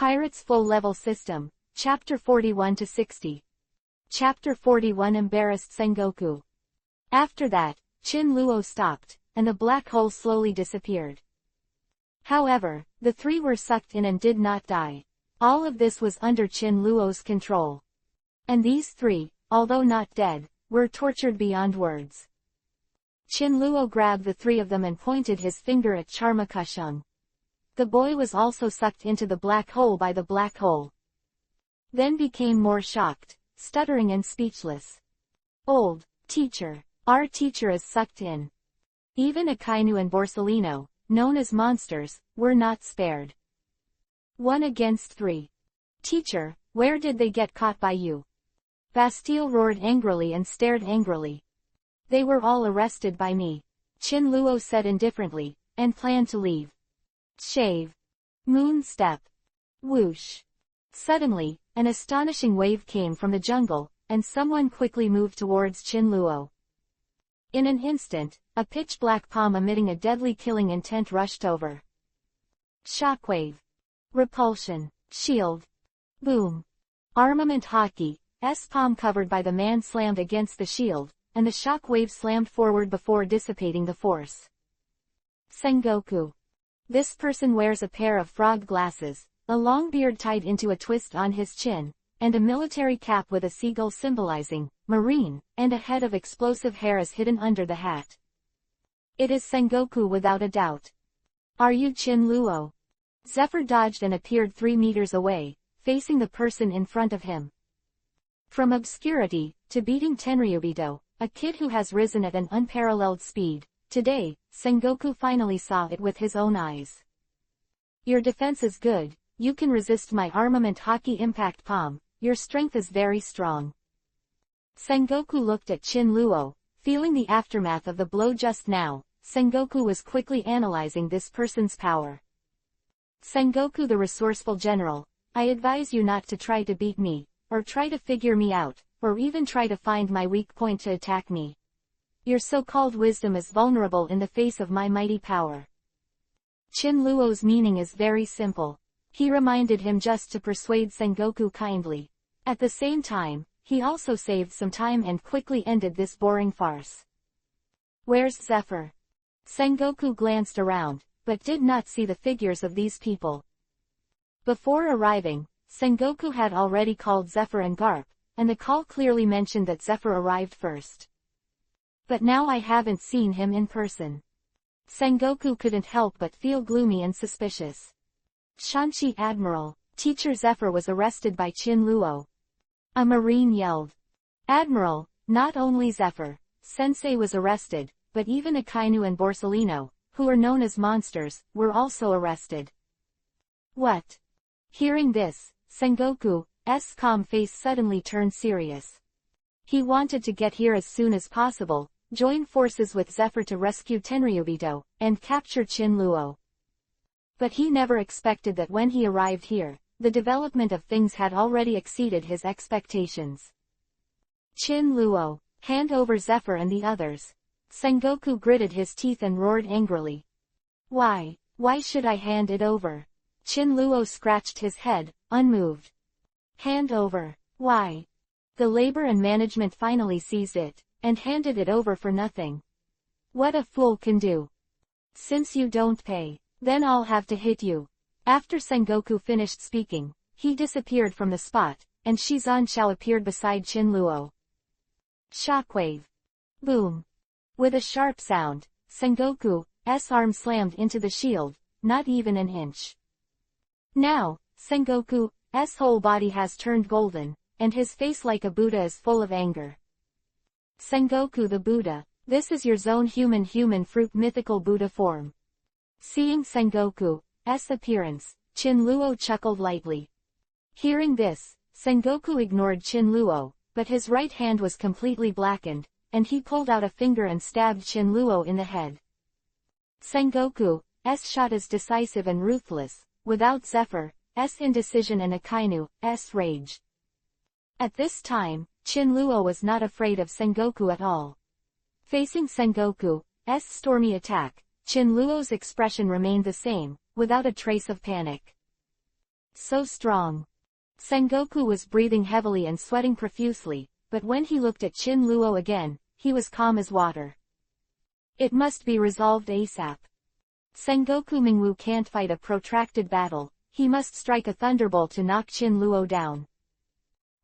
Pirates Full Level System, Chapter 41-60. Chapter 41 Embarrassed Sengoku. After that, Chin Luo stopped, and the black hole slowly disappeared. However, the three were sucked in and did not die. All of this was under Chin Luo's control. And these three, although not dead, were tortured beyond words. Chin Luo grabbed the three of them and pointed his finger at Charmakushung. The boy was also sucked into the black hole by the black hole. Then became more shocked, stuttering and speechless. Old teacher, our teacher is sucked in. Even Akainu and Borsalino, known as monsters, were not spared. 1 against 3. Teacher, where did they get caught by you? Bastille roared angrily and stared angrily. They were all arrested by me, Chin Luo said indifferently, and planned to leave. Shave. Moon step. Whoosh. Suddenly, an astonishing wave came from the jungle, and someone quickly moved towards Chin Luo. In an instant, a pitch-black palm emitting a deadly killing intent rushed over. Shockwave. Repulsion. Shield. Boom. Armament hockey. Palm covered by the man slammed against the shield, and the shock wave slammed forward before dissipating the force. Sengoku. This person wears a pair of frog glasses, a long beard tied into a twist on his chin, and a military cap with a seagull symbolizing marine, and a head of explosive hair is hidden under the hat. It is Sengoku without a doubt. Are you Chin Luo? Zephyr dodged and appeared 3 meters away, facing the person in front of him. From obscurity, to beating Tenryubido, a kid who has risen at an unparalleled speed, today, Sengoku finally saw it with his own eyes. Your defense is good, you can resist my armament hockey impact palm, your strength is very strong. Sengoku looked at Chin Luo, feeling the aftermath of the blow just now. Sengoku was quickly analyzing this person's power. Sengoku the resourceful general, I advise you not to try to beat me, or try to figure me out, or even try to find my weak point to attack me. Your so-called wisdom is vulnerable in the face of my mighty power. Chin Luo's meaning is very simple. He reminded him just to persuade Sengoku kindly. At the same time, he also saved some time and quickly ended this boring farce. Where's Zephyr? Sengoku glanced around, but did not see the figures of these people. Before arriving, Sengoku had already called Zephyr and Garp, and the call clearly mentioned that Zephyr arrived first. But now I haven't seen him in person. Sengoku couldn't help but feel gloomy and suspicious. Shanshi Admiral, Teacher Zephyr was arrested by Chin Luo. A marine yelled. Admiral, not only Zephyr, Sensei was arrested, but even Akainu and Borsalino, who are known as monsters, were also arrested. What? Hearing this, Sengoku's calm face suddenly turned serious. He wanted to get here as soon as possible, join forces with Zephyr to rescue Tenryubido, and capture Chin Luo. But he never expected that when he arrived here, the development of things had already exceeded his expectations. Chin Luo, hand over Zephyr and the others. Sengoku gritted his teeth and roared angrily. Why should I hand it over? Chin Luo scratched his head, unmoved. Hand over, why? The labor and management finally seized it, and handed it over for nothing. What a fool can do. Since you don't pay, then I'll have to hit you. After Sengoku finished speaking, he disappeared from the spot, and Shizan Shao appeared beside Chin Luo. Shockwave. Boom. With a sharp sound, Sengoku's arm slammed into the shield, not even an inch. Now, Sengoku's whole body has turned golden, and his face like a Buddha is full of anger. Sengoku the Buddha, this is your zone human fruit mythical Buddha form. Seeing Sengoku's appearance, Chin Luo chuckled lightly. Hearing this, Sengoku ignored Chin Luo, but his right hand was completely blackened, and he pulled out a finger and stabbed Chin Luo in the head. Sengoku's shot is decisive and ruthless, without Zephyr's indecision and Akainu's rage. At this time, Chin Luo was not afraid of Sengoku at all. Facing Sengoku's stormy attack, Chin Luo's expression remained the same, without a trace of panic. So strong. Sengoku was breathing heavily and sweating profusely, but when he looked at Chin Luo again, he was calm as water. It must be resolved ASAP. Sengoku Mingwu can't fight a protracted battle, he must strike a thunderbolt to knock Chin Luo down.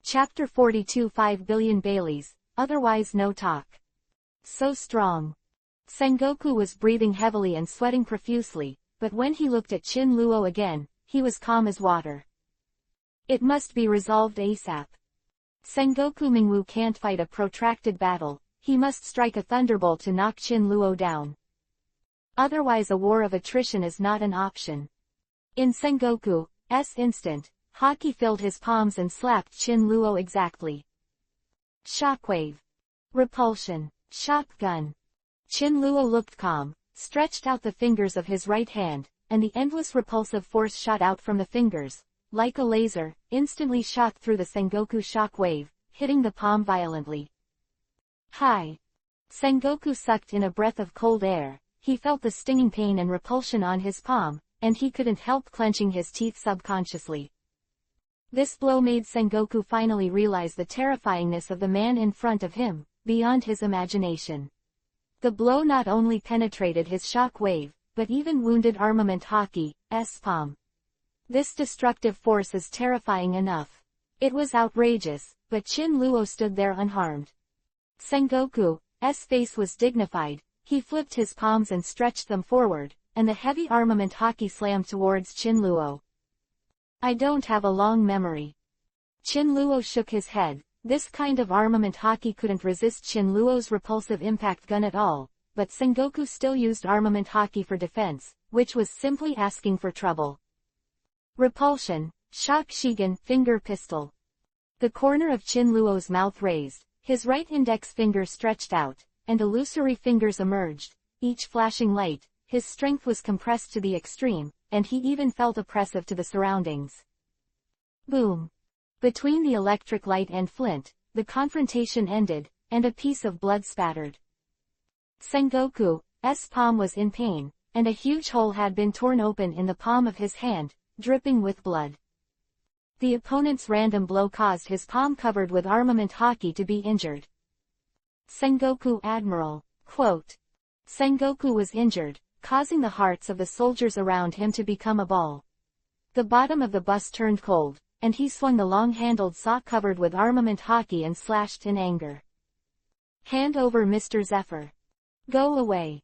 Chapter 42 5 billion Baileys, otherwise no talk. So strong. Sengoku was breathing heavily and sweating profusely, but when he looked at Chin Luo again, he was calm as water. It must be resolved ASAP. Sengoku Mingwu can't fight a protracted battle, he must strike a thunderbolt to knock Chin Luo down. Otherwise a war of attrition is not an option. In Sengoku's instant, Haki filled his palms and slapped Chin Luo exactly. Shockwave. Repulsion. Shotgun. Chin Luo looked calm, stretched out the fingers of his right hand, and the endless repulsive force shot out from the fingers, like a laser, instantly shot through the Sengoku shockwave, hitting the palm violently. Hi. Sengoku sucked in a breath of cold air, he felt the stinging pain and repulsion on his palm, and he couldn't help clenching his teeth subconsciously. This blow made Sengoku finally realize the terrifyingness of the man in front of him, beyond his imagination. The blow not only penetrated his shock wave, but even wounded Armament Haki's palm. This destructive force is terrifying enough. It was outrageous, but Chin Luo stood there unharmed. Sengoku's face was dignified, he flipped his palms and stretched them forward, and the heavy Armament Haki slammed towards Chin Luo. I don't have a long memory. Chin Luo shook his head. This kind of Armament Haki couldn't resist Chin Luo's repulsive impact gun at all, but Sengoku still used Armament Haki for defense, which was simply asking for trouble. Repulsion. Shock Shigan finger pistol. The corner of Chin Luo's mouth raised, his right index finger stretched out, and illusory fingers emerged, each flashing light. His strength was compressed to the extreme, and he even felt oppressive to the surroundings. Boom. Between the electric light and flint, the confrontation ended, and a piece of blood spattered. Sengoku's palm was in pain, and a huge hole had been torn open in the palm of his hand, dripping with blood. The opponent's random blow caused his palm covered with Armament Haki to be injured. Sengoku Admiral, quote. Sengoku was injured, causing the hearts of the soldiers around him to become a ball. The bottom of the bus turned cold, and he swung the long-handled saw covered with Armament Haki and slashed in anger. Hand over Mr. Zephyr. Go away.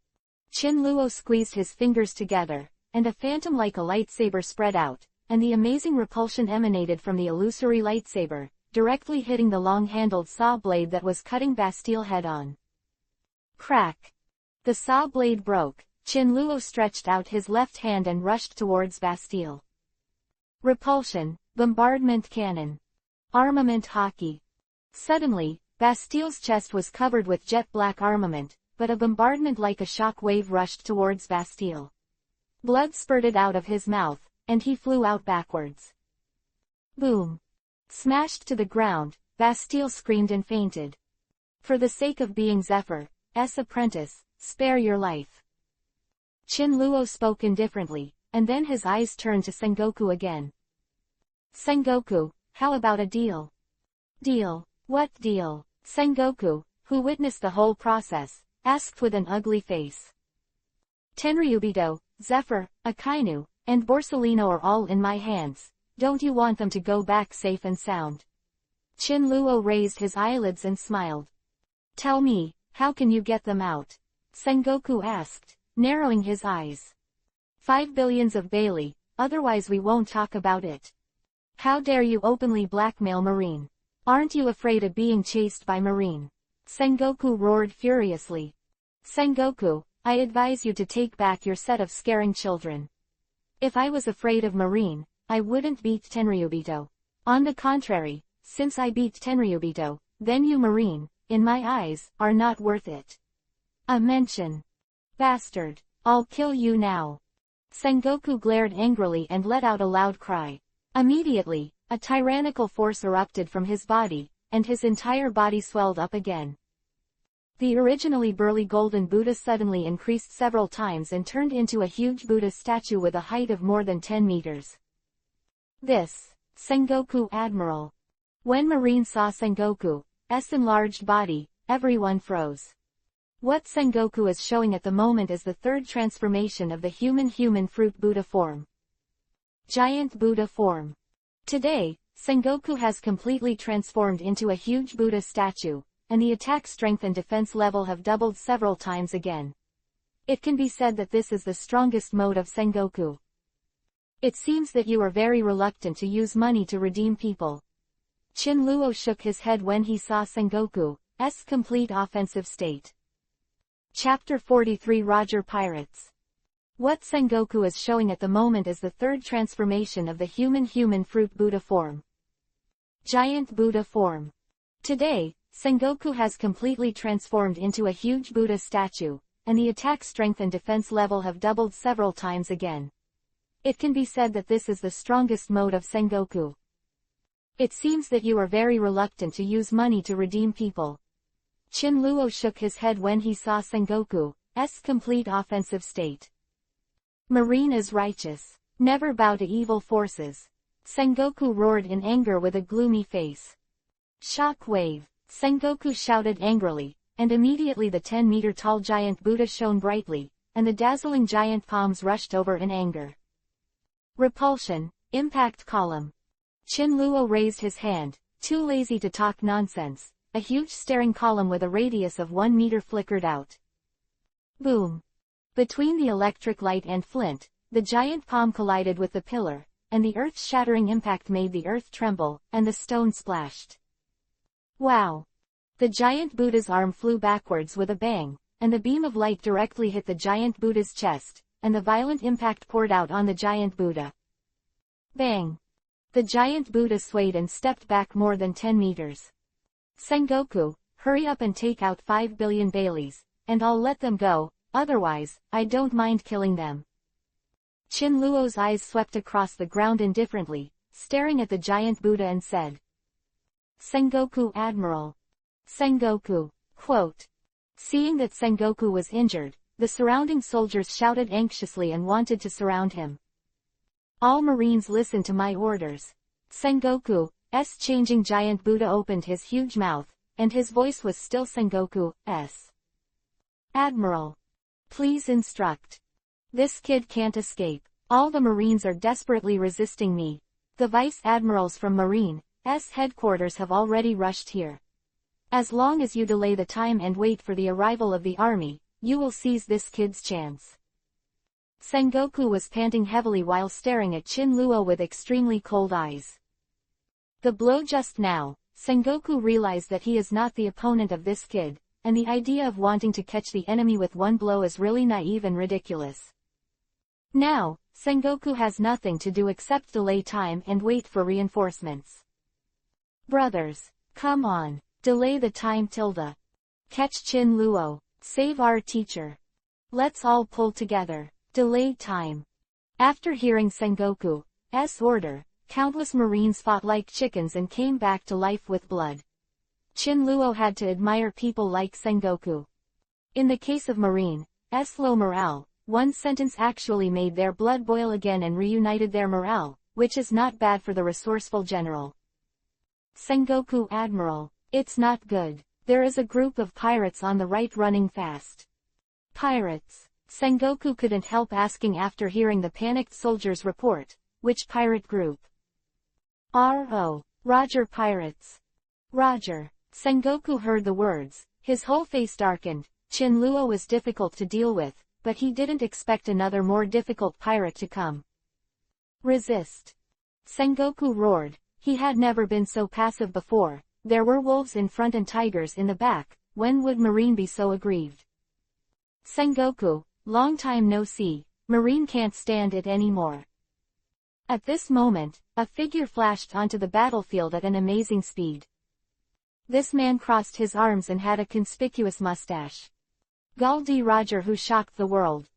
Chin Luo squeezed his fingers together, and a phantom like a lightsaber spread out, and the amazing repulsion emanated from the illusory lightsaber, directly hitting the long-handled saw blade that was cutting Bastille head-on. Crack. The saw blade broke. Chin Luo stretched out his left hand and rushed towards Bastille. Repulsion. Bombardment cannon. Armament Haki. Suddenly, Bastille's chest was covered with jet-black armament, but a bombardment like a shock wave rushed towards Bastille. Blood spurted out of his mouth, and he flew out backwards. Boom. Smashed to the ground, Bastille screamed and fainted. For the sake of being Zephyr's apprentice, spare your life. Chin Luo spoke indifferently, and then his eyes turned to Sengoku again. Sengoku, how about a deal? Deal? What deal? Sengoku, who witnessed the whole process, asked with an ugly face. Tenryubito, Zephyr, Akainu, and Borsellino are all in my hands. Don't you want them to go back safe and sound? Chin Luo raised his eyelids and smiled. Tell me, how can you get them out? Sengoku asked, narrowing his eyes. 5 billions of Bailey, otherwise we won't talk about it. How dare you openly blackmail Marine? Aren't you afraid of being chased by Marine? Sengoku roared furiously. Sengoku, I advise you to take back your set of scaring children. If I was afraid of Marine, I wouldn't beat Tenryubito. On the contrary, since I beat Tenryubito, then you Marine, in my eyes, are not worth it. A mention. Bastard, I'll kill you now. Sengoku glared angrily and let out a loud cry. Immediately, a tyrannical force erupted from his body, and his entire body swelled up again. The originally burly golden Buddha suddenly increased several times and turned into a huge Buddha statue with a height of more than 10 meters. This, Sengoku Admiral. When Marine saw Sengoku's enlarged body, everyone froze. What Sengoku is showing at the moment is the third transformation of the human fruit Buddha form. Giant Buddha form. Today, Sengoku has completely transformed into a huge Buddha statue, and the attack strength and defense level have doubled several times again. It can be said that this is the strongest mode of Sengoku. It seems that you are very reluctant to use money to redeem people. Chin Luo shook his head when he saw Sengoku's complete offensive state. Chapter 43 Roger Pirates. What Sengoku is showing at the moment is the third transformation of the human fruit Buddha form. Giant Buddha form. Today, Sengoku has completely transformed into a huge Buddha statue, and the attack strength and defense level have doubled several times again. It can be said that this is the strongest mode of Sengoku. It seems that you are very reluctant to use money to redeem people. Chin Luo shook his head when he saw Sengoku's complete offensive state. Marine is righteous. Never bow to evil forces. Sengoku roared in anger with a gloomy face. Shock wave. Sengoku shouted angrily, and immediately the 10-meter-tall giant Buddha shone brightly, and the dazzling giant palms rushed over in anger. Repulsion. Impact column. Chin Luo raised his hand, too lazy to talk nonsense. A huge staring column with a radius of 1 meter flickered out. Boom. Between the electric light and flint, the giant palm collided with the pillar, and the earth-shattering impact made the earth tremble, and the stone splashed. Wow! The giant Buddha's arm flew backwards with a bang, and the beam of light directly hit the giant Buddha's chest, and the violent impact poured out on the giant Buddha. Bang! The giant Buddha swayed and stepped back more than 10 meters. Sengoku, hurry up and take out 5 billion Baileys, and I'll let them go, otherwise, I don't mind killing them. Chin Luo's eyes swept across the ground indifferently, staring at the giant Buddha and said, Sengoku Admiral. Sengoku. Quote. Seeing that Sengoku was injured, the surrounding soldiers shouted anxiously and wanted to surround him. All Marines listen to my orders. Sengoku's changing giant Buddha opened his huge mouth, and his voice was still Sengoku's. Admiral. Please instruct. This kid can't escape. All the Marines are desperately resisting me. The Vice Admirals from Marine's headquarters have already rushed here. As long as you delay the time and wait for the arrival of the army, you will seize this kid's chance. Sengoku was panting heavily while staring at Chin Luo with extremely cold eyes. The blow just now, Sengoku realized that he is not the opponent of this kid, and the idea of wanting to catch the enemy with one blow is really naive and ridiculous. Now, Sengoku has nothing to do except delay time and wait for reinforcements. Brothers, come on, delay the time tilde. Catch Chin Luo, save our teacher. Let's all pull together. Delay time. After hearing Sengoku's order, countless Marines fought like chickens and came back to life with blood. Chin Luo had to admire people like Sengoku. In the case of Marine's low morale, one sentence actually made their blood boil again and reunited their morale, which is not bad for the resourceful general. Sengoku Admiral, it's not good. There is a group of pirates on the right running fast. Pirates. Sengoku couldn't help asking after hearing the panicked soldiers' report. Which pirate group? R.O. Roger Pirates. Roger. Sengoku heard the words. His whole face darkened. Chin Luo was difficult to deal with, but he didn't expect another more difficult pirate to come. Resist. Sengoku roared. He had never been so passive before. There were wolves in front and tigers in the back. When would Marine be so aggrieved? Sengoku, long time no see. Marine can't stand it anymore. At this moment, a figure flashed onto the battlefield at an amazing speed. This man crossed his arms and had a conspicuous mustache. Galdi Roger, who shocked the world.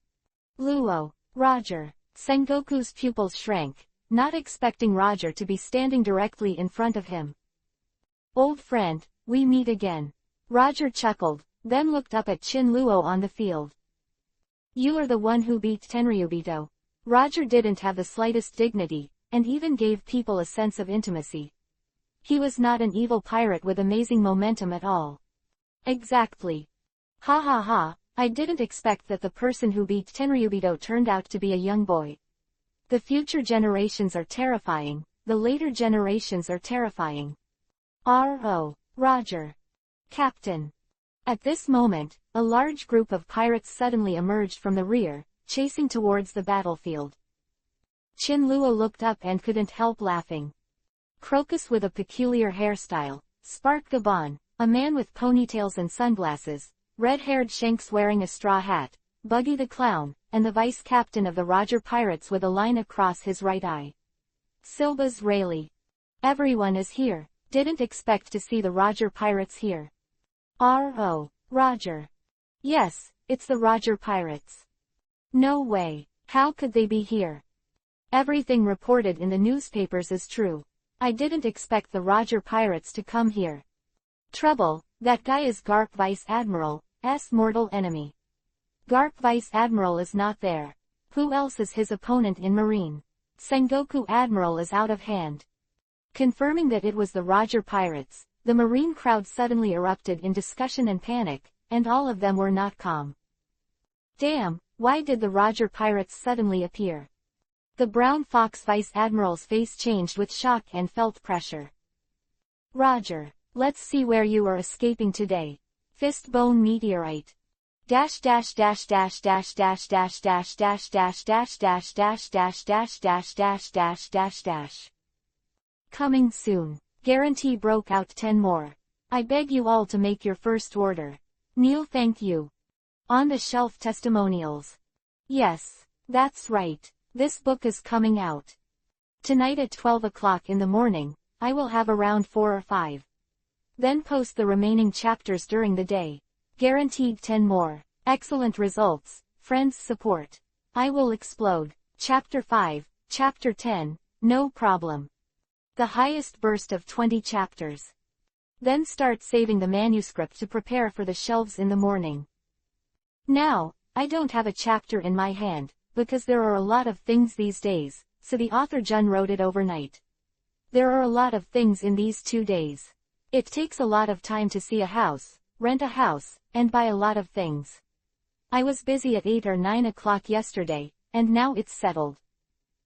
Luo. Roger. Sengoku's pupils shrank, not expecting Roger to be standing directly in front of him. Old friend, we meet again. Roger chuckled, then looked up at Chin Luo on the field. You are the one who beat Tenryubito. Roger didn't have the slightest dignity, and even gave people a sense of intimacy. He was not an evil pirate with amazing momentum at all. Exactly. Ha ha ha, I didn't expect that the person who beat Tenryubito turned out to be a young boy. The future generations are terrifying, the later generations are terrifying. R.O. Roger. Captain. At this moment, a large group of pirates suddenly emerged from the rear, chasing towards the battlefield. Chin-Luo looked up and couldn't help laughing. Crocus with a peculiar hairstyle, Spark Gabon, a man with ponytails and sunglasses, red-haired Shanks wearing a straw hat, Buggy the Clown, and the vice-captain of the Roger Pirates with a line across his right eye. Silba's Rayleigh. Everyone is here. Didn't expect to see the Roger Pirates here. R.O. Roger. Yes, it's the Roger Pirates. No way. How could they be here? Everything reported in the newspapers is true. I didn't expect the Roger Pirates to come here. Trouble, that guy is Garp Vice Admiral's mortal enemy. Garp Vice Admiral is not there. Who else is his opponent in Marine? Sengoku Admiral is out of hand. Confirming that it was the Roger Pirates, the Marine crowd suddenly erupted in discussion and panic, and all of them were not calm. Damn, why did the Roger Pirates suddenly appear? The Brown Fox Vice Admiral's face changed with shock and felt pressure. Roger, let's see where you are escaping today. Fistbone Meteorite. Dash dash dash dash dash dash dash dash dash dash dash dash dash dash dash dash dash dash dash dash. Coming soon. Guarantee broke out 10 more. I beg you all to make your first order. Neil, thank you. On the shelf testimonials. Yes, that's right. This book is coming out. Tonight at 12 o'clock in the morning, I will have around 4 or 5. Then post the remaining chapters during the day. Guaranteed 10 more. Excellent results, friends support. I will explode. Chapter 5, Chapter 10, no problem. The highest burst of 20 chapters. Then start saving the manuscript to prepare for the shelves in the morning. Now, I don't have a chapter in my hand, because there are a lot of things these days, so the author Jun wrote it overnight. There are a lot of things in these 2 days. It takes a lot of time to see a house, rent a house, and buy a lot of things. I was busy at 8 or 9 o'clock yesterday, and now it's settled.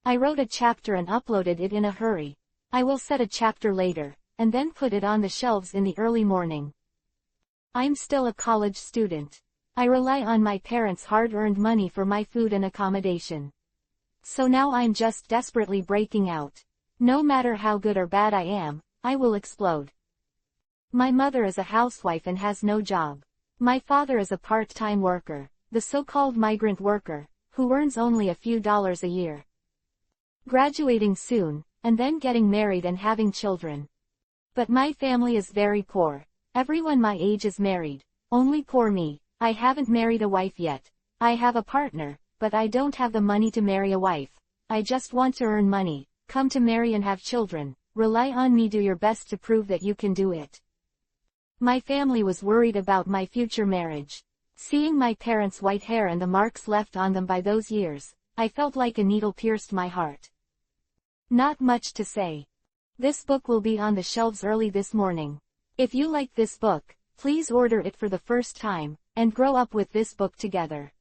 I wrote a chapter and uploaded it in a hurry. I will set a chapter later, and then put it on the shelves in the early morning. I'm still a college student. I rely on my parents' hard-earned money for my food and accommodation. So now I'm just desperately breaking out. No matter how good or bad I am, I will explode. My mother is a housewife and has no job. My father is a part-time worker, the so-called migrant worker, who earns only a few dollars a year. Graduating soon, and then getting married and having children. But my family is very poor. Everyone my age is married. Only poor me. I haven't married a wife yet. I have a partner, but I don't have the money to marry a wife. I just want to earn money, come to marry and have children. Rely on me, do your best to prove that you can do it. My family was worried about my future marriage. Seeing my parents' white hair and the marks left on them by those years, I felt like a needle pierced my heart. Not much to say. This book will be on the shelves early this morning. If you like this book, please order it for the first time, and grow up with this book together.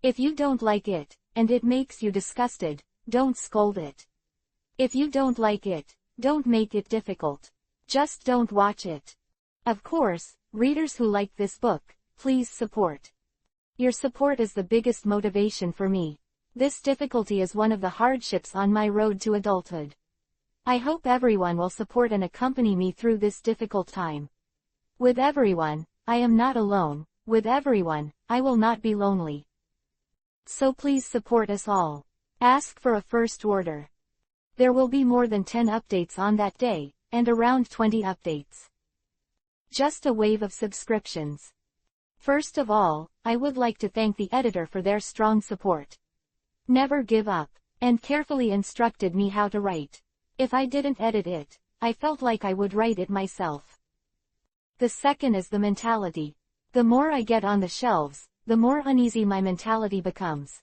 If you don't like it, and it makes you disgusted, don't scold it. If you don't like it, don't make it difficult. Just don't watch it. Of course, readers who like this book, please support. Your support is the biggest motivation for me. This difficulty is one of the hardships on my road to adulthood. I hope everyone will support and accompany me through this difficult time. With everyone, I am not alone. With everyone, I will not be lonely. So please support us all. Ask for a first order. There will be more than 10 updates on that day, and around 20 updates. Just a wave of subscriptions. First of all, I would like to thank the editor for their strong support. Never give up, and carefully instructed me how to write. If I didn't edit it, I felt like I would write it myself. The second is the mentality. The more I get on the shelves, the more uneasy my mentality becomes.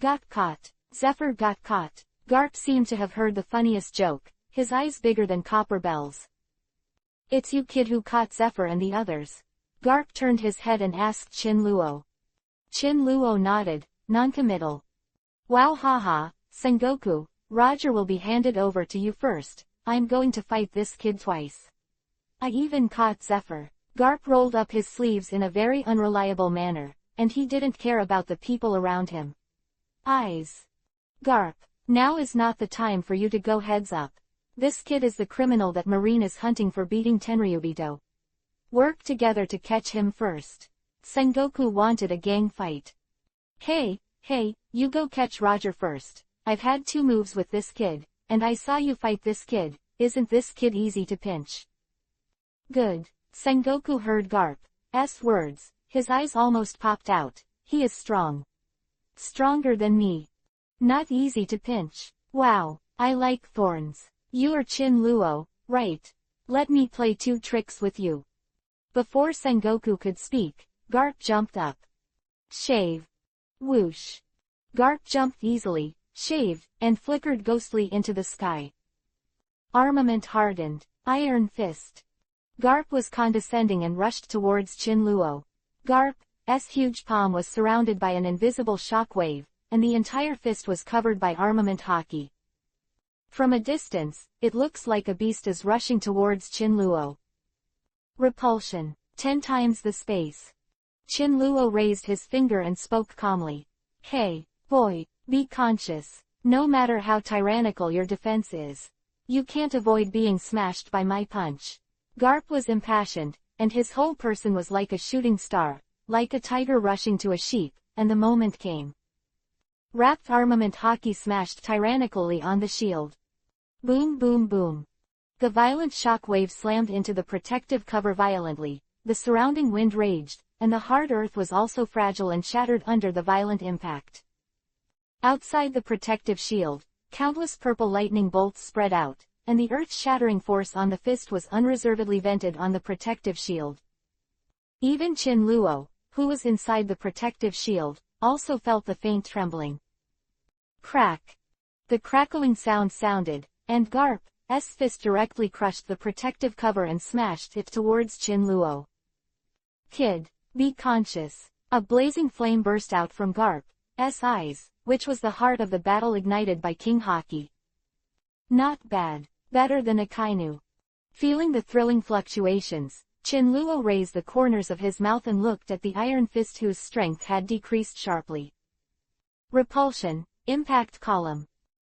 Got caught. Zephyr got caught. Garp seemed to have heard the funniest joke, his eyes bigger than copper bells. It's you kid who caught Zephyr and the others. Garp turned his head and asked Chin Luo. Chin Luo nodded, non-committal. Wow, haha, Sengoku, Roger will be handed over to you first. I'm going to fight this kid twice. I even caught Zephyr. Garp rolled up his sleeves in a very unreliable manner, and he didn't care about the people around him. Eyes. Garp, now is not the time for you to go heads up. This kid is the criminal that Marine is hunting for beating Tenryubito. Work together to catch him first. Sengoku wanted a gang fight. Hey, you go catch Roger first. I've had 2 moves with this kid, and I saw you fight this kid. Isn't this kid easy to pinch? Good. Sengoku heard Garp's words. His eyes almost popped out. He is strong. Stronger than me. Not easy to pinch. Wow, I like thorns. You are Chin Luo, right? Let me play 2 tricks with you. Before Sengoku could speak, Garp jumped up. Shave. Whoosh. Garp jumped easily, shaved, and flickered ghostly into the sky. Armament hardened. Iron fist. Garp was condescending and rushed towards Chin Luo. Garp's huge palm was surrounded by an invisible shock wave, and the entire fist was covered by armament hockey. From a distance, it looks like a beast is rushing towards Chin Luo. Repulsion. 10 times the space. Chin Luo raised his finger and spoke calmly. Hey, boy, be conscious. No matter how tyrannical your defense is, you can't avoid being smashed by my punch. Garp was impassioned, and his whole person was like a shooting star, like a tiger rushing to a sheep, and the moment came. Wrapped armament hockey smashed tyrannically on the shield. Boom boom boom. The violent shock wave slammed into the protective cover violently, the surrounding wind raged, and the hard earth was also fragile and shattered under the violent impact. Outside the protective shield, countless purple lightning bolts spread out, and the earth-shattering force on the fist was unreservedly vented on the protective shield. Even Chin Luo, who was inside the protective shield, also felt the faint trembling. Crack. The crackling sound sounded, and Garp's fist directly crushed the protective cover and smashed it towards Chin Luo. Kid, be conscious. A blazing flame burst out from Garp's eyes, which was the heart of the battle ignited by King Haki. Not bad. Better than Akainu. Feeling the thrilling fluctuations, Chin Luo raised the corners of his mouth and looked at the iron fist whose strength had decreased sharply. Repulsion. Impact column.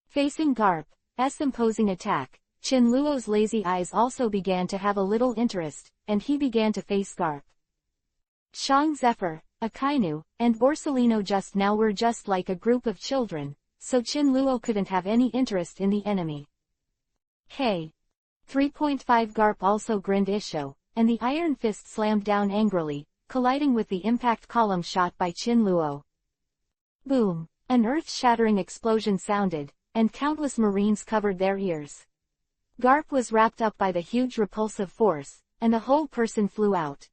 Facing Garp's imposing attack, Chin Luo's lazy eyes also began to have a little interest, and he began to face Garp. Shang Zephyr, Akainu, and Borsellino just now were just like a group of children, so Chin Luo couldn't have any interest in the enemy. Hey! 3.5 Garp also grinned Isho, and the iron fist slammed down angrily, colliding with the impact column shot by Chin Luo. Boom! An earth-shattering explosion sounded, and countless Marines covered their ears. Garp was wrapped up by the huge repulsive force, and the whole person flew out.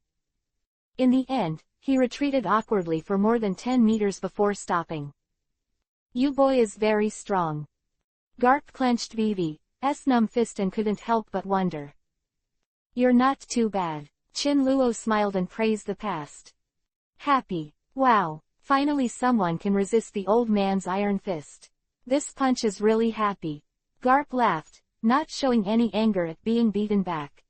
In the end, he retreated awkwardly for more than 10 meters before stopping. You boy is very strong. Garp clenched BV's numb fist and couldn't help but wonder. You're not too bad. Chin Luo smiled and praised the past. Happy. Wow, finally someone can resist the old man's iron fist. This punch is really happy. Garp laughed, not showing any anger at being beaten back.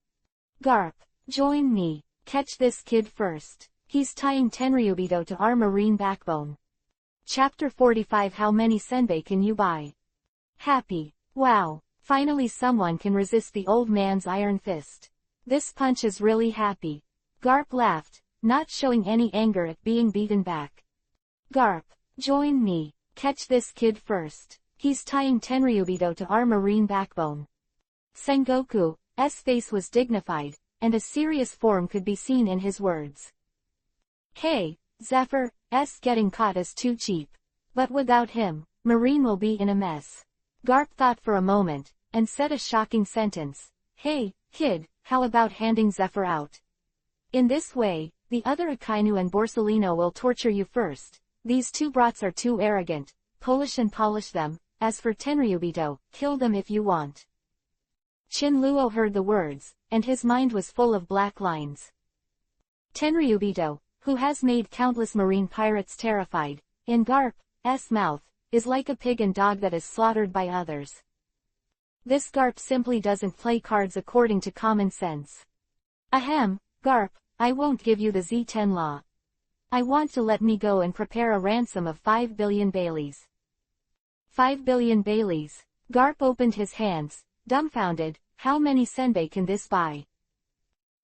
Garp, join me. Catch this kid first. He's tying Tenryubito to our marine backbone. Chapter 45 How many senbei can you buy? Happy. Wow, finally someone can resist the old man's iron fist. This punch is really happy. Garp laughed, not showing any anger at being beaten back. Garp, join me. Catch this kid first. He's tying Tenryubito to our marine backbone. Sengoku's face was dignified, and a serious form could be seen in his words. Hey, Zephyr's getting caught is too cheap. But without him, Marine will be in a mess. Garp thought for a moment, and said a shocking sentence. Hey, kid, how about handing Zephyr out? In this way, the other Akainu and Borsellino will torture you first. These two brats are too arrogant. polish and polish them. As for Tenryubito, kill them if you want. Chinluo heard the words, and his mind was full of black lines. Tenryubito, who has made countless marine pirates terrified, in Garp's mouth, is like a pig and dog that is slaughtered by others. This Garp simply doesn't play cards according to common sense. Ahem, Garp, I won't give you the Z10 law. I want to let me go and prepare a ransom of 5 billion Baileys. 5 billion Baileys. Garp opened his hands, dumbfounded. How many senbei can this buy?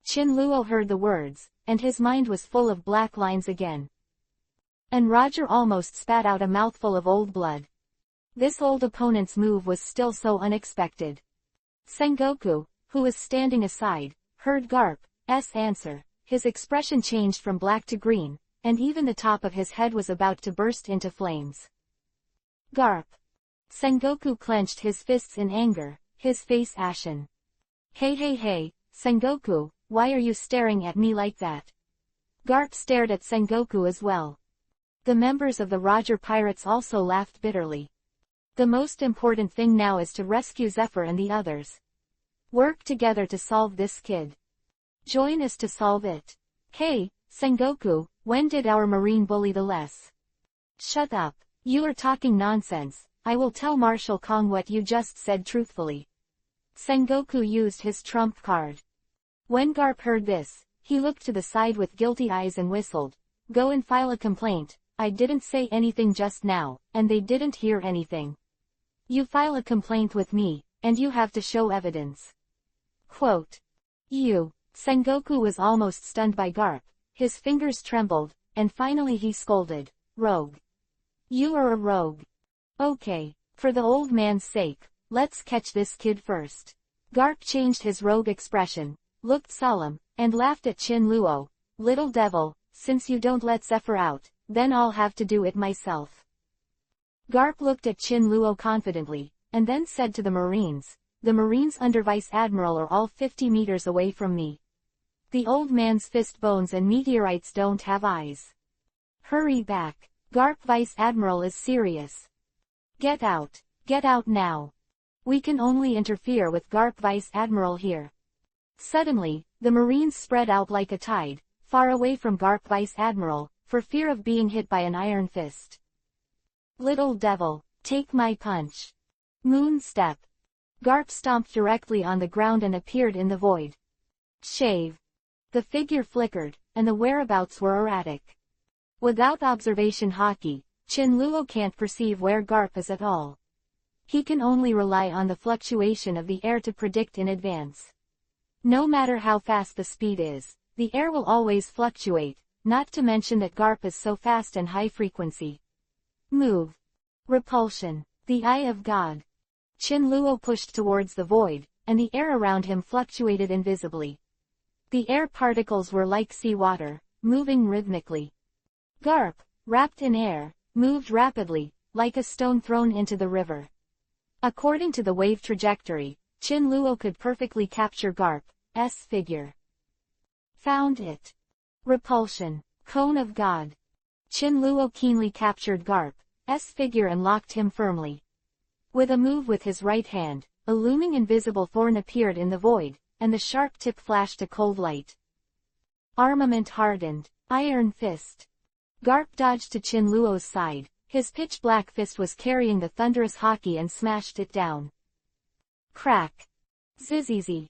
Chinluo heard the words, and his mind was full of black lines again. And Roger almost spat out a mouthful of old blood. This old opponent's move was still so unexpected. Sengoku, who was standing aside, heard Garp's answer. His expression changed from black to green, and even the top of his head was about to burst into flames. Garp. Sengoku clenched his fists in anger, his face ashen. Hey, Sengoku, why are you staring at me like that? Garp stared at Sengoku as well. The members of the Roger Pirates also laughed bitterly. The most important thing now is to rescue Zephyr and the others. Work together to solve this kid. Join us to solve it. Hey, Sengoku, when did our marine bully the less? Shut up. You are talking nonsense. I will tell Marshal Kong what you just said truthfully. Sengoku used his trump card. When Garp heard this, he looked to the side with guilty eyes and whistled. Go and file a complaint. I didn't say anything just now, and they didn't hear anything. You file a complaint with me, and you have to show evidence. Quote. Sengoku was almost stunned by Garp. His fingers trembled, and finally he scolded. Rogue. You are a rogue. Okay, for the old man's sake, let's catch this kid first. Garp changed his rogue expression, looked solemn, and laughed at Chinluo. Little devil, since you don't let Zephyr out, then I'll have to do it myself. Garp looked at Chinluo confidently, and then said to the Marines, the Marines under Vice Admiral are all 50 meters away from me. The old man's fist bones and meteorites don't have eyes. Hurry back. Garp Vice Admiral is serious. Get out now. We can only interfere with Garp Vice Admiral here. Suddenly, the Marines spread out like a tide, far away from Garp Vice Admiral, for fear of being hit by an iron fist. Little devil, take my punch. Moon step. Garp stomped directly on the ground and appeared in the void. Shave. The figure flickered, and the whereabouts were erratic. Without observation hockey, Chinluo can't perceive where Garp is at all. He can only rely on the fluctuation of the air to predict in advance. No matter how fast the speed is, the air will always fluctuate, not to mention that Garp is so fast and high frequency. Move. Repulsion. The eye of God. Chinluo pushed towards the void, and the air around him fluctuated invisibly. The air particles were like seawater, moving rhythmically. Garp, wrapped in air, moved rapidly, like a stone thrown into the river. According to the wave trajectory, Chinluo could perfectly capture Garp's figure. Found it. Repulsion. Cone of God. Chinluo keenly captured Garp's figure and locked him firmly. With a move with his right hand, a looming invisible thorn appeared in the void, and the sharp tip flashed a cold light. Armament hardened. Iron fist. Garp dodged to Chinluo's side. His pitch-black fist was carrying the thunderous hockey and smashed it down. Crack. Zizzy.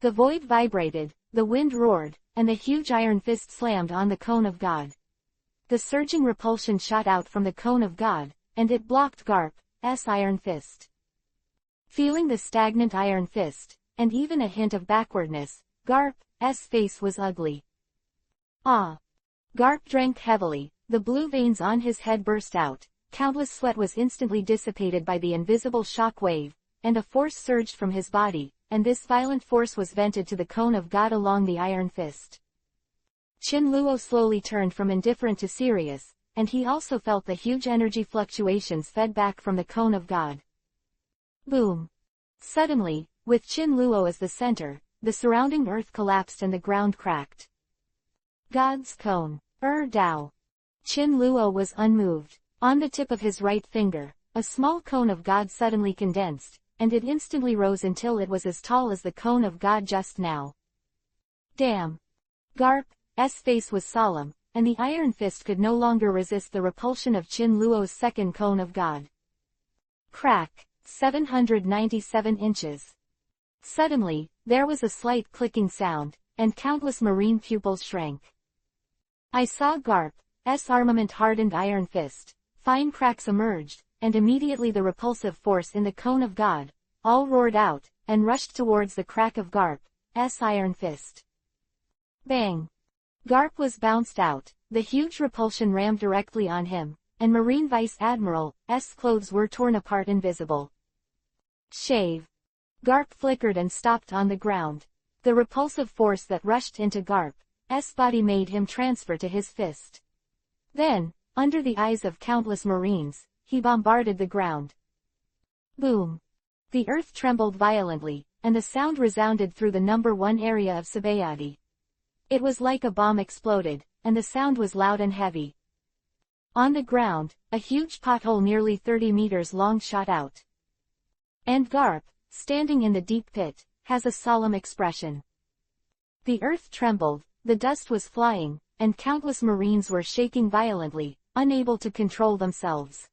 The void vibrated, the wind roared, and the huge iron fist slammed on the cone of God. The surging repulsion shot out from the cone of God, and it blocked Garp's iron fist. Feeling the stagnant iron fist, and even a hint of backwardness, Garp's face was ugly. Ah! Garp drank heavily, the blue veins on his head burst out, countless sweat was instantly dissipated by the invisible shock wave, and a force surged from his body, and this violent force was vented to the cone of God along the iron fist. Chinluo slowly turned from indifferent to serious, and he also felt the huge energy fluctuations fed back from the cone of God. Boom! Suddenly, with Chinluo as the center, the surrounding earth collapsed and the ground cracked. God's cone. Dao. Chinluo was unmoved. On the tip of his right finger, a small cone of God suddenly condensed, and it instantly rose until it was as tall as the cone of God just now. Damn! Garp's face was solemn, and the iron fist could no longer resist the repulsion of Chin Luo's second cone of God. Crack! 797 inches. Suddenly, there was a slight clicking sound, and countless marine pupils shrank. I saw Garp's armament-hardened iron fist. Fine cracks emerged, and immediately the repulsive force in the cone of God, all roared out, and rushed towards the crack of Garp's iron fist. Bang! Garp was bounced out, the huge repulsion rammed directly on him, and Marine Vice Admiral's clothes were torn apart invisible. Shave! Garp flickered and stopped on the ground. The repulsive force that rushed into Garp's body made him transfer to his fist. Then, under the eyes of countless Marines, he bombarded the ground. Boom! The earth trembled violently, and the sound resounded through the number 1 area of Sabayati. It was like a bomb exploded, and the sound was loud and heavy. On the ground, a huge pothole nearly 30 meters long shot out. And Garp, standing in the deep pit, has a solemn expression. The earth trembled, the dust was flying, and countless Marines were shaking violently, unable to control themselves.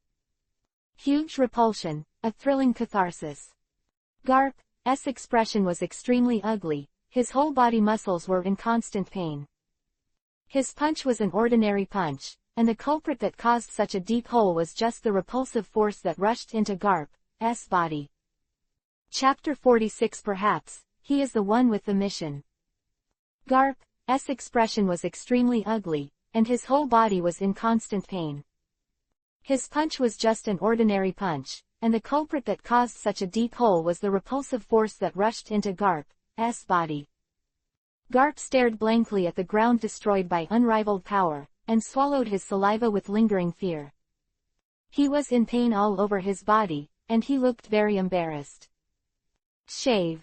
Huge repulsion, a thrilling catharsis. Garp's expression was extremely ugly, his whole body muscles were in constant pain. His punch was an ordinary punch, and the culprit that caused such a deep hole was just the repulsive force that rushed into Garp's body. Chapter 46. Perhaps, he is the one with the mission. Garp's expression was extremely ugly, and his whole body was in constant pain. His punch was just an ordinary punch, and the culprit that caused such a deep hole was the repulsive force that rushed into Garp's body. Garp stared blankly at the ground destroyed by unrivaled power, and swallowed his saliva with lingering fear. He was in pain all over his body, and he looked very embarrassed. Shave!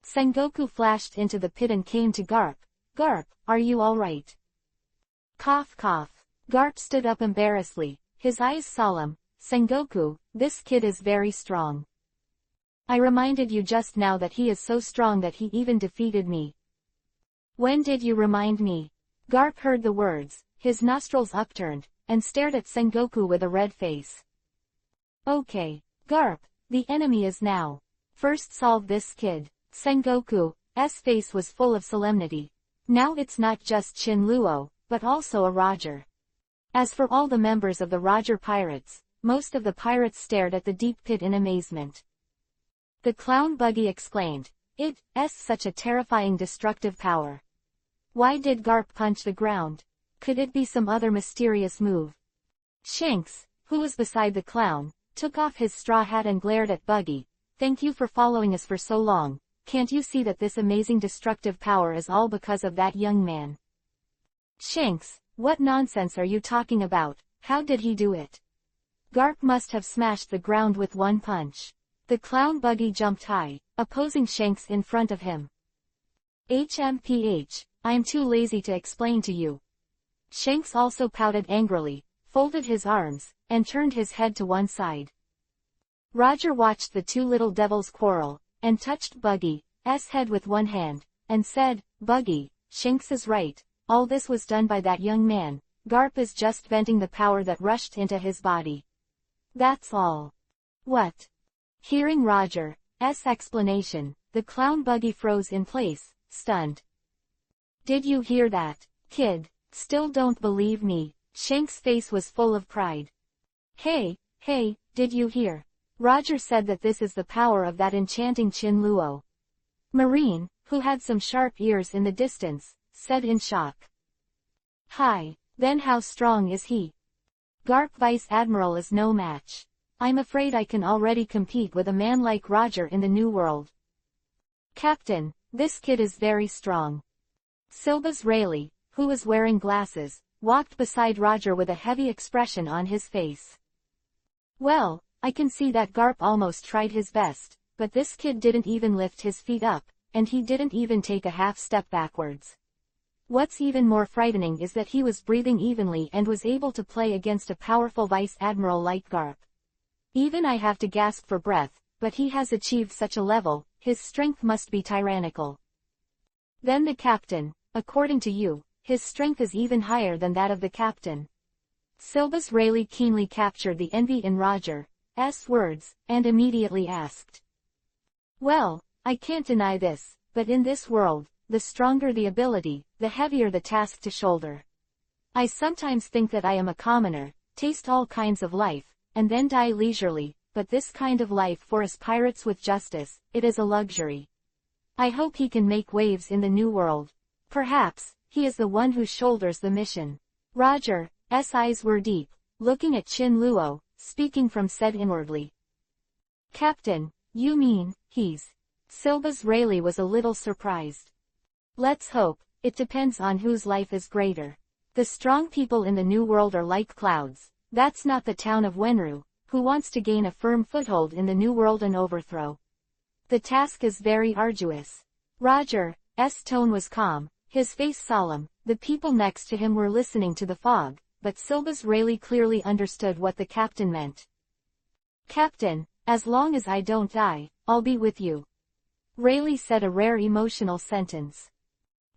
Sengoku flashed into the pit and came to Garp. Garp, are you all right? Cough cough. Garp stood up embarrassedly, his eyes solemn. Sengoku, this kid is very strong. I reminded you just now that he is so strong that he even defeated me. When did you remind me? Garp heard the words, his nostrils upturned, and stared at Sengoku with a red face. Okay, Garp, the enemy is now. First solve this kid. Sengoku's face was full of solemnity. Now it's not just Chin Luo, but also a Roger. As for all the members of the Roger pirates, most of the pirates stared at the deep pit in amazement. The clown Buggy exclaimed, "It's such a terrifying destructive power. Why did Garp punch the ground? Could it be some other mysterious move?" Shanks, who was beside the clown, took off his straw hat and glared at Buggy. "Thank you for following us for so long. Can't you see that this amazing destructive power is all because of that young man?" Shanks, what nonsense are you talking about? How did he do it? Garp must have smashed the ground with one punch. The clown Buggy jumped high, opposing Shanks in front of him. HMPH, I'm too lazy to explain to you. Shanks also pouted angrily, folded his arms, and turned his head to one side. Roger watched the two little devils quarrel, and touched Buggy's head with one hand, and said, "Buggy, Shanks is right, all this was done by that young man. Garp is just venting the power that rushed into his body. That's all." What? Hearing Roger's explanation, the clown Buggy froze in place, stunned. Did you hear that, kid? Still don't believe me? Shanks' face was full of pride. Hey, did you hear? Roger said that this is the power of that enchanting Chin Luo. Marine, who had some sharp ears in the distance, said in shock. Hi, then how strong is he? Garp Vice Admiral is no match. I'm afraid I can already compete with a man like Roger in the New World. Captain, this kid is very strong. Silbus Rayleigh, who was wearing glasses, walked beside Roger with a heavy expression on his face. Well, I can see that Garp almost tried his best, but this kid didn't even lift his feet up, and he didn't even take a half step backwards. What's even more frightening is that he was breathing evenly and was able to play against a powerful Vice Admiral like Garp. Even I have to gasp for breath, but he has achieved such a level, his strength must be tyrannical. Then the captain, according to you, his strength is even higher than that of the captain. Silbus Rayleigh keenly captured the envy in Roger's words, and immediately asked. Well, I can't deny this, but in this world, the stronger the ability, the heavier the task to shoulder. I sometimes think that I am a commoner, taste all kinds of life, and then die leisurely, but this kind of life for us pirates with justice, it is a luxury. I hope he can make waves in the new world. Perhaps, he is the one who shoulders the mission. Roger's eyes were deep, looking at Chin Luo, speaking from said inwardly. Captain, you mean, he's... Silbus Rayleigh was a little surprised. Let's hope, it depends on whose life is greater. The strong people in the new world are like clouds. That's not the town of Wenru, who wants to gain a firm foothold in the new world and overthrow. The task is very arduous. Roger's tone was calm, his face solemn, the people next to him were listening to the fog, but Silbus Rayleigh clearly understood what the captain meant. Captain, as long as I don't die, I'll be with you. Rayleigh said a rare emotional sentence.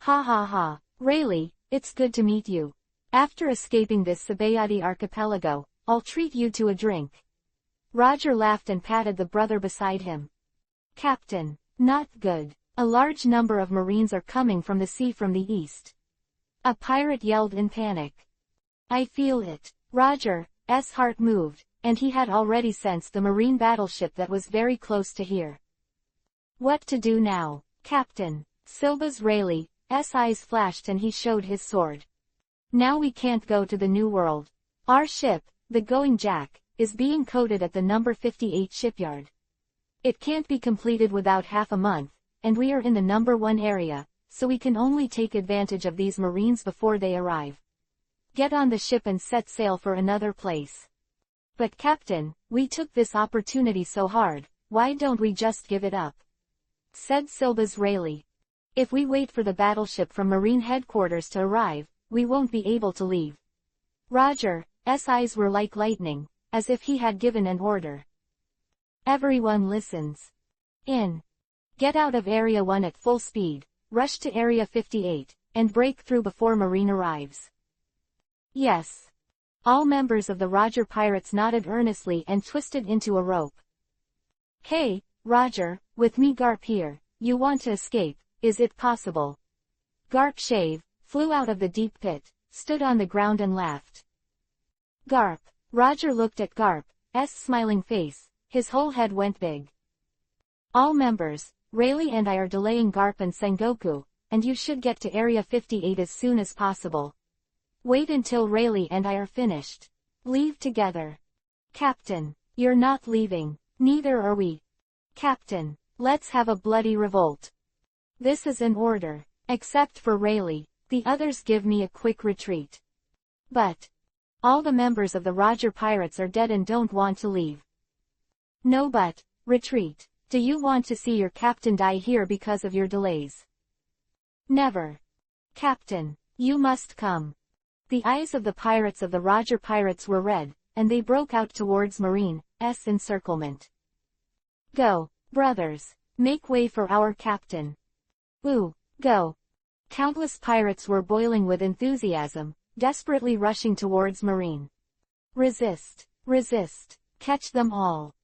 Ha ha ha, Rayleigh, it's good to meet you. After escaping this Sabayati archipelago, I'll treat you to a drink. Roger laughed and patted the brother beside him. Captain, not good. A large number of Marines are coming from the sea from the east. A pirate yelled in panic. I feel it. Roger's heart moved, and he had already sensed the Marine battleship that was very close to here. What to do now, Captain? Silbus Rayleigh's eyes flashed and he showed his sword. Now we can't go to the new world. Our ship, the Going Jack, is being coated at the number 58 shipyard. It can't be completed without half a month, and we are in the number 1 area, so we can only take advantage of these Marines before they arrive. Get on the ship and set sail for another place. But Captain, we took this opportunity so hard, why don't we just give it up? Said Silbus Rayleigh. If we wait for the battleship from Marine headquarters to arrive, we won't be able to leave. Roger's eyes were like lightning, as if he had given an order. Everyone listens. In. Get out of Area 1 at full speed, rush to Area 58, and break through before Marine arrives. Yes. All members of the Roger pirates nodded earnestly and twisted into a rope. Hey, Roger, with me Garp here, you want to escape, is it possible? Garp Shave flew out of the deep pit, stood on the ground and laughed. Garp. Roger looked at Garp's smiling face, his whole head went big. All members, Rayleigh and I are delaying Garp and Sengoku, and you should get to Area 58 as soon as possible. Wait until Rayleigh and I are finished. Leave together. Captain, you're not leaving, neither are we. Captain, let's have a bloody revolt. This is an order. Except for Rayleigh, the others give me a quick retreat. But all the members of the Roger Pirates are dead and don't want to leave. No but, retreat. Do you want to see your captain die here because of your delays? Never. Captain, you must come. The eyes of the pirates of the Roger Pirates were red, and they broke out towards Marine's encirclement. Go, brothers, make way for our captain. Ooh, go. Countless pirates were boiling with enthusiasm, desperately rushing towards Marine. Resist, resist, catch them all.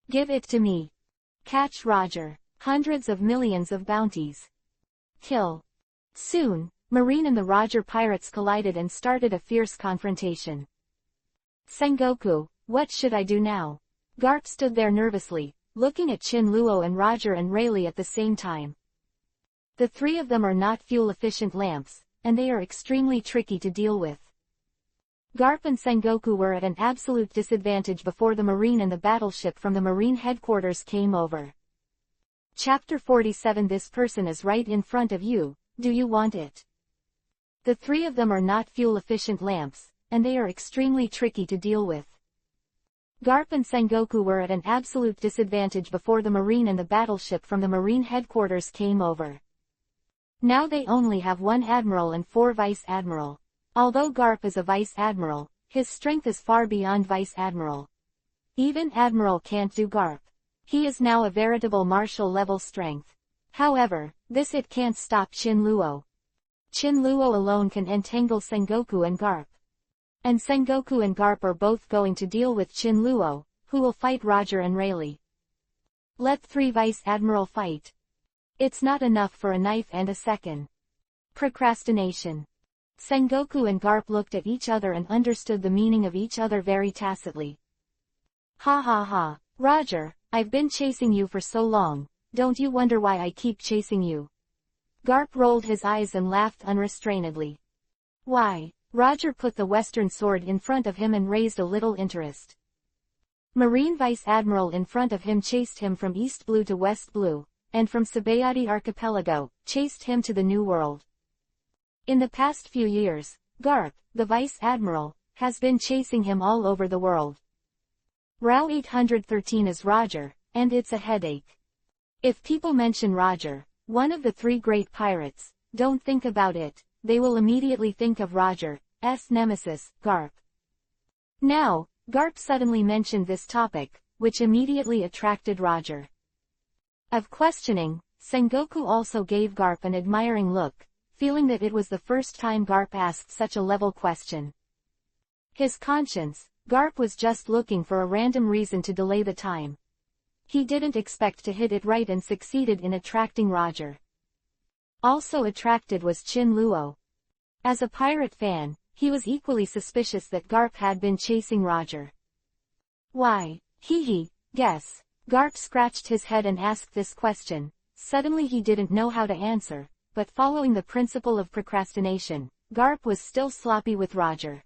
Give it to me. Catch Roger, hundreds of millions of bounties. Kill. Soon, Marine and the Roger pirates collided and started a fierce confrontation. Sengoku, what should I do now? Garp stood there nervously, looking at Chin Luo and Roger and Rayleigh at the same time. The three of them are not fuel-efficient lamps, and they are extremely tricky to deal with. Garp and Sengoku were at an absolute disadvantage before the Marine and the battleship from the Marine headquarters came over. Chapter 47. This person is right in front of you, do you want it? The three of them are not fuel-efficient lamps, and they are extremely tricky to deal with. Garp and Sengoku were at an absolute disadvantage before the Marine and the battleship from the Marine headquarters came over. Now they only have 1 admiral and 4 vice admiral. Although Garp is a vice admiral, his strength is far beyond vice admiral. Even admiral can't do Garp. He is now a veritable martial level strength. However, it can't stop Qin Luo. Qin Luo alone can entangle Sengoku and Garp. And Sengoku and Garp are both going to deal with Qin Luo, who will fight Roger and Rayleigh. Let 3 vice admiral fight. It's not enough for a knife and a second. Procrastination. Sengoku and Garp looked at each other and understood the meaning of each other very tacitly. Ha ha ha, Roger, I've been chasing you for so long, don't you wonder why I keep chasing you? Garp rolled his eyes and laughed unrestrainedly. Why? Roger put the western sword in front of him and raised a little interest. Marine Vice Admiral in front of him chased him from East Blue to West Blue, and from Sabayati Archipelago, chased him to the New World. In the past few years, Garp, the Vice Admiral, has been chasing him all over the world. Row 813 is Roger, and it's a headache. If people mention Roger, one of the 3 great pirates, don't think about it, they will immediately think of Roger's nemesis, Garp. Now, Garp suddenly mentioned this topic, which immediately attracted Roger. Of questioning, Sengoku also gave Garp an admiring look, feeling that it was the first time Garp asked such a level question. His conscience, Garp was just looking for a random reason to delay the time. He didn't expect to hit it right and succeeded in attracting Roger. Also attracted was Qin Luo. As a pirate fan, he was equally suspicious that Garp had been chasing Roger. Why? Guess. Garp scratched his head and asked this question. Suddenly he didn't know how to answer, but following the principle of procrastination, Garp was still sloppy with Roger.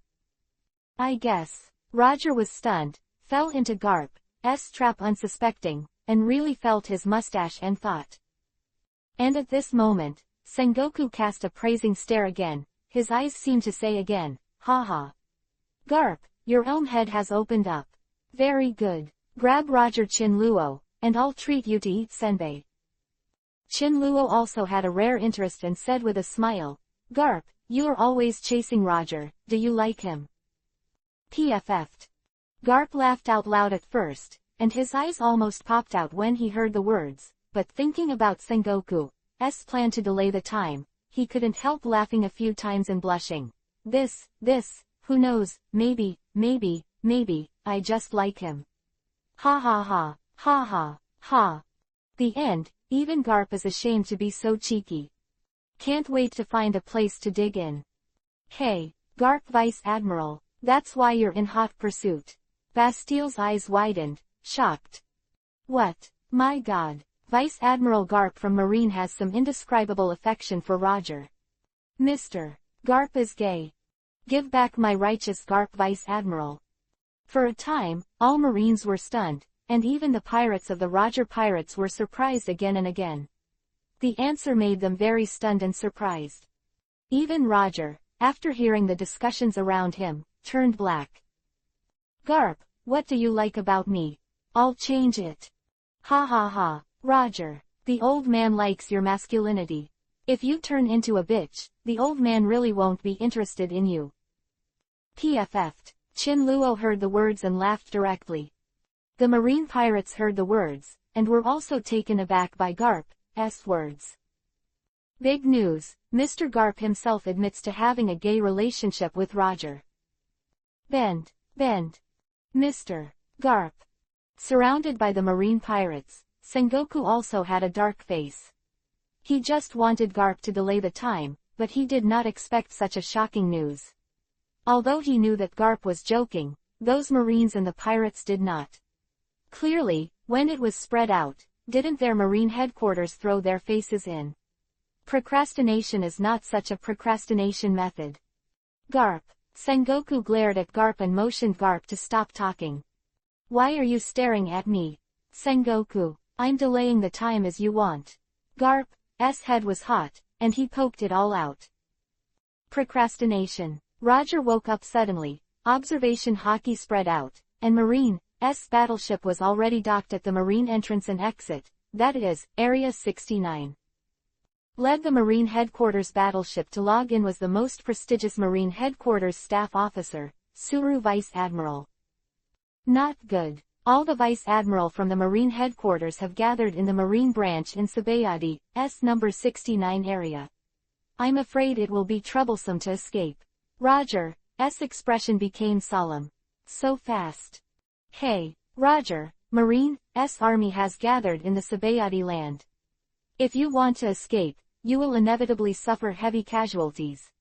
I guess. Roger was stunned, fell into Garp's trap unsuspecting, and really felt his mustache and thought. And at this moment, Sengoku cast a praising stare again, his eyes seemed to say again, ha ha. Garp, your elm head has opened up. Very good. Grab Roger Qin Luo, and I'll treat you to eat senbei. Qin Luo also had a rare interest and said with a smile, Garp, you are always chasing Roger, do you like him? PFF'd. Garp laughed out loud at first, and his eyes almost popped out when he heard the words, but thinking about Sengoku's plan to delay the time, he couldn't help laughing a few times and blushing. Who knows, maybe, I just like him. Ha ha ha, ha ha, ha. The end, even Garp is ashamed to be so cheeky. Can't wait to find a place to dig in. Hey, Garp Vice Admiral, that's why you're in hot pursuit. Bastile's eyes widened, shocked. What? My God, Vice Admiral Garp from Marine has some indescribable affection for Roger. Mr. Garp is gay. Give back my righteous Garp Vice Admiral. For a time, all Marines were stunned, and even the pirates of the Roger Pirates were surprised again and again. The answer made them very stunned and surprised. Even Roger, after hearing the discussions around him, turned black. Garp, what do you like about me? I'll change it. Ha ha ha, Roger, the old man likes your masculinity. If you turn into a bitch, the old man really won't be interested in you. PFF'd. Qin Luo heard the words and laughed directly. The Marine pirates heard the words, and were also taken aback by Garp's words. Big news, Mr. Garp himself admits to having a gay relationship with Roger. Bend. Mr. Garp. Surrounded by the Marine pirates, Sengoku also had a dark face. He just wanted Garp to delay the time, but he did not expect such a shocking news. Although he knew that Garp was joking, those Marines and the pirates did not. Clearly, when it was spread out, didn't their Marine headquarters throw their faces in? Procrastination is not such a procrastination method. Garp. Sengoku glared at Garp and motioned Garp to stop talking. Why are you staring at me? Sengoku, I'm delaying the time as you want. Garp's head was hot, and he poked it all out. Procrastination. Roger woke up suddenly, observation hockey spread out, and Marine's battleship was already docked at the Marine entrance and exit, that is, Area 69. Led the Marine Headquarters battleship to log in was the most prestigious Marine Headquarters staff officer, Suru Vice Admiral. Not good. All the Vice Admiral from the Marine Headquarters have gathered in the Marine branch in Sabayadi's number 69 area. I'm afraid it will be troublesome to escape. Roger's expression became solemn. So fast. Hey, Roger, Marine's army has gathered in the Sabayadi land. If you want to escape, you will inevitably suffer heavy casualties.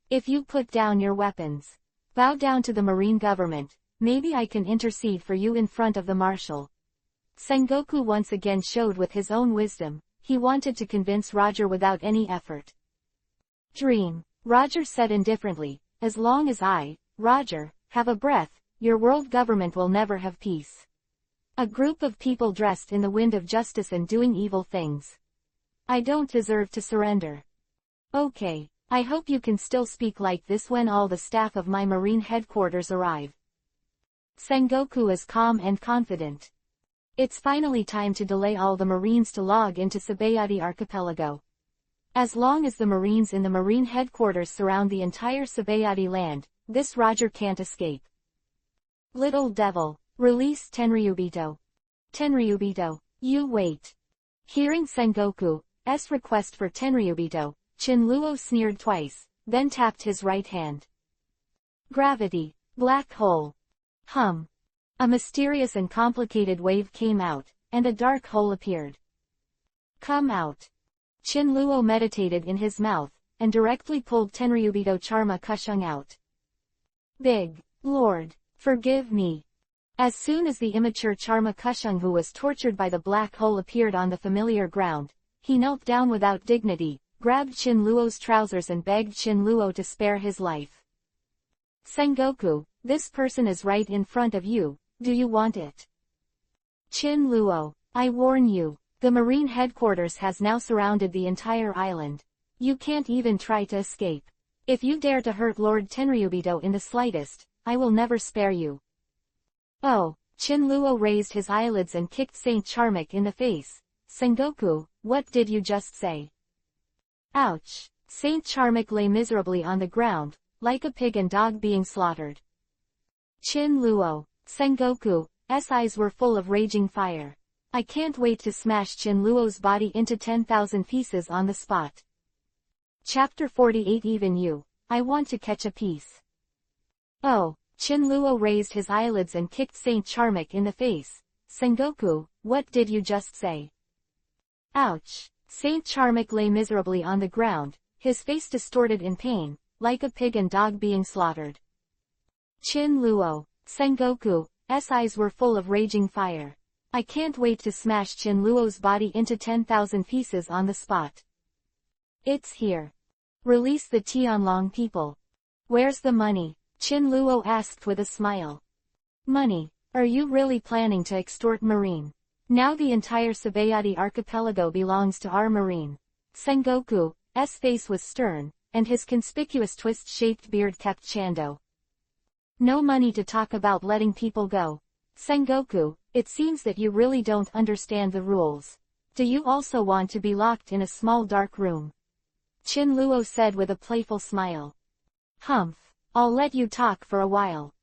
If you put down your weapons, bow down to the Marine government, maybe I can intercede for you in front of the Marshal. Sengoku once again showed with his own wisdom, he wanted to convince Roger without any effort. Dream, Roger said indifferently, as long as I, Roger, have a breath, your world government will never have peace. A group of people dressed in the wind of justice and doing evil things. I don't deserve to surrender. Okay, I hope you can still speak like this when all the staff of my Marine Headquarters arrive. Sengoku is calm and confident. It's finally time to delay all the Marines to log into Sabayadi Archipelago. As long as the Marines in the Marine Headquarters surround the entire Sabayadi land, this Roger can't escape. Little devil, release Tenryubito. Tenryubito, you wait. Hearing Sengoku's request for Tenryubito, Chinluo sneered twice, then tapped his right hand. Gravity, black hole. Hum. A mysterious and complicated wave came out, and a dark hole appeared. Come out. Chinluo meditated in his mouth, and directly pulled Tenryubito Charma Kushung out. Big Lord, forgive me. As soon as the immature Charma Kushung who was tortured by the black hole appeared on the familiar ground, he knelt down without dignity, grabbed Chinluo's trousers and begged Chinluo to spare his life. Sengoku, this person is right in front of you, do you want it? Chinluo, I warn you, the Marine Headquarters has now surrounded the entire island. You can't even try to escape. If you dare to hurt Lord Tenryubito in the slightest, I will never spare you. Oh, Chinluo raised his eyelids and kicked Saint Charmik in the face. Sengoku, what did you just say? Ouch! Saint Charmik lay miserably on the ground, like a pig and dog being slaughtered. Chinluo, Sengoku's eyes were full of raging fire. I can't wait to smash Chinluo's body into 10,000 pieces on the spot. Chapter 48. Even you, I want to catch a piece. Oh, Chinluo raised his eyelids and kicked Saint Charmik in the face. Sengoku, what did you just say? Ouch! Saint Charmik lay miserably on the ground, his face distorted in pain, like a pig and dog being slaughtered. Chinluo, Sengoku's eyes were full of raging fire. I can't wait to smash Chinluo's body into 10,000 pieces on the spot. It's here. Release the Tianlong people. Where's the money? Chinluo asked with a smile. Money? Are you really planning to extort Marine? Now the entire Sabayadi archipelago belongs to our Marine. Sengoku's face was stern, and his conspicuous twist-shaped beard kept Chando. No money to talk about letting people go. Sengoku, it seems that you really don't understand the rules. Do you also want to be locked in a small dark room? Chinluo said with a playful smile. Humph, I'll let you talk for a while.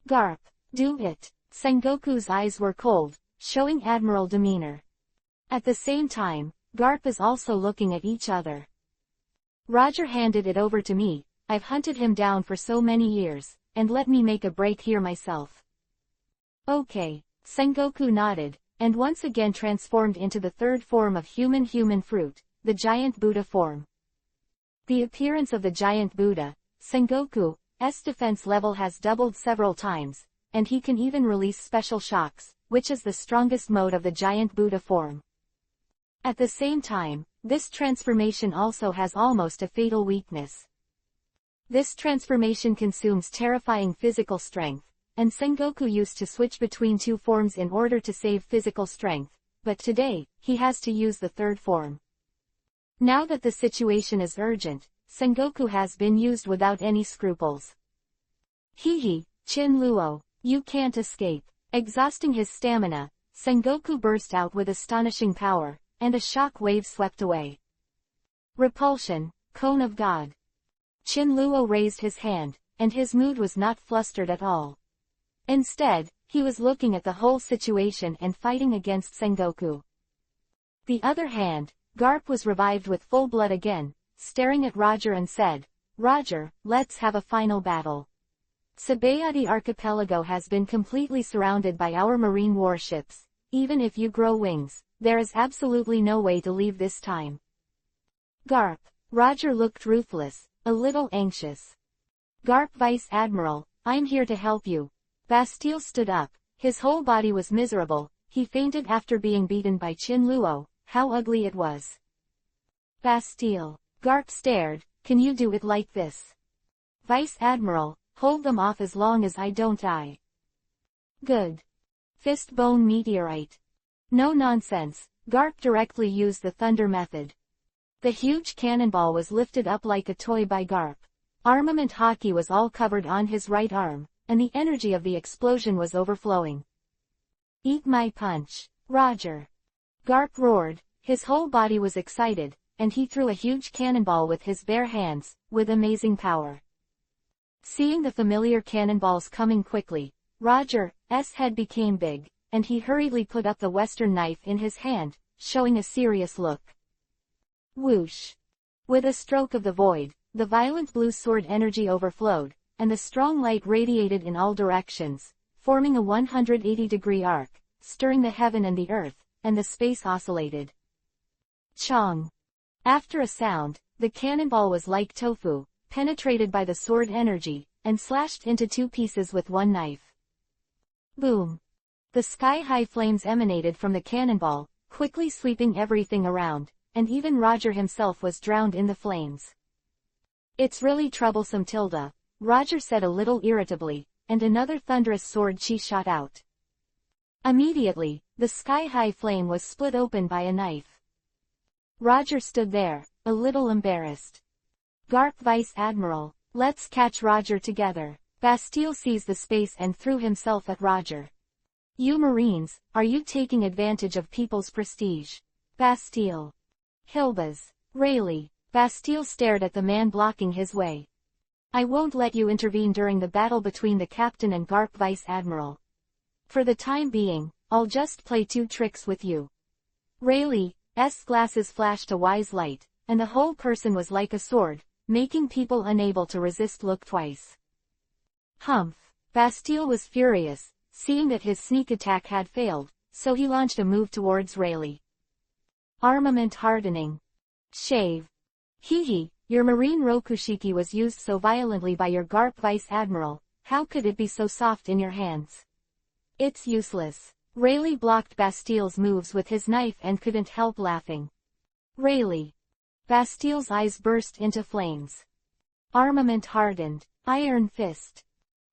Garp, do it. Sengoku's eyes were cold, showing admiral demeanor. At the same time, Garp is also looking at each other. Roger handed it over to me, I've hunted him down for so many years, and let me make a break here myself. Okay, Sengoku nodded, and once again transformed into the third form of human fruit, the giant Buddha form. The appearance of the giant Buddha, Sengoku's defense level has doubled several times, and he can even release special shocks, which is the strongest mode of the giant Buddha form. At the same time, this transformation also has almost a fatal weakness. This transformation consumes terrifying physical strength, and Sengoku used to switch between two forms in order to save physical strength, but today, he has to use the third form. Now that the situation is urgent, Sengoku has been used without any scruples. Hehe, Chinluo, you can't escape. Exhausting his stamina, Sengoku burst out with astonishing power, and a shock wave swept away. Repulsion, cone of God. Chin Luo raised his hand, and his mood was not flustered at all. Instead, he was looking at the whole situation and fighting against Sengoku. The other hand, Garp was revived with full blood again, staring at Roger and said, "Roger, let's have a final battle. Sabayati Archipelago has been completely surrounded by our marine warships. Even if you grow wings, there is absolutely no way to leave this time." Garp. Roger looked ruthless, a little anxious. "Garp Vice Admiral, I'm here to help you." Bastille stood up. His whole body was miserable. He fainted after being beaten by Chin Luo. How ugly it was. Bastille. Garp stared. "Can you do it like this?" "Vice Admiral, hold them off as long as I don't die." "Good." Fist bone meteorite. No nonsense. Garp directly used the thunder method. The huge cannonball was lifted up like a toy by Garp. Armament hockey was all covered on his right arm, and the energy of the explosion was overflowing. "Eat my punch, Roger." Garp roared. His whole body was excited, and he threw a huge cannonball with his bare hands, with amazing power. Seeing the familiar cannonballs coming quickly, Roger's head became big, and he hurriedly put up the western knife in his hand, showing a serious look. Whoosh! With a stroke of the void, the violent blue sword energy overflowed, and the strong light radiated in all directions, forming a 180-degree arc, stirring the heaven and the earth, and the space oscillated. Chong! After a sound, the cannonball was like tofu, penetrated by the sword energy, and slashed into two pieces with one knife. Boom! The sky-high flames emanated from the cannonball, quickly sweeping everything around, and even Roger himself was drowned in the flames. "It's really troublesome, Tilda," Roger said a little irritably, and another thunderous sword chi shot out. Immediately, the sky-high flame was split open by a knife. Roger stood there, a little embarrassed. "Garp Vice Admiral, let's catch Roger together." Bastille seized the space and threw himself at Roger. "You Marines, are you taking advantage of people's prestige?" Bastille. "Hilbas. Rayleigh." Bastille stared at the man blocking his way. "I won't let you intervene during the battle between the captain and Garp Vice Admiral. For the time being, I'll just play two tricks with you." Rayleigh's glasses flashed a wise light, and the whole person was like a sword, making people unable to resist look twice. Humph! Bastille was furious, seeing that his sneak attack had failed, so he launched a move towards Rayleigh. Armament hardening. Shave. Hee, your marine rokushiki was used so violently by your Garp Vice Admiral, how could it be so soft in your hands? It's useless. Rayleigh blocked Bastille's moves with his knife and couldn't help laughing. Rayleigh. Bastille's eyes burst into flames. Armament hardened. Iron Fist.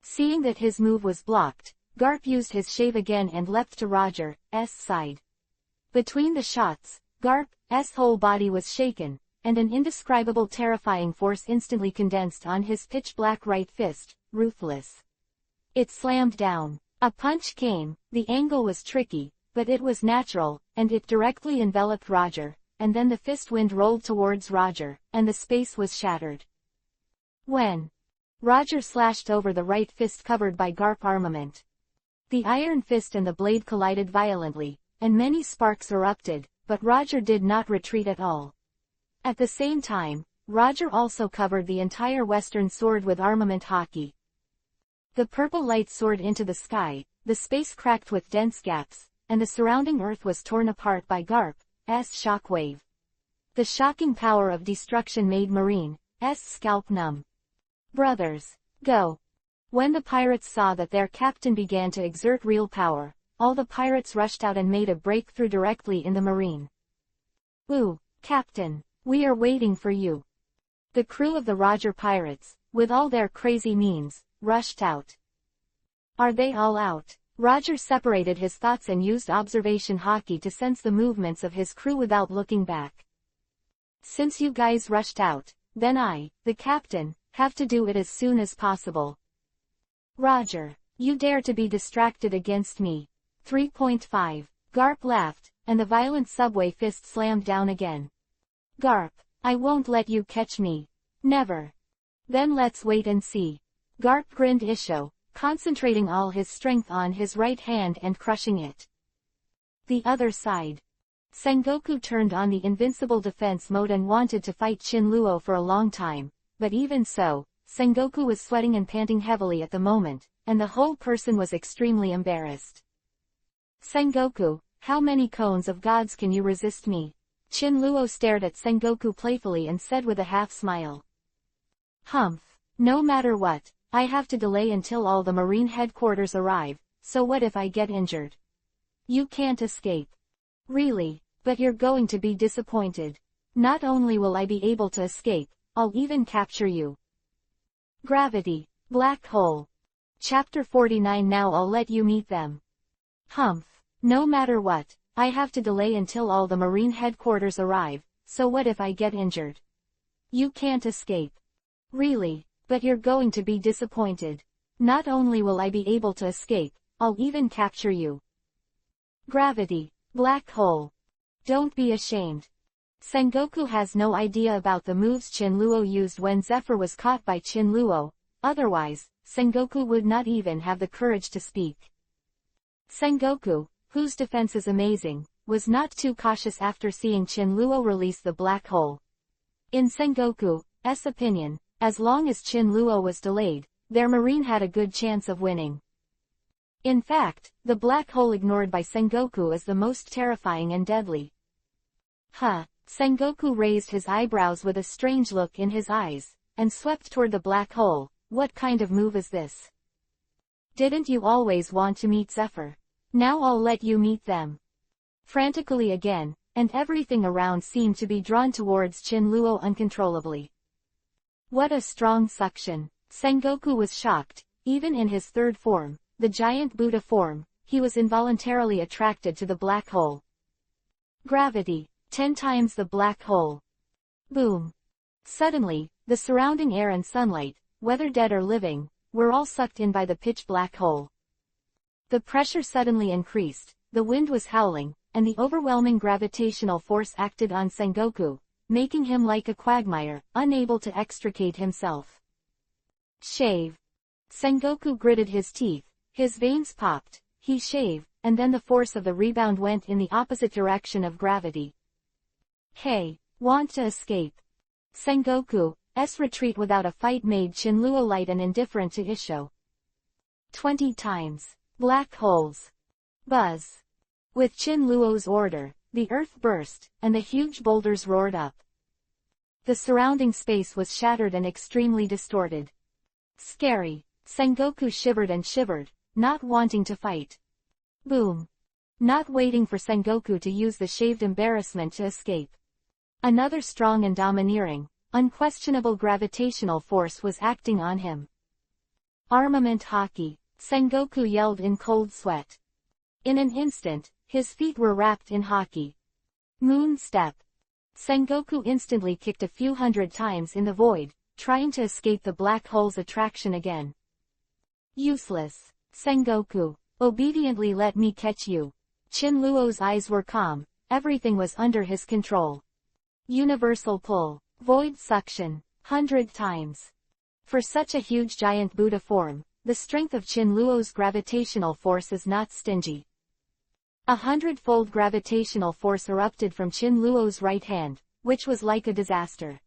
Seeing that his move was blocked, Garp used his shave again and leapt to Roger's side. Between the shots, Garp's whole body was shaken, and an indescribable terrifying force instantly condensed on his pitch-black right fist, ruthless. It slammed down. A punch came. The angle was tricky, but it was natural, and it directly enveloped Roger, and then the fist wind rolled towards Roger, and the space was shattered. When Roger slashed over the right fist covered by Garp armament, the iron fist and the blade collided violently, and many sparks erupted, but Roger did not retreat at all. At the same time, Roger also covered the entire western sword with armament hockey. The purple light soared into the sky, the space cracked with dense gaps, and the surrounding earth was torn apart by Garp's shockwave. The shocking power of destruction made Marine's scalp numb. Brothers, go! When the pirates saw that their captain began to exert real power, all the pirates rushed out and made a breakthrough directly in the Marine. Ooh, Captain, we are waiting for you. The crew of the Roger pirates, with all their crazy means, rushed out. Are they all out? Roger separated his thoughts and used observation hockey to sense the movements of his crew without looking back. Since you guys rushed out, then I, the captain, have to do it as soon as possible. Roger, you dare to be distracted against me. 3.5. Garp laughed, and the violent subway fist slammed down again. Garp, I won't let you catch me. Never. Then let's wait and see. Garp grinned Isho, concentrating all his strength on his right hand and crushing it. The other side. Sengoku turned on the invincible defense mode and wanted to fight Shinluo for a long time, but even so, Sengoku was sweating and panting heavily at the moment, and the whole person was extremely embarrassed. Sengoku, how many cones of gods can you resist me? Shinluo stared at Sengoku playfully and said with a half-smile. Humph. No matter what, I have to delay until all the marine headquarters arrive, so what if I get injured? You can't escape. Really, but you're going to be disappointed. Not only will I be able to escape, I'll even capture you. Gravity, black hole. Chapter 49. Now I'll let you meet them. Humph. No matter what, I have to delay until all the marine headquarters arrive, so what if I get injured? You can't escape. Really, but you're going to be disappointed. Not only will I be able to escape, I'll even capture you. Gravity, black hole. Don't be ashamed. Sengoku has no idea about the moves Shinluo used when Zephyr was caught by Shinluo, otherwise, Sengoku would not even have the courage to speak. Sengoku, whose defense is amazing, was not too cautious after seeing Shinluo release the black hole. In Sengoku's opinion, as long as Shinluo was delayed, their marine had a good chance of winning. In fact, the black hole ignored by Sengoku is the most terrifying and deadly. Huh. Sengoku raised his eyebrows with a strange look in his eyes, and swept toward the black hole. What kind of move is this? Didn't you always want to meet Zephyr? Now I'll let you meet them. Frantically again, and everything around seemed to be drawn towards Shinluo uncontrollably. What a strong suction. Sengoku was shocked. Even in his third form, the giant Buddha form, he was involuntarily attracted to the black hole. Gravity, 10 times the black hole. Boom. Suddenly, the surrounding air and sunlight, whether dead or living, were all sucked in by the pitch black hole. The pressure suddenly increased, the wind was howling, and the overwhelming gravitational force acted on Sengoku, making him like a quagmire, unable to extricate himself. Shave. Sengoku gritted his teeth, his veins popped, he shaved, and then the force of the rebound went in the opposite direction of gravity. Hey, want to escape? Sengoku's retreat without a fight made Shinluo light and indifferent to Isho. 20 times. Black holes. Buzz. With Shinluo's order, the earth burst, and the huge boulders roared up. The surrounding space was shattered and extremely distorted. Scary. Sengoku shivered and shivered, not wanting to fight. Boom. Not waiting for Sengoku to use the shaved embarrassment to escape. Another strong and domineering, unquestionable gravitational force was acting on him. Armament hockey. Sengoku yelled in cold sweat. In an instant, his feet were wrapped in hockey. Moon step. Sengoku instantly kicked a few hundred times in the void, trying to escape the black hole's attraction again. Useless. Sengoku, obediently let me catch you. Shinluo's eyes were calm, everything was under his control. Universal pull. Void suction. 100 times. For such a huge giant Buddha form, the strength of Shinluo's gravitational force is not stingy. 100-fold gravitational force erupted from Shinluo's right hand, which was like a disaster.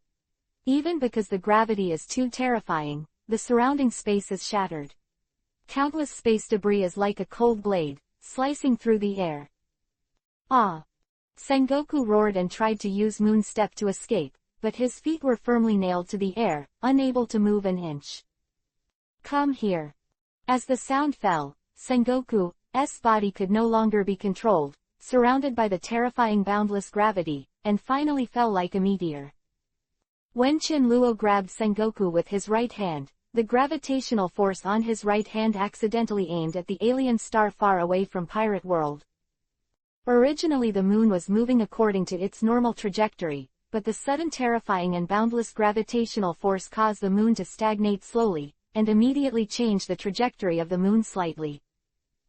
Even because the gravity is too terrifying, the surrounding space is shattered. Countless space debris is like a cold blade, slicing through the air. Ah! Sengoku roared and tried to use Moon Step to escape, but his feet were firmly nailed to the air, unable to move an inch. Come here. As the sound fell, Sengoku's body could no longer be controlled, surrounded by the terrifying boundless gravity, and finally fell like a meteor. When Shinluo grabbed Sengoku with his right hand, the gravitational force on his right hand accidentally aimed at the alien star far away from Pirate World. Originally the moon was moving according to its normal trajectory, but the sudden terrifying and boundless gravitational force caused the moon to stagnate slowly, and immediately change the trajectory of the moon slightly.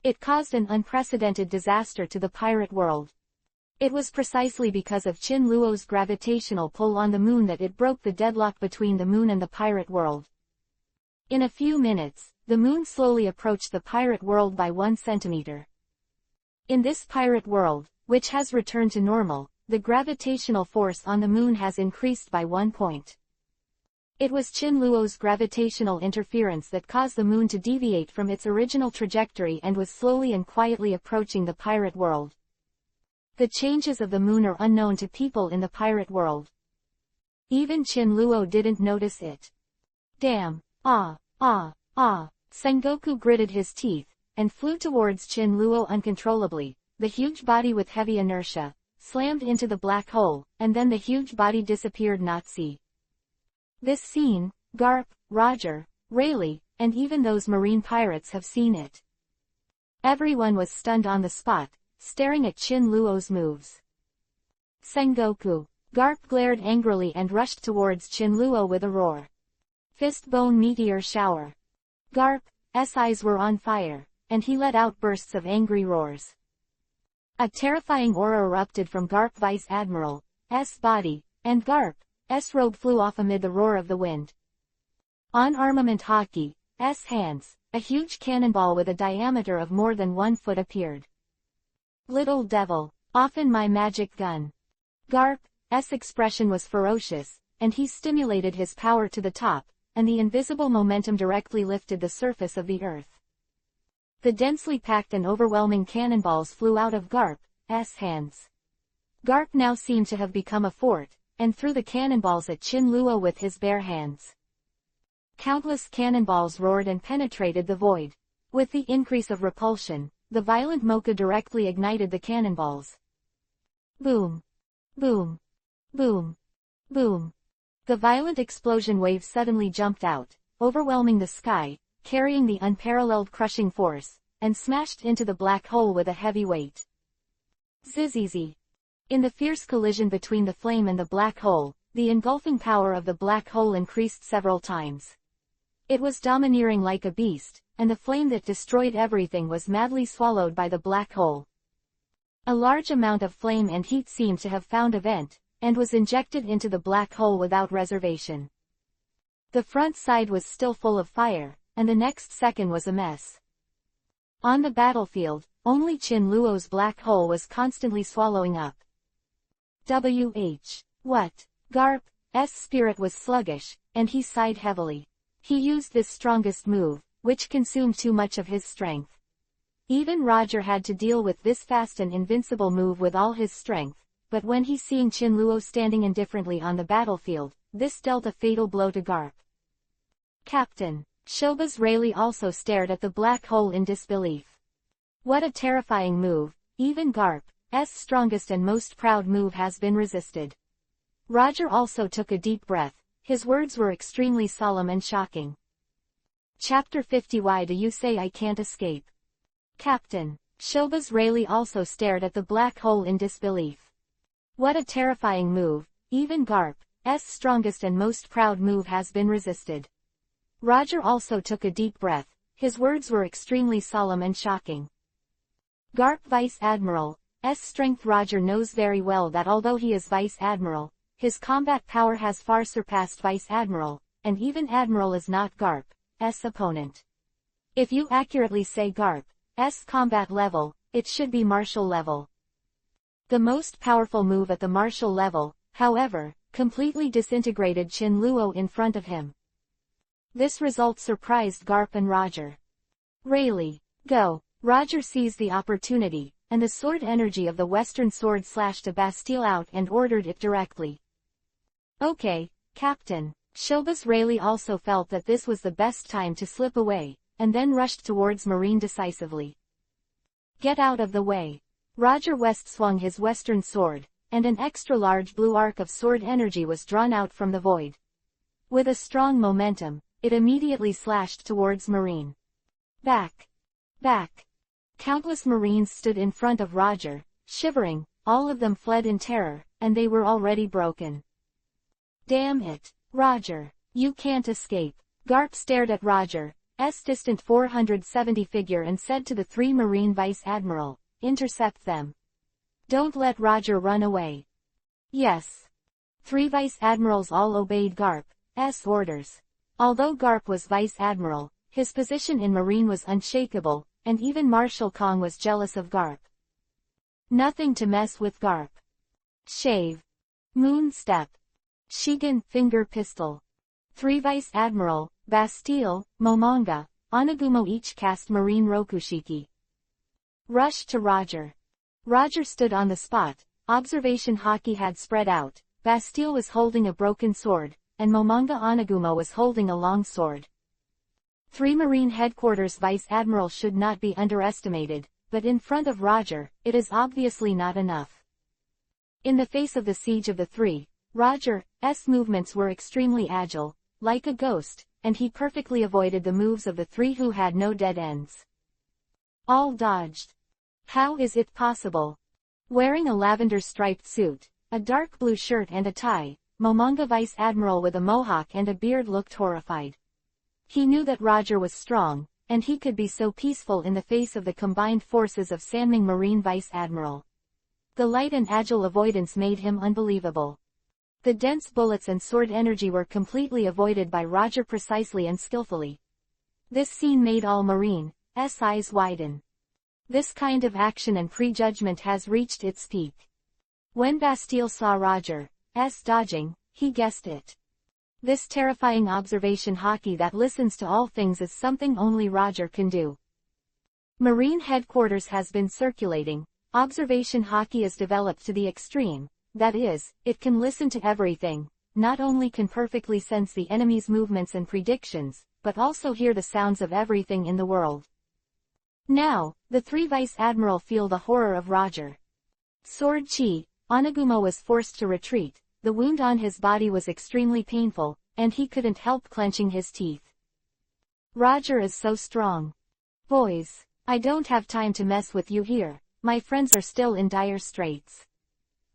It caused an unprecedented disaster to the pirate world. It was precisely because of Chin Luo's gravitational pull on the moon that it broke the deadlock between the moon and the pirate world. In a few minutes, the moon slowly approached the pirate world by 1 centimeter. In this pirate world, which has returned to normal, the gravitational force on the moon has increased by 1 point. It was Chin Luo's gravitational interference that caused the moon to deviate from its original trajectory and was slowly and quietly approaching the pirate world. The changes of the moon are unknown to people in the pirate world. Even Chin Luo didn't notice it. Damn! Sengoku gritted his teeth, and flew towards Chin Luo uncontrollably. The huge body with heavy inertia slammed into the black hole, and then the huge body disappeared not see. This scene, Garp, Roger, Rayleigh, and even those marine pirates have seen it. Everyone was stunned on the spot, staring at Chin Luo's moves. Sengoku. Garp glared angrily and rushed towards Chin Luo with a roar. Fist bone meteor shower. Garp's eyes were on fire, and he let out bursts of angry roars. A terrifying aura erupted from Garp Vice Admiral's body, and Garp's robe flew off amid the roar of the wind. On Armament Hockey's hands, a huge cannonball with a diameter of more than 1 foot appeared. Little devil, often my magic gun. Garp's expression was ferocious, and he stimulated his power to the top, and the invisible momentum directly lifted the surface of the earth. The densely packed and overwhelming cannonballs flew out of Garp's hands. Garp now seemed to have become a fort, and threw the cannonballs at Chin Luo with his bare hands. Countless cannonballs roared and penetrated the void. With the increase of repulsion, the violent mocha directly ignited the cannonballs. Boom! Boom! Boom! Boom! The violent explosion wave suddenly jumped out, overwhelming the sky, carrying the unparalleled crushing force, and smashed into the black hole with a heavy weight. Zzzz. In the fierce collision between the flame and the black hole, the engulfing power of the black hole increased several times. It was domineering like a beast, and the flame that destroyed everything was madly swallowed by the black hole. A large amount of flame and heat seemed to have found a vent, and was injected into the black hole without reservation. The front side was still full of fire, and the next second was a mess. On the battlefield, only Chin Luo's black hole was constantly swallowing up. What? Garp's spirit was sluggish, and he sighed heavily. He used this strongest move, which consumed too much of his strength. Even Roger had to deal with this fast and invincible move with all his strength, but when he seeing Chin Luo standing indifferently on the battlefield, this dealt a fatal blow to Garp. Captain. Shoba's Rayleigh also stared at the black hole in disbelief. What a terrifying move! Even Garp's strongest and most proud move has been resisted. Roger also took a deep breath. His words were extremely solemn and shocking. Chapter 50. Why do you say I can't escape? Captain. Shoba's Rayleigh also stared at the black hole in disbelief. What a terrifying move! Even Garp's strongest and most proud move has been resisted. Roger also took a deep breath. His words were extremely solemn and shocking. Garp Vice Admiral's strength. Roger knows very well that although he is Vice Admiral, his combat power has far surpassed Vice Admiral, and even Admiral is not Garp's opponent. If you accurately say Garp's combat level, it should be martial level. The most powerful move at the martial level, however, completely disintegrated Chin Luo in front of him. This result surprised Garp and Roger. Rayleigh, go! Roger seized the opportunity, and the sword energy of the western sword slashed a Bastille out and ordered it directly. Okay, Captain. Shoba's Rayleigh also felt that this was the best time to slip away, and then rushed towards Marine decisively. Get out of the way. Roger West swung his western sword, and an extra-large blue arc of sword energy was drawn out from the void. With a strong momentum, it immediately slashed towards Marine. Back! Back! Countless Marines stood in front of Roger, shivering. All of them fled in terror, and they were already broken. Damn it, Roger! You can't escape. Garp stared at Roger's distant 470 figure and said to the 3 Marine Vice Admiral, intercept them. Don't let Roger run away. Yes. 3 vice admirals all obeyed Garp's orders. Although Garp was vice admiral, his position in Marine was unshakable, and even Marshal Kong was jealous of Garp. Nothing to mess with Garp. Shave. Moon step. Shigan finger pistol. 3 vice admiral, Bastille, Momonga, Onagumo each cast Marine Rokushiki. Rush to Roger. Roger stood on the spot. Observation haki had spread out. Bastille was holding a broken sword, and Momonga Onagumo was holding a long sword. 3 Marine Headquarters Vice Admiral should not be underestimated, but in front of Roger, it is obviously not enough. In the face of the siege of the 3, Roger's movements were extremely agile, like a ghost, and he perfectly avoided the moves of the 3 who had no dead ends. All dodged. How is it possible? Wearing a lavender-striped suit, a dark blue shirt and a tie, Momonga Vice Admiral with a mohawk and a beard looked horrified. He knew that Roger was strong, and he could be so peaceful in the face of the combined forces of Sanming Marine Vice Admiral. The light and agile avoidance made him unbelievable. The dense bullets and sword energy were completely avoided by Roger precisely and skillfully. This scene made all Marine's eyes widen. This kind of action and prejudgment has reached its peak. When Bastille saw Roger's dodging, he guessed it. This terrifying observation haki that listens to all things is something only Roger can do. Marine Headquarters has been circulating. Observation haki is developed to the extreme, that is, it can listen to everything, not only can perfectly sense the enemy's movements and predictions, but also hear the sounds of everything in the world. Now, the 3 Vice Admiral feel the horror of Roger. Sword Chi, Onagumo was forced to retreat. The wound on his body was extremely painful, and he couldn't help clenching his teeth. Roger is so strong. Boys, I don't have time to mess with you here. My friends are still in dire straits.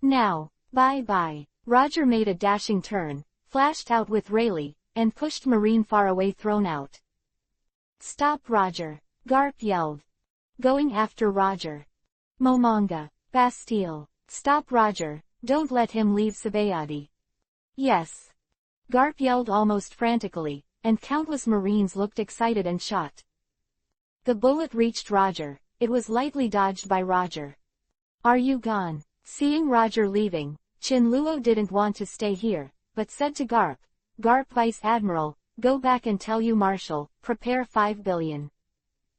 Now, bye-bye. Roger made a dashing turn, flashed out with Rayleigh, and pushed Marine far away thrown out. Stop Roger, Garp yelled. Going after Roger. Momonga, Bastille, stop Roger, don't let him leave Sabayadi. Yes. Garp yelled almost frantically, and countless Marines looked excited and shot. The bullet reached Roger, it was lightly dodged by Roger. Are you gone? Seeing Roger leaving, Chin Luo didn't want to stay here, but said to Garp, Garp Vice Admiral, go back and tell you Marshal, prepare 5 billion.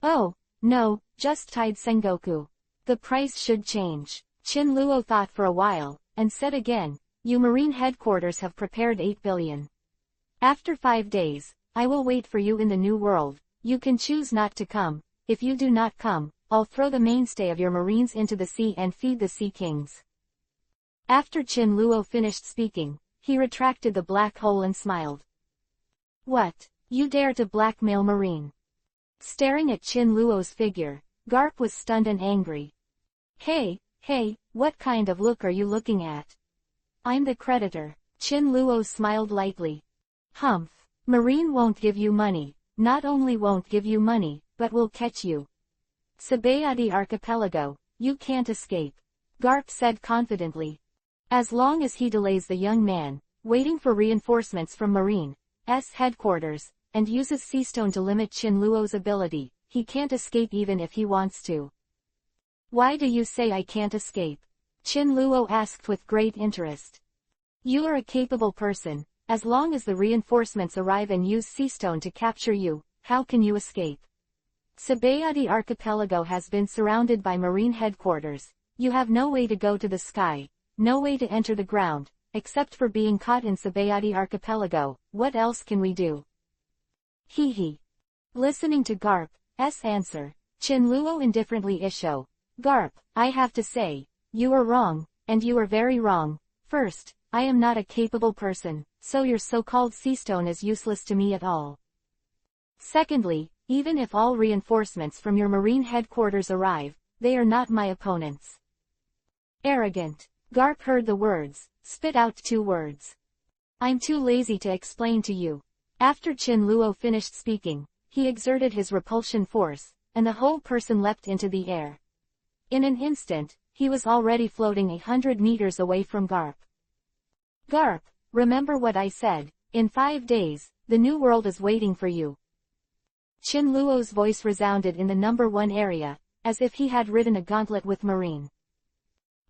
Oh, no, just tied Sengoku. The price should change. Chin Luo thought for a while, and said again, you Marine Headquarters have prepared 8 billion. After 5 days, I will wait for you in the New World. You can choose not to come. If you do not come, I'll throw the mainstay of your Marines into the sea and feed the Sea Kings. After Chin Luo finished speaking, he retracted the black hole and smiled. What? You dare to blackmail Marine? Staring at Chin Luo's figure, Garp was stunned and angry. Hey, what kind of look are you looking at? I'm the creditor. Chin Luo smiled lightly. Humph. Marine won't give you money. Not only won't give you money, but will catch you. Sabayadi Archipelago, you can't escape. Garp said confidently. As long as he delays the young man, waiting for reinforcements from Marine's headquarters, and uses Seastone to limit Chin Luo's ability, he can't escape even if he wants to. Why do you say I can't escape? Chin Luo asked with great interest. You are a capable person. As long as the reinforcements arrive and use Seastone to capture you, how can you escape? Sabayadi Archipelago has been surrounded by Marine Headquarters. You have no way to go to the sky, no way to enter the ground, except for being caught in Sabayadi Archipelago. What else can we do? Hee. Listening to Garp's answer, Chin Luo indifferently issued. Garp, I have to say, you are wrong, and you are very wrong. First, I am not a capable person, so your so-called Seastone is useless to me at all. Secondly, even if all reinforcements from your Marine Headquarters arrive, they are not my opponents. Arrogant. Garp heard the words, spit out 2 words. I'm too lazy to explain to you. After Chin Luo finished speaking, he exerted his repulsion force, and the whole person leapt into the air. In an instant, he was already floating 100 meters away from Garp. Garp, remember what I said, in 5 days, the new world is waiting for you. Chin Luo's voice resounded in the number 1 area, as if he had ridden a gauntlet with Marine.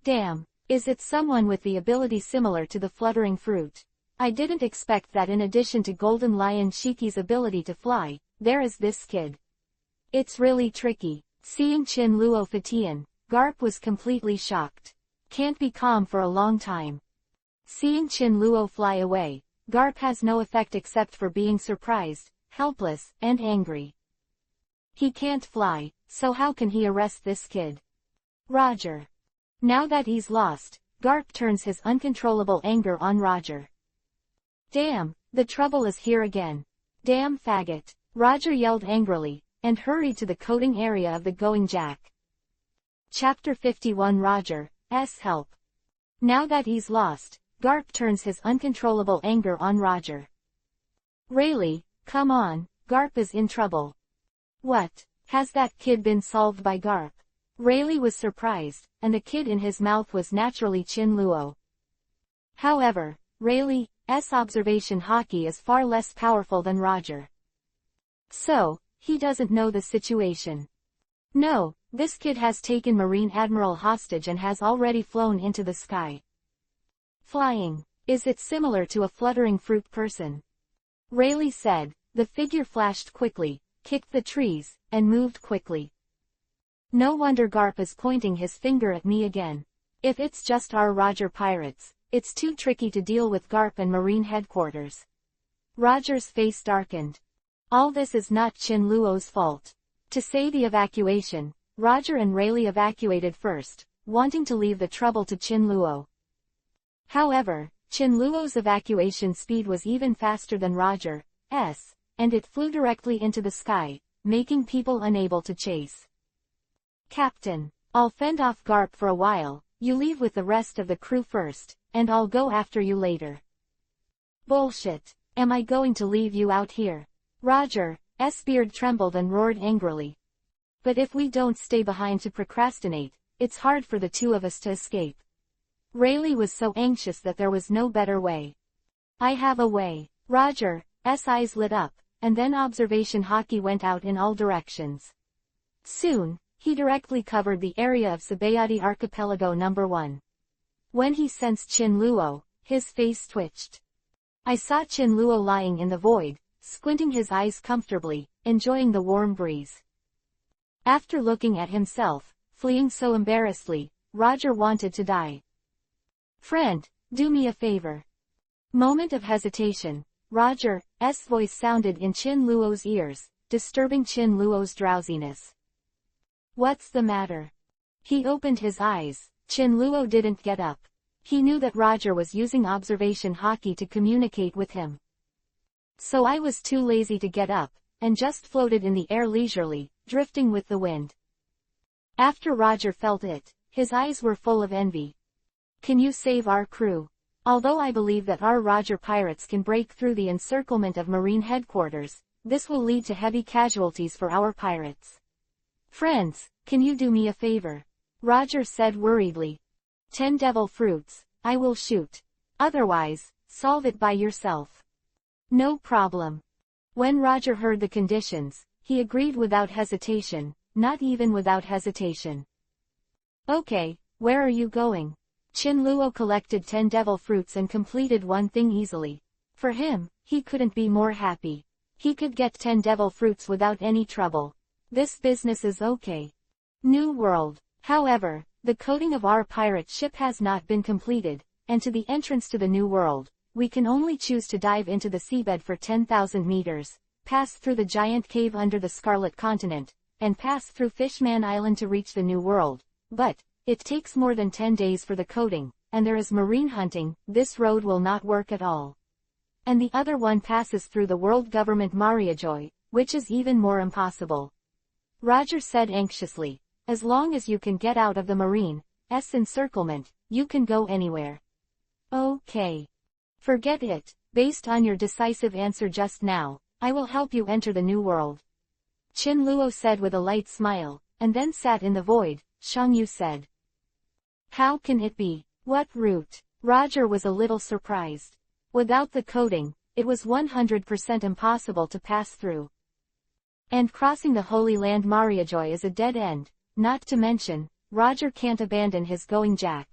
Damn, is it someone with the ability similar to the fluttering fruit? I didn't expect that in addition to Golden Lion Shiki's ability to fly, there is this kid. It's really tricky. Seeing Chin Luo Fatian, Garp was completely shocked. Can't be calm for a long time. Seeing Chin Luo fly away, Garp has no effect except for being surprised, helpless, and angry. He can't fly, so how can he arrest this kid? Roger. Now that he's lost, Garp turns his uncontrollable anger on Roger. Damn, the trouble is here again. Damn faggot. Roger yelled angrily, and hurried to the coding area of the Going Jack. Chapter 51 Roger's help. Now that he's lost, Garp turns his uncontrollable anger on Roger. Really? Come on, Garp is in trouble. What? Has that kid been solved by Garp? Rayleigh was surprised, and the kid in his mouth was naturally Chin Luo. However, Rayleigh's observation hockey is far less powerful than Roger. So, he doesn't know the situation. No, this kid has taken Marine Admiral hostage and has already flown into the sky. Flying. Is it similar to a fluttering fruit person? Rayleigh said. The figure flashed quickly, kicked the trees, and moved quickly. No wonder Garp is pointing his finger at me again. If it's just our Roger pirates, it's too tricky to deal with Garp and Marine headquarters. Roger's face darkened. All this is not Chin Luo's fault. To say the evacuation, Roger and Rayleigh evacuated first, wanting to leave the trouble to Chin Luo. However, Chin Luo's evacuation speed was even faster than Roger's, and it flew directly into the sky, making people unable to chase. Captain, I'll fend off Garp for a while, you leave with the rest of the crew first, and I'll go after you later. Bullshit. Am I going to leave you out here? Roger's beard trembled and roared angrily. But if we don't stay behind to procrastinate, it's hard for the two of us to escape. Rayleigh was so anxious that there was no better way. I have a way. Roger's eyes lit up, and then observation hockey went out in all directions. Soon, he directly covered the area of Sabayati Archipelago No. 1. When he sensed Chin Luo, his face twitched. I saw Chin Luo lying in the void, squinting his eyes comfortably, enjoying the warm breeze. After looking at himself, fleeing so embarrassedly, Roger wanted to die. Friend, do me a favor. Moment of hesitation. Roger's voice sounded in Chin Luo's ears, disturbing Chin Luo's drowsiness. What's the matter? He opened his eyes. Chin Luo didn't get up. He knew that Roger was using observation hockey to communicate with him. So I was too lazy to get up, and just floated in the air leisurely, drifting with the wind. After Roger felt it, his eyes were full of envy. Can you save our crew? Although I believe that our Roger pirates can break through the encirclement of Marine headquarters, this will lead to heavy casualties for our pirates. Friends, can you do me a favor? Roger said worriedly. 10 devil fruits, I will shoot. Otherwise, solve it by yourself. No problem. When Roger heard the conditions, he agreed without hesitation, not even without hesitation. Okay, where are you going? Chin Luo collected 10 devil fruits and completed one thing easily. For him, he couldn't be more happy. He could get 10 devil fruits without any trouble. This business is okay. New world. However, the coding of our pirate ship has not been completed, and to the entrance to the new world, we can only choose to dive into the seabed for 10,000 meters, pass through the giant cave under the Scarlet Continent, and pass through Fishman Island to reach the new world. But, it takes more than 10 days for the coding, and there is marine hunting. This road will not work at all. And the other one passes through the world government Mariajoy, which is even more impossible. Roger said anxiously. As long as you can get out of the Marine's encirclement, you can go anywhere. Okay. Forget it. Based on your decisive answer just now, I will help you enter the new world. Chin Luo said with a light smile, and then sat in the void. Shang Yu said. How can it be? What route? Roger was a little surprised. Without the coating, it was 100% impossible to pass through. And crossing the Holy Land Mariajoy is a dead end, not to mention, Roger can't abandon his going jack.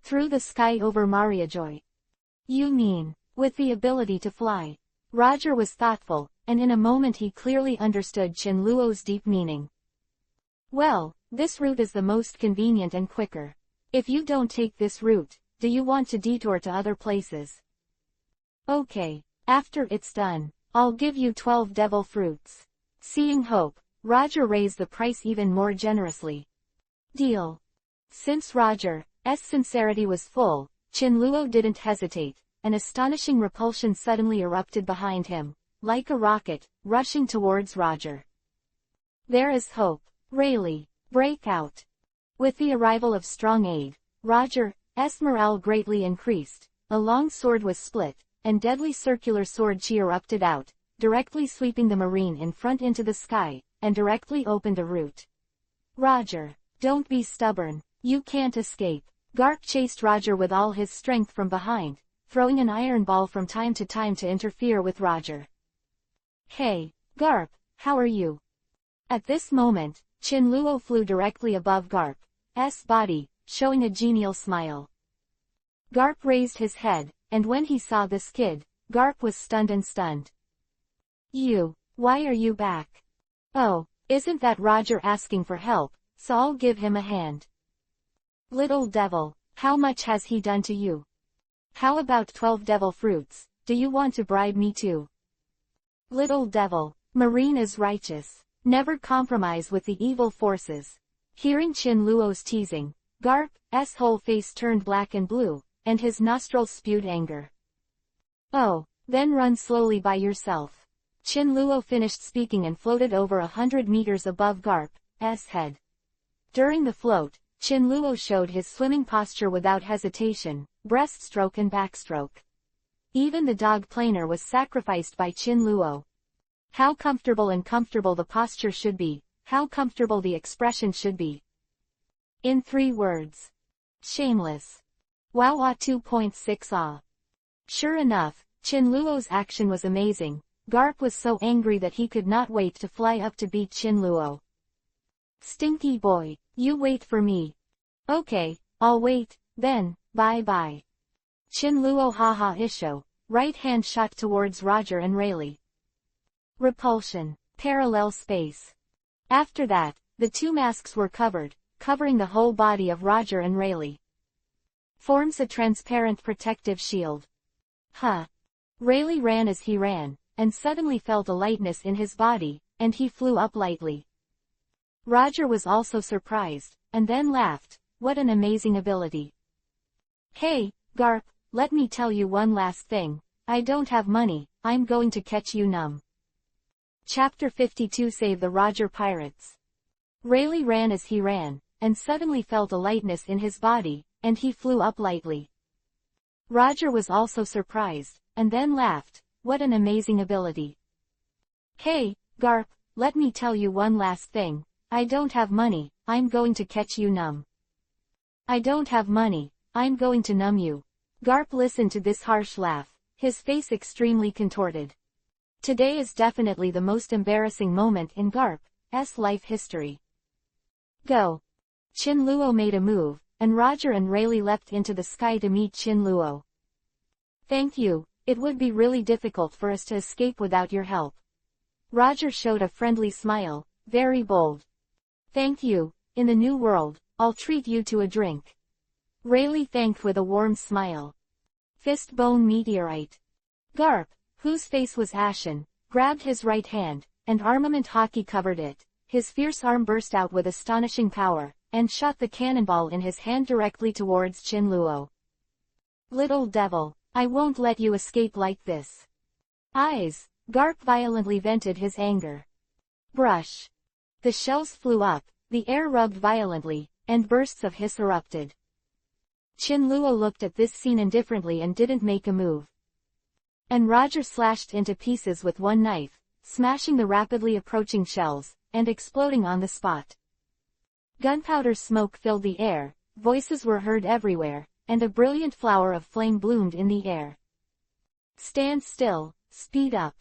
Through the sky over Mariajoy. You mean, with the ability to fly? Roger was thoughtful, and in a moment he clearly understood Chen Luo's deep meaning. Well, this route is the most convenient and quicker. If you don't take this route, do you want to detour to other places? Okay, after it's done, I'll give you 12 devil fruits. Seeing hope, Roger raised the price even more generously. Deal. Since Roger's sincerity was full, Chen Luo didn't hesitate. An astonishing repulsion suddenly erupted behind him, like a rocket, rushing towards Roger. There is hope. Rayleigh, break out. With the arrival of strong aid, Roger's morale greatly increased. A long sword was split, and deadly circular sword chi erupted out, directly sweeping the marine in front into the sky, and directly opened a route. Roger, don't be stubborn. You can't escape. Garp chased Roger with all his strength from behind, throwing an iron ball from time to time to interfere with Roger. Hey, Garp, how are you? At this moment, Chen Luo flew directly above Garp's body, showing a genial smile. Garp raised his head, and when he saw this kid, Garp was stunned. Why are you back? Oh, isn't that Roger asking for help, so I'll give him a hand. Little devil, how much has he done to you? How about 12 devil fruits, do you want to bribe me too? Little devil, Marine is righteous. Never compromise with the evil forces. Hearing Chen Luo's teasing, Garp's whole face turned black and blue, and his nostrils spewed anger. Oh, then run slowly by yourself. Chen Luo finished speaking and floated over 100 meters above Garp's head. During the float, Chen Luo showed his swimming posture without hesitation, breaststroke and backstroke. Even the dog planer was sacrificed by Chen Luo. How comfortable the posture should be, how comfortable the expression should be. In 3 words. Shameless. Wow 2.6 Ah. Sure enough, Chen Luo's action was amazing. Garp was so angry that he could not wait to fly up to beat Chen Luo. Stinky boy, you wait for me. Okay, I'll wait, then, bye-bye. Chen Luo haha isho, right hand shot towards Roger and Rayleigh. Repulsion. Parallel space. After that, the 2 masks were covering the whole body of Roger and Rayleigh. Forms a transparent protective shield. Huh. Rayleigh ran as he ran, and suddenly felt a lightness in his body, and he flew up lightly. Roger was also surprised, and then laughed. What an amazing ability. Hey, Garp, let me tell you one last thing. I don't have money, I'm going to catch you numb. Chapter 52 Save the Roger Pirates. Rayleigh ran as he ran, and suddenly felt a lightness in his body, and he flew up lightly. Roger was also surprised, and then laughed. What an amazing ability. Hey, Garp, let me tell you one last thing. I don't have money, I'm going to catch you numb. I don't have money, I'm going to numb you. Garp listened to this harsh laugh, his face extremely contorted. Today is definitely the most embarrassing moment in Garp's life history. Go. Chen Luo made a move, and Roger and Rayleigh leapt into the sky to meet Chen Luo. Thank you, it would be really difficult for us to escape without your help. Roger showed a friendly smile, very bold. Thank you, in the new world, I'll treat you to a drink. Rayleigh thanked with a warm smile. Fist bone meteorite. Garp, whose face was ashen, grabbed his right hand, and armament hockey covered it. His fierce arm burst out with astonishing power, and shot the cannonball in his hand directly towards Chen Luo. Little devil, I won't let you escape like this. Eyes, Garp violently vented his anger. Brush. The shells flew up, the air rubbed violently, and bursts of hiss erupted. Chen Luo looked at this scene indifferently and didn't make a move. And Roger slashed into pieces with one knife, smashing the rapidly approaching shells, and exploding on the spot. Gunpowder smoke filled the air, voices were heard everywhere, and a brilliant flower of flame bloomed in the air. Stand still, speed up.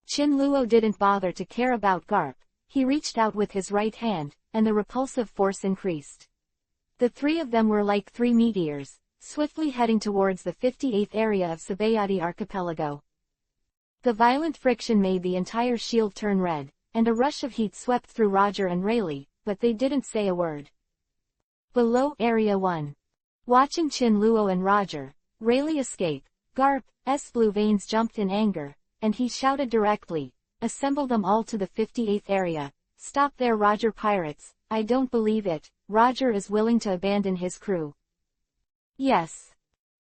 Chin Luo didn't bother to care about Garp. He reached out with his right hand, and the repulsive force increased. The three of them were like three meteors, swiftly heading towards the 58th area of Sabayati Archipelago. The violent friction made the entire shield turn red, and a rush of heat swept through Roger and Rayleigh, but they didn't say a word. Below Area 1. Watching Chin Luo and Roger, Rayleigh escape, Garp's blue veins jumped in anger, and he shouted directly, "Assemble them all to the 58th area. Stop there, Roger pirates, I don't believe it, Roger is willing to abandon his crew." Yes.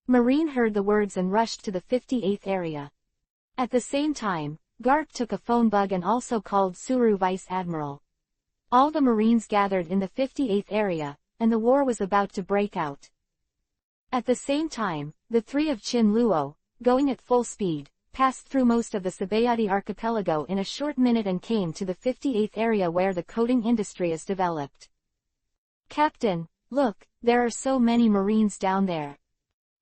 Marine heard the words and rushed to the 58th area. At the same time, Garp took a phone bug and also called Suru Vice Admiral. All the Marines gathered in the 58th area, and the war was about to break out. At the same time, the three of Chin Luo, going at full speed, passed through most of the Sabayati archipelago in a short minute and came to the 58th area where the coating industry is developed. "Captain, look, there are so many Marines down there."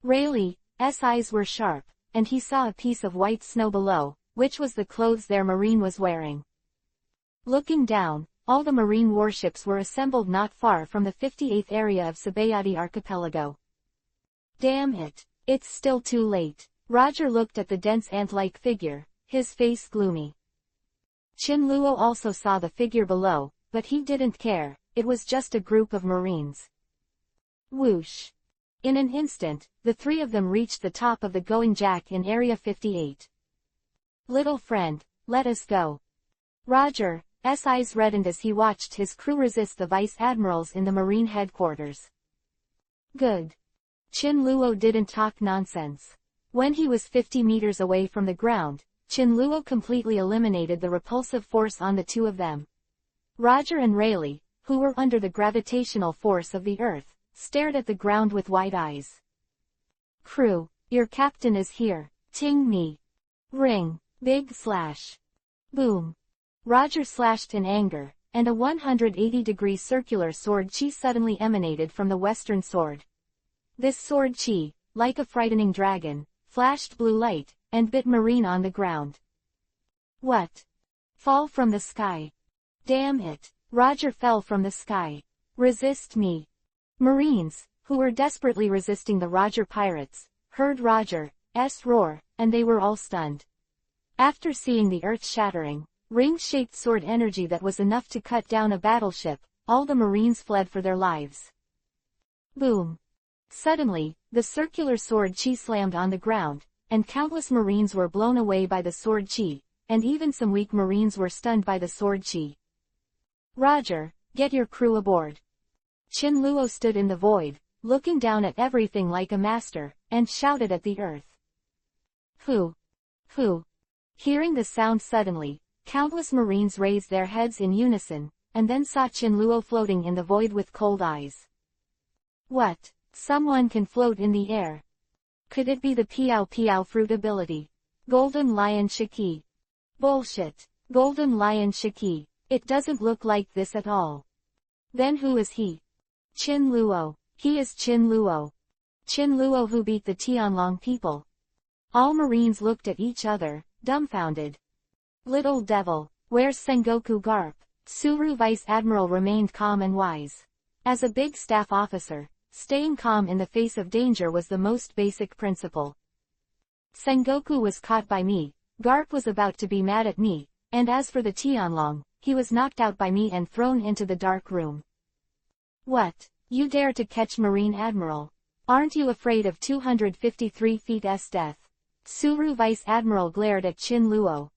Rayleigh's eyes were sharp, and he saw a piece of white snow below, which was the clothes their Marine was wearing. Looking down, all the Marine warships were assembled not far from the 58th area of Sabayati archipelago. Damn it, it's still too late. Roger looked at the dense ant-like figure, his face gloomy. Chin Luo also saw the figure below, but he didn't care, it was just a group of Marines. Whoosh! In an instant, the three of them reached the top of the going jack in Area 58. "Little friend, let us go." Roger's eyes reddened as he watched his crew resist the vice admirals in the Marine headquarters. Good. Chin Luo didn't talk nonsense. When he was 50 meters away from the ground, Chin Luo completely eliminated the repulsive force on the two of them. Roger and Rayleigh, who were under the gravitational force of the Earth, stared at the ground with wide eyes. "Crew, your captain is here. Ting me." Ring. Big slash. Boom. Roger slashed in anger, and a 180-degree circular sword chi suddenly emanated from the western sword. This sword chi, like a frightening dragon, flashed blue light, and bit Marine on the ground. "What? Fall from the sky." "Damn it, Roger fell from the sky. Resist me." Marines, who were desperately resisting the Roger pirates, heard Roger's roar, and they were all stunned. After seeing the earth-shattering, ring-shaped sword energy that was enough to cut down a battleship, all the Marines fled for their lives. Boom. Suddenly, the circular sword chi slammed on the ground, and countless Marines were blown away by the sword chi, and even some weak Marines were stunned by the sword chi. "Roger, get your crew aboard." Chin Luo stood in the void, looking down at everything like a master, and shouted at the earth. "Who? Who?" Hearing the sound suddenly, countless Marines raised their heads in unison, and then saw Chin Luo floating in the void with cold eyes. "What? Someone can float in the air. Could it be the Piao Piao fruit ability? Golden Lion Shiki." "Bullshit. Golden Lion Shiki. It doesn't look like this at all." "Then who is he?" "Chin Luo. He is Chin Luo. Chin Luo who beat the Tianlong people." All Marines looked at each other, dumbfounded. "Little devil, where's Sengoku Garp?" Suru Vice Admiral remained calm and wise. As a big staff officer, staying calm in the face of danger was the most basic principle. "Sengoku was caught by me, Garp was about to be mad at me, and as for the Tianlong, he was knocked out by me and thrown into the dark room." "What? You dare to catch Marine Admiral? Aren't you afraid of 253 feet's death?" Suru Vice Admiral glared at Chin Luo.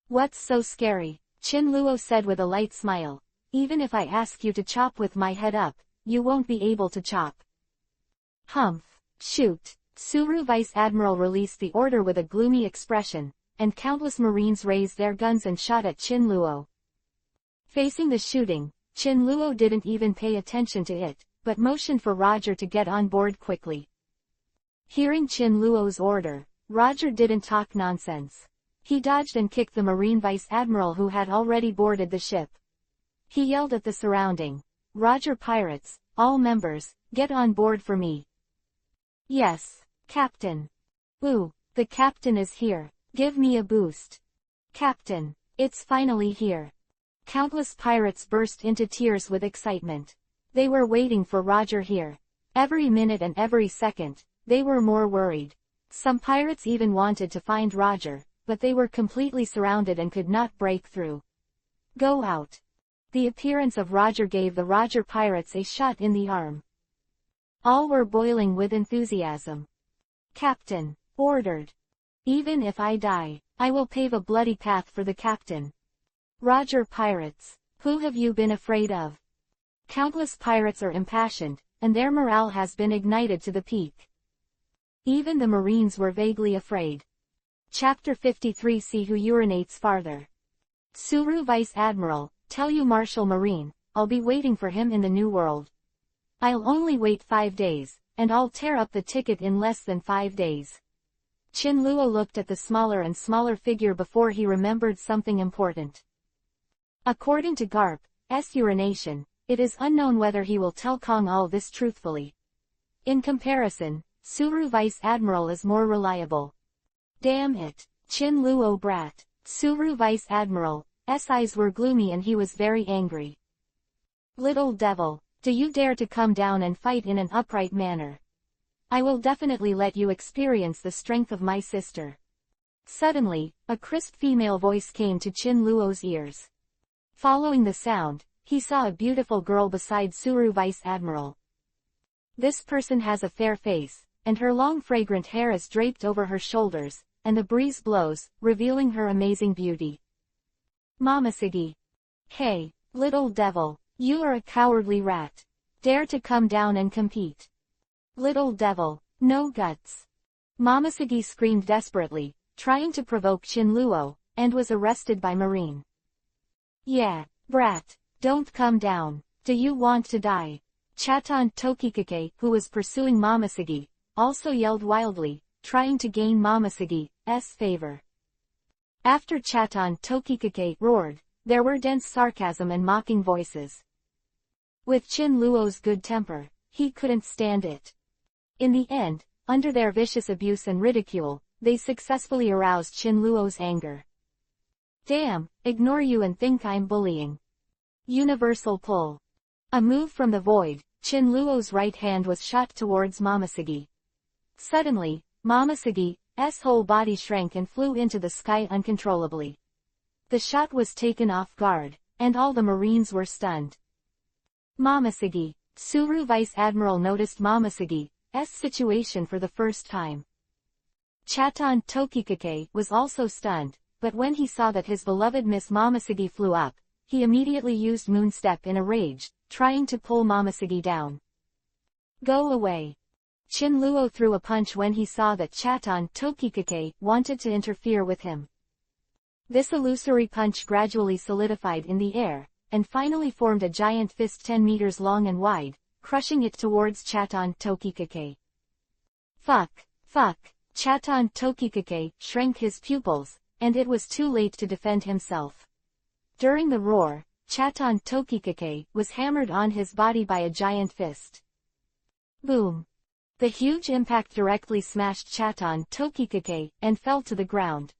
"What's so scary?" Chin Luo said with a light smile. "Even if I ask you to chop with my head up, you won't be able to chop." "Humph. Shoot." Suru Vice Admiral released the order with a gloomy expression, and countless Marines raised their guns and shot at Chin Luo. Facing the shooting, Chin Luo didn't even pay attention to it, but motioned for Roger to get on board quickly. Hearing Chin Luo's order, Roger didn't talk nonsense. He dodged and kicked the Marine Vice Admiral who had already boarded the ship. He yelled at the surrounding Roger pirates, "All members, Get on board for me. Yes, Captain. Ooh, the captain is here. Give me a boost. Captain, it's finally here. Countless pirates burst into tears with excitement. They were waiting for Roger here. Every minute and every second, they were more worried. Some pirates even wanted to find Roger, but they were completely surrounded and could not break through. Go out. The appearance of Roger gave the Roger pirates a shot in the arm. All were boiling with enthusiasm. Captain ordered. Even if I die, I will pave a bloody path for the captain. Roger pirates, who have you been afraid of? Countless pirates are impassioned, and their morale has been ignited to the peak. Even the Marines were vaguely afraid. Chapter 53. See who urinates farther. Suru Vice Admiral, tell you Marshal Marine, I'll be waiting for him in the New World. I'll only wait 5 days, and I'll tear up the ticket in less than 5 days. Chin Luo looked at the smaller and smaller figure before he remembered something important. According to Garp's urination, it is unknown whether he will tell Kong all this truthfully. In comparison, Suru Vice Admiral is more reliable. Damn it, Chin Luo brat. Suru Vice Admiral's eyes were gloomy and he was very angry. Little devil, do you dare to come down and fight in an upright manner? I will definitely let you experience the strength of my sister. Suddenly, a crisp female voice came to Chin Luo's ears. Following the sound, he saw a beautiful girl beside Suru Vice Admiral. This person has a fair face, and her long fragrant hair is draped over her shoulders, and the breeze blows, revealing her amazing beauty. Momoshiki. Hey, little devil, you are a cowardly rat. Dare to come down and compete. Little devil, no guts. Momoshiki screamed desperately, trying to provoke Chin Luo, and was arrested by Marine. Yeah, brat, don't come down. Do you want to die? Chaton Tokikake, who was pursuing Momoshiki, also yelled wildly, trying to gain Momoshiki's favor. After Chaton Tokikake roared, there were dense sarcasm and mocking voices. With Chin Luo's good temper, he couldn't stand it. In the end, under their vicious abuse and ridicule, they successfully aroused Chin Luo's anger. Damn, ignore you and think I'm bullying. Universal pull. A move from the void, Chin Luo's right hand was shot towards Momoshiki. Suddenly, Momoshiki's whole body shrank and flew into the sky uncontrollably. The shot was taken off guard, and all the Marines were stunned. Momoshiki. Suru Vice Admiral noticed Momoshiki's situation for the first time. Chaton Tokikake was also stunned, but when he saw that his beloved Miss Momoshiki flew up, he immediately used Moonstep in a rage, trying to pull Momoshiki down. Go away. Chin Luo threw a punch when he saw that Chaton Tokikake wanted to interfere with him. This illusory punch gradually solidified in the air, and finally formed a giant fist 10 meters long and wide, crushing it towards Chaton Tokikake. Fuck. Chaton Tokikake shrank his pupils, and it was too late to defend himself. During the roar, Chaton Tokikake was hammered on his body by a giant fist. Boom. The huge impact directly smashed Chaton Tokikake and fell to the ground.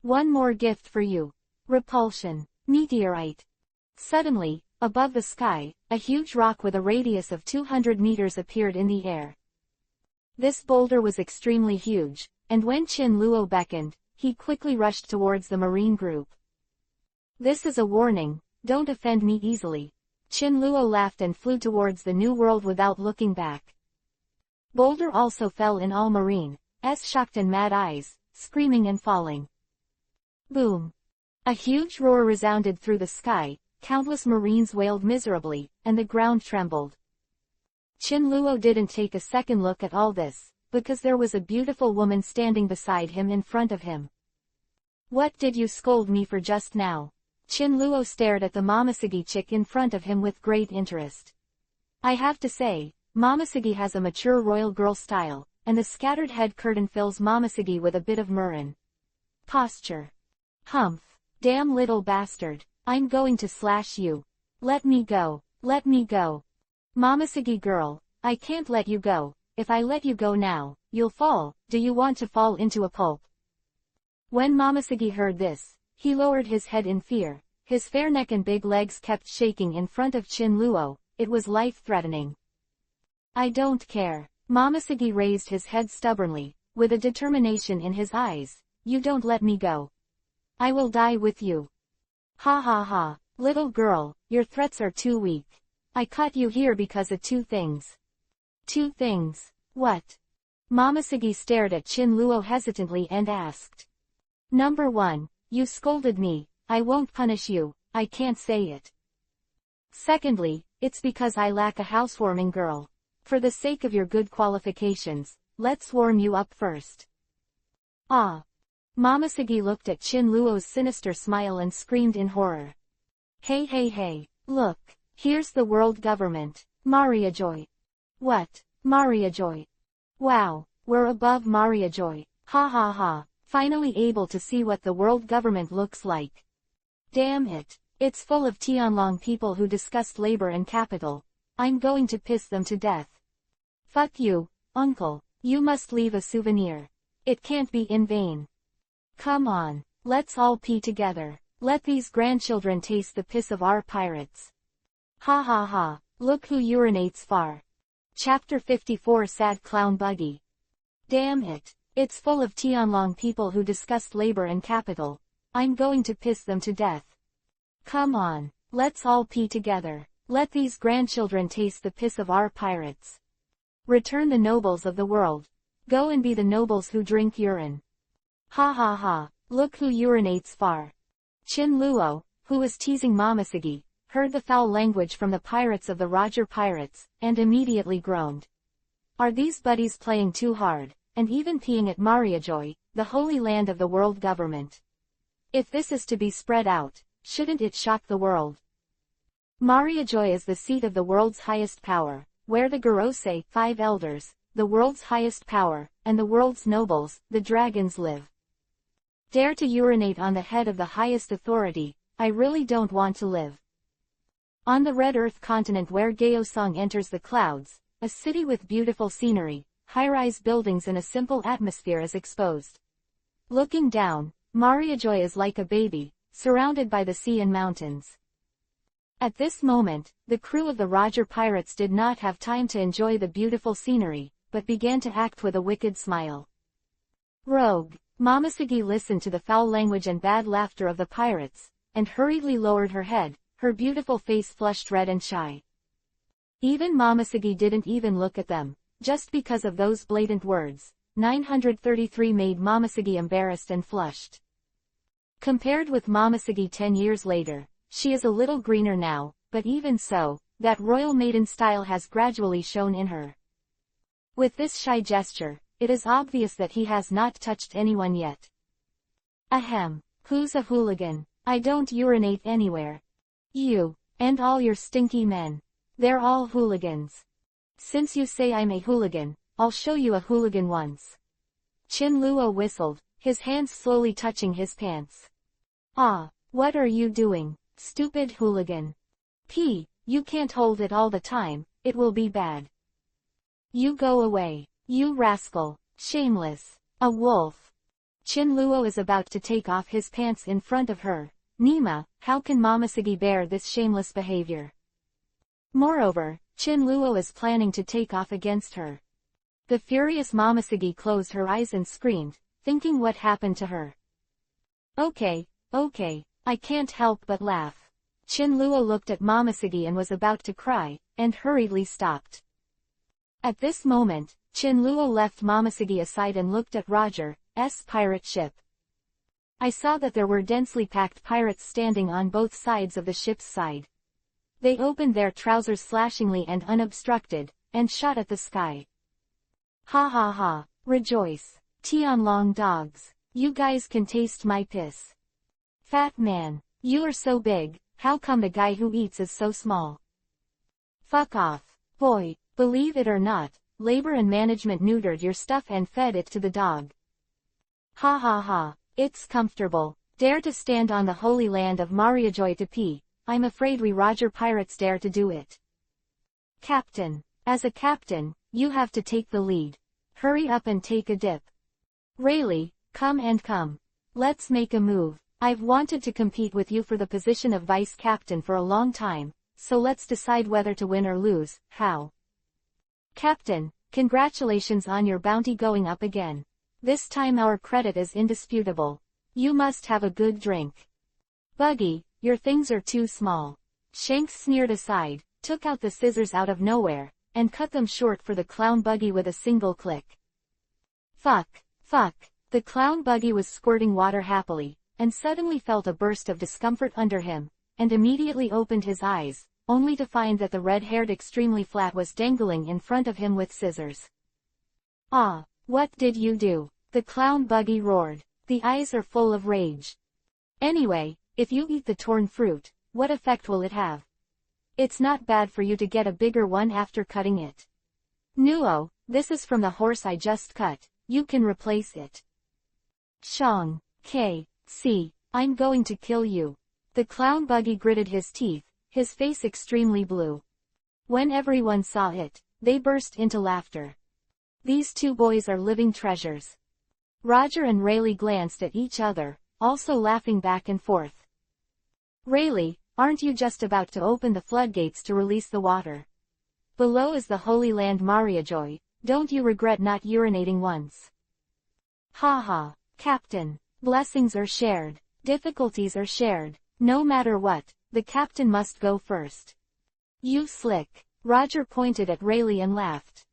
One more gift for you. Repulsion. Meteorite. Suddenly, above the sky, a huge rock with a radius of 200 meters appeared in the air. This boulder was extremely huge, and when Chin Luo beckoned, he quickly rushed towards the Marine group. This is a warning, don't offend me easily. Chin Luo laughed and flew towards the New World without looking back. Boulder also fell in all Marine's shocked and mad eyes, screaming and falling. Boom. A huge roar resounded through the sky, countless Marines wailed miserably, and the ground trembled. Chin Luo didn't take a second look at all this, because there was a beautiful woman standing beside him in front of him. What did you scold me for just now? Chin Luo stared at the Momoshiki chick in front of him with great interest. I have to say, Momoshiki has a mature royal girl style, and the scattered head curtain fills Momoshiki with a bit of murrin. Posture. Humph. Damn little bastard. I'm going to slash you. Let me go. Let me go. Momoshiki girl, I can't let you go. If I let you go now, you'll fall. Do you want to fall into a pulp? When Momoshiki heard this, he lowered his head in fear. His fair neck and big legs kept shaking in front of Chinluo. It was life-threatening. I don't care. Momoshiki raised his head stubbornly, with a determination in his eyes. You don't let me go. I will die with you. Ha ha ha. Little girl, your threats are too weak. I caught you here because of two things. Two things. What? Momoshiki stared at Chinluo hesitantly and asked. Number 1, you scolded me. I won't punish you. I can't say it. Secondly, it's because I lack a housewarming girl. For the sake of your good qualifications, let's warm you up first. Ah. Momoshiki looked at Chinluo's sinister smile and screamed in horror. Hey hey hey, look, here's the world government. Maria Joy. What? Maria Joy. Wow, we're above Maria Joy. Ha ha ha, finally able to see what the world government looks like. Damn it, it's full of Tianlong people who discussed labor and capital. I'm going to piss them to death. Fuck you, uncle, you must leave a souvenir. It can't be in vain. Come on, let's all pee together. Let these grandchildren taste the piss of our pirates. Ha ha ha, look who urinates far. Chapter 54 Sad Clown Buggy. Damn it, it's full of Tianlong people who discussed labor and capital. I'm going to piss them to death. Come on, let's all pee together. Let these grandchildren taste the piss of our pirates. Return the nobles of the world. Go and be the nobles who drink urine. Ha ha ha, look who urinates far. Chinluo, who was teasing Momoshiki, heard the foul language from the pirates of the Roger Pirates, and immediately groaned. Are these buddies playing too hard, and even peeing at Mariajoy, the holy land of the world government? If this is to be spread out, shouldn't it shock the world? Mariajoy is the seat of the world's highest power, where the Gorosei, 5 elders, the world's highest power, and the world's nobles, the dragons live. Dare to urinate on the head of the highest authority, I really don't want to live. On the Red Earth continent where Gaosong enters the clouds, a city with beautiful scenery, high-rise buildings and a simple atmosphere is exposed. Looking down, Mariajoy is like a baby, surrounded by the sea and mountains. At this moment, the crew of the Roger Pirates did not have time to enjoy the beautiful scenery, but began to act with a wicked smile. Rogue. Momoshiki listened to the foul language and bad laughter of the pirates, and hurriedly lowered her head, her beautiful face flushed red and shy. Even Momoshiki didn't even look at them, just because of those blatant words. 933 made Momoshiki embarrassed and flushed. Compared with Momoshiki 10 years later, she is a little greener now, but even so, that royal maiden style has gradually shown in her. With this shy gesture, it is obvious that he has not touched anyone yet. Ahem, who's a hooligan? I don't urinate anywhere. You, and all your stinky men. They're all hooligans. Since you say I'm a hooligan, I'll show you a hooligan once. Chinluo whistled, his hands slowly touching his pants. Ah, what are you doing, stupid hooligan? P, you can't hold it all the time, it will be bad. You go away. You rascal, shameless, a wolf. Chinluo is about to take off his pants in front of her. Nima, how can Momoshiki bear this shameless behavior? Moreover, Chinluo is planning to take off against her. The furious Momoshiki closed her eyes and screamed, thinking what happened to her. Okay, I can't help but laugh. Chinluo looked at Momoshiki and was about to cry, and hurriedly stopped. At this moment, Chinluo left Momoshiki aside and looked at Roger's pirate ship. I saw that there were densely packed pirates standing on both sides of the ship's side. They opened their trousers slashingly and unobstructed, and shot at the sky. Ha ha ha, rejoice. Tianlong dogs, you guys can taste my piss. Fat man, you are so big, how come the guy who eats is so small? Fuck off, boy, believe it or not. Labor and management neutered your stuff and fed it to the dog. Ha ha ha, it's comfortable. Dare to stand on the holy land of Mariajoy to pee. I'm afraid we Roger Pirates dare to do it. Captain, As a captain, you have to take the lead. Hurry up and take a dip. Rayleigh, come and come. Let's make a move. I've wanted to compete with you for the position of vice captain for a long time, so let's decide whether to win or lose. How? Captain, congratulations on your bounty going up again. This time our credit is indisputable. You must have a good drink. Buggy, your things are too small. Shanks sneered aside, took out the scissors out of nowhere, and cut them short for the clown buggy with a single click. Fuck. The clown buggy was squirting water happily, and suddenly felt a burst of discomfort under him, and immediately opened his eyes, only to find that the red-haired extremely flat was dangling in front of him with scissors. Ah, what did you do? The clown buggy roared. The eyes are full of rage. Anyway, if you eat the torn fruit, what effect will it have? It's not bad for you to get a bigger one after cutting it. Nuo, this is from the horse I just cut, you can replace it. Shang, see, I'm going to kill you. The clown buggy gritted his teeth, his face extremely blue. When everyone saw it, they burst into laughter. These two boys are living treasures. Roger and Rayleigh glanced at each other, also laughing back and forth. Rayleigh, aren't you just about to open the floodgates to release the water? Below is the Holy Land Mariajoy, don't you regret not urinating once? Ha, Captain. Blessings are shared. Difficulties are shared. No matter what, the captain must go first. You slick. Roger pointed at Rayleigh and laughed.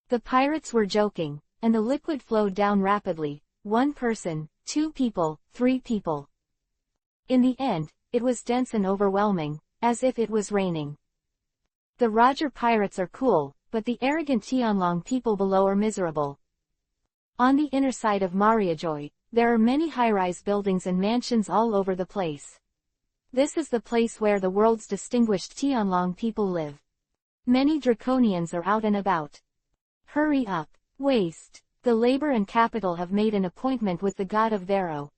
The pirates were joking, and the liquid flowed down rapidly, 1 person, 2 people, 3 people. In the end, it was dense and overwhelming, as if it was raining. The Roger pirates are cool, but the arrogant Tianlong people below are miserable. On the inner side of Mariajoy, there are many high-rise buildings and mansions all over the place. This is the place where the world's distinguished Tianlong people live. Many draconians are out and about. Hurry up, waste. The labor and capital have made an appointment with the god of Vero.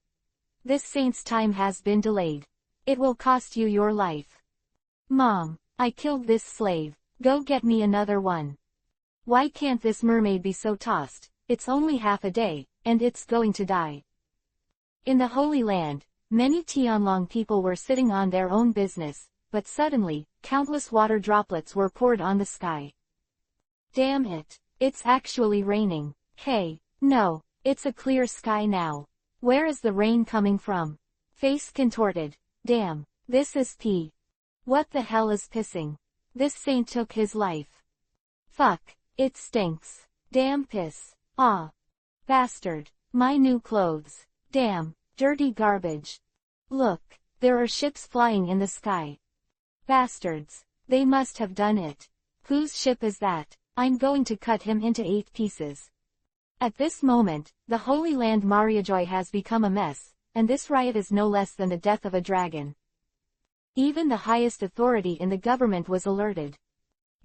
This saint's time has been delayed. It will cost you your life. Mom, I killed this slave, go get me another one. Why can't this mermaid be so tossed? It's only half a day, and it's going to die. In the Holy Land, many Tianlong people were sitting on their own business, but suddenly, countless water droplets were poured on the sky. Damn it, it's actually raining. Hey, no, it's a clear sky now. Where is the rain coming from? Face contorted. Damn, this is pee. What the hell is pissing? This saint took his life. Fuck, it stinks. Damn piss. Ah. Bastard. My new clothes. Damn, dirty garbage. Look, there are ships flying in the sky. Bastards. They must have done it. Whose ship is that? I'm going to cut him into 8 pieces. At this moment, the Holy Land Mariajoy has become a mess, and this riot is no less than the death of a dragon. Even the highest authority in the government was alerted.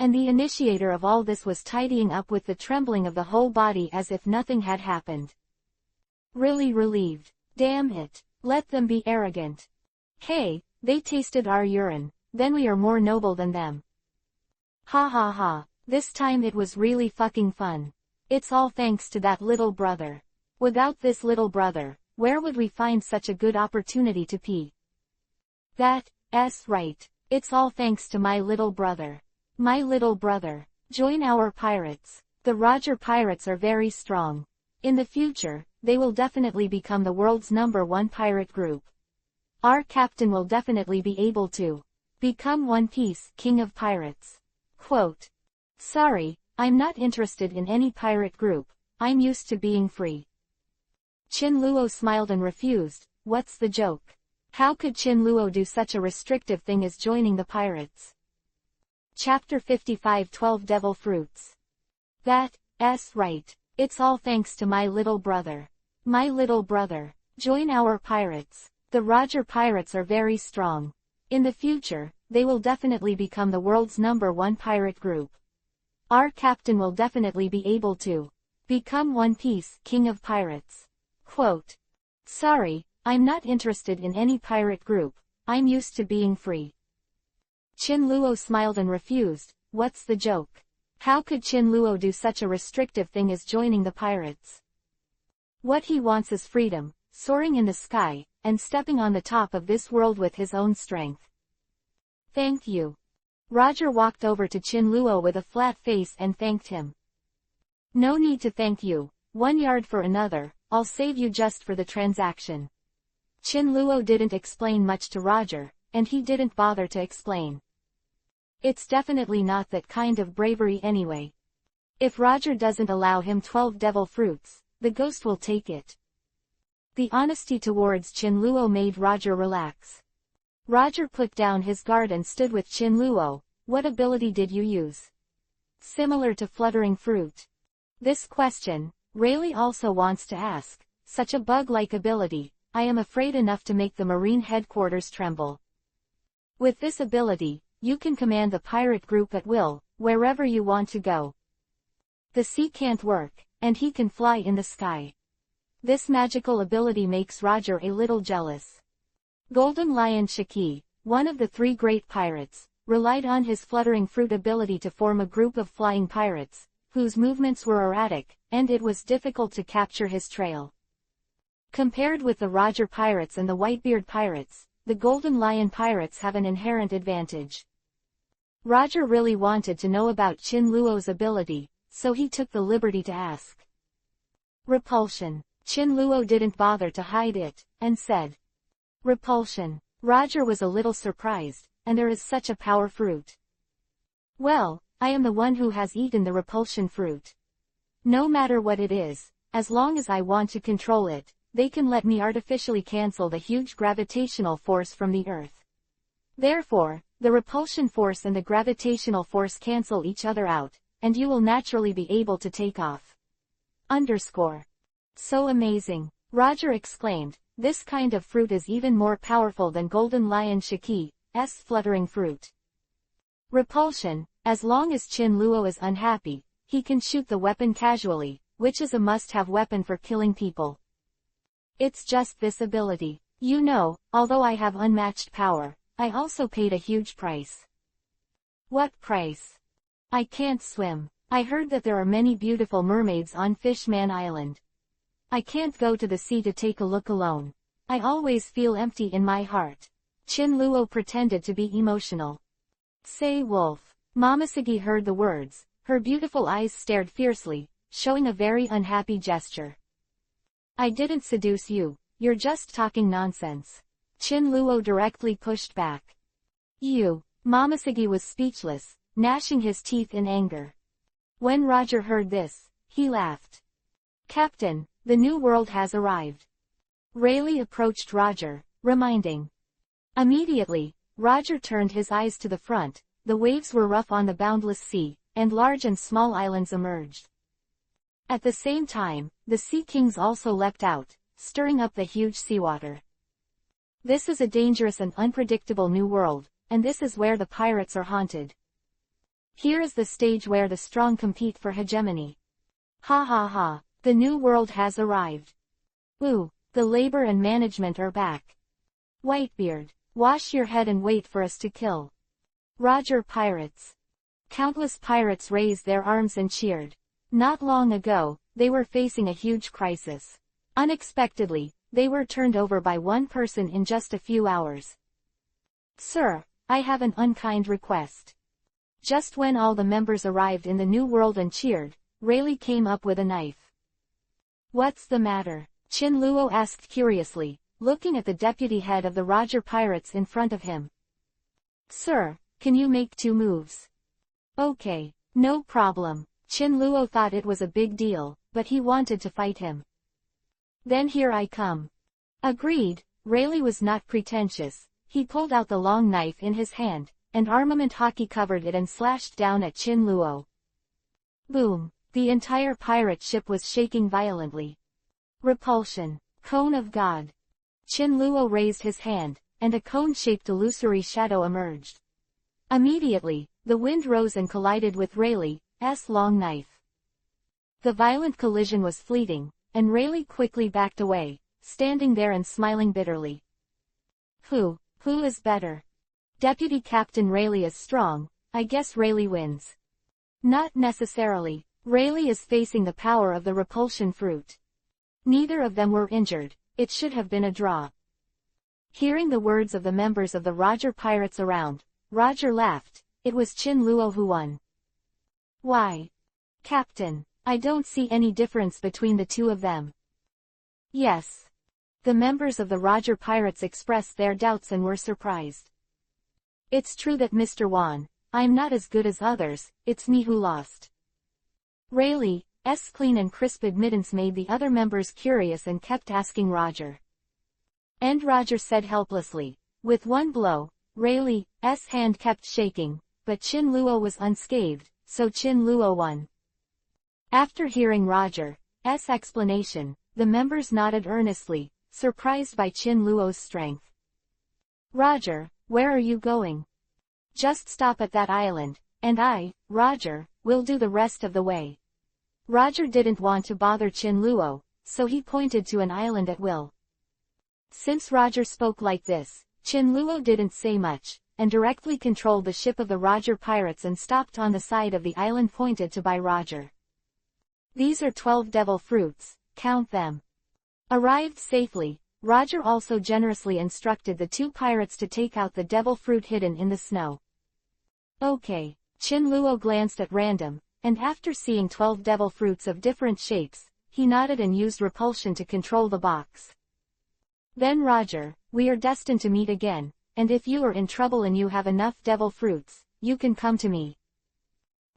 And the initiator of all this was tidying up with the trembling of the whole body as if nothing had happened. Really relieved. Damn it. Let them be arrogant. Hey, they tasted our urine, then we are more noble than them. Ha. This time it was really fucking fun. It's all thanks to that little brother. Without this little brother, where would we find such a good opportunity to pee? That's right. It's all thanks to my little brother. My little brother. Join our pirates. The Roger pirates are very strong. In the future, they will definitely become the world's #1 pirate group. Our captain will definitely be able to become One Piece, King of Pirates. Quote. Sorry, I'm not interested in any pirate group, I'm used to being free. Chin Luo smiled and refused. What's the joke? How could Chin Luo do such a restrictive thing as joining the pirates? Chapter 55 12 Devil Fruits. That's right. It's all thanks to my little brother. My little brother. Join our pirates. The Roger pirates are very strong. In the future, they will definitely become the world's #1 pirate group. Our captain will definitely be able to become One Piece, King of Pirates. Quote. Sorry, I'm not interested in any pirate group, I'm used to being free. Chin Luo smiled and refused. What's the joke? How could Chin Luo do such a restrictive thing as joining the pirates? What he wants is freedom, soaring in the sky, and stepping on the top of this world with his own strength. Thank you. Roger walked over to Chin Luo with a flat face and thanked him. No need to thank you, 1 yard for another, I'll save you just for the transaction. Chin Luo didn't explain much to Roger, and he didn't bother to explain. It's definitely not that kind of bravery anyway. If Roger doesn't allow him 12 devil fruits, the ghost will take it. The honesty towards Chin Luo made Roger relax. Roger put down his guard and stood with Chin Luo. What ability did you use? Similar to fluttering fruit. This question, Rayleigh also wants to ask. Such a bug-like ability, I am afraid enough to make the Marine headquarters tremble. With this ability, you can command the pirate group at will, wherever you want to go. The sea can't work, and he can fly in the sky. This magical ability makes Roger a little jealous. Golden Lion Shiki, one of the 3 great pirates, relied on his fluttering fruit ability to form a group of flying pirates, whose movements were erratic, and it was difficult to capture his trail. Compared with the Roger pirates and the Whitebeard pirates, the Golden Lion pirates have an inherent advantage. Roger really wanted to know about Chin Luo's ability, so he took the liberty to ask. Repulsion. Chin Luo didn't bother to hide it, and said. Repulsion. Roger was a little surprised, and there is such a power fruit. Well, I am the one who has eaten the repulsion fruit. No matter what it is, as long as I want to control it, they can let me artificially cancel the huge gravitational force from the Earth. Therefore, the repulsion force and the gravitational force cancel each other out, and you will naturally be able to take off. So amazing, Roger exclaimed, this kind of fruit is even more powerful than Golden Lion Shiki's fluttering fruit. Repulsion, as long as Chin Luo is unhappy, he can shoot the weapon casually, which is a must-have weapon for killing people. It's just this ability. You know, although I have unmatched power, I also paid a huge price. What price? I can't swim. I heard that there are many beautiful mermaids on Fishman Island. I can't go to the sea to take a look alone. I always feel empty in my heart. Chin Luo pretended to be emotional. Say wolf. Momoshiki heard the words. Her beautiful eyes stared fiercely, showing a very unhappy gesture. I didn't seduce you, you're just talking nonsense. Chin Luo directly pushed back. You. Momoshiki was speechless, gnashing his teeth in anger. When Roger heard this, he laughed. Captain, the new world has arrived. Rayleigh approached Roger, reminding. Immediately, Roger turned his eyes to the front. The waves were rough on the boundless sea, and large and small islands emerged. At the same time, the sea kings also leapt out, stirring up the huge seawater. This is a dangerous and unpredictable new world, and this is where the pirates are haunted. Here is the stage where the strong compete for hegemony. Ha ha ha, the new world has arrived. Ooh, the labor and management are back. Whitebeard, wash your head and wait for us to kill. Roger pirates. Countless pirates raised their arms and cheered. Not long ago, they were facing a huge crisis. Unexpectedly, they were turned over by one person in just a few hours. Sir, I have an unkind request. Just when all the members arrived in the new world and cheered, Rayleigh came up with a knife. What's the matter? Chin Luo asked curiously, looking at the deputy head of the Roger pirates in front of him. Sir, can you make 2 moves? Okay, no problem. Chin Luo thought it was a big deal, but he wanted to fight him. Then here I come. Agreed. Rayleigh was not pretentious. He pulled out the long knife in his hand, and armament hockey covered it and slashed down at Chin Luo. Boom! The entire pirate ship was shaking violently. Repulsion. Cone of God. Chin Luo raised his hand, and a cone-shaped illusory shadow emerged. Immediately, the wind rose and collided with Rayleigh's long knife. The violent collision was fleeting, and Rayleigh quickly backed away, standing there and smiling bitterly. Who is better? Deputy Captain Rayleigh is strong, I guess Rayleigh wins. Not necessarily. Rayleigh is facing the power of the repulsion fruit. Neither of them were injured. It should have been a draw. Hearing the words of the members of the Roger pirates around, Roger laughed. It was Chin Luo who won. Why? Captain, I don't see any difference between the two of them. Yes. The members of the Roger pirates expressed their doubts and were surprised. It's true that Mr. Wan, I'm not as good as others, it's me who lost. Rayleigh's clean and crisp admittance made the other members curious and kept asking Roger. And Roger said helplessly, with one blow, Rayleigh's hand kept shaking, but Chin Luo was unscathed, so Chin Luo won. After hearing Roger's explanation, the members nodded earnestly, surprised by Chin Luo's strength. Roger, where are you going? Just stop at that island, and I, Roger, will do the rest of the way. Roger didn't want to bother Chin Luo, so he pointed to an island at will. Since Roger spoke like this, Chin Luo didn't say much, and directly controlled the ship of the Roger pirates and stopped on the side of the island pointed to by Roger. These are 12 devil fruits, count them. Arrived safely, Roger also generously instructed the two pirates to take out the devil fruit hidden in the snow. Okay, Chin Luo glanced at random, and after seeing 12 devil fruits of different shapes, he nodded and used repulsion to control the box. Then Roger, we are destined to meet again, and if you are in trouble and you have enough devil fruits, you can come to me.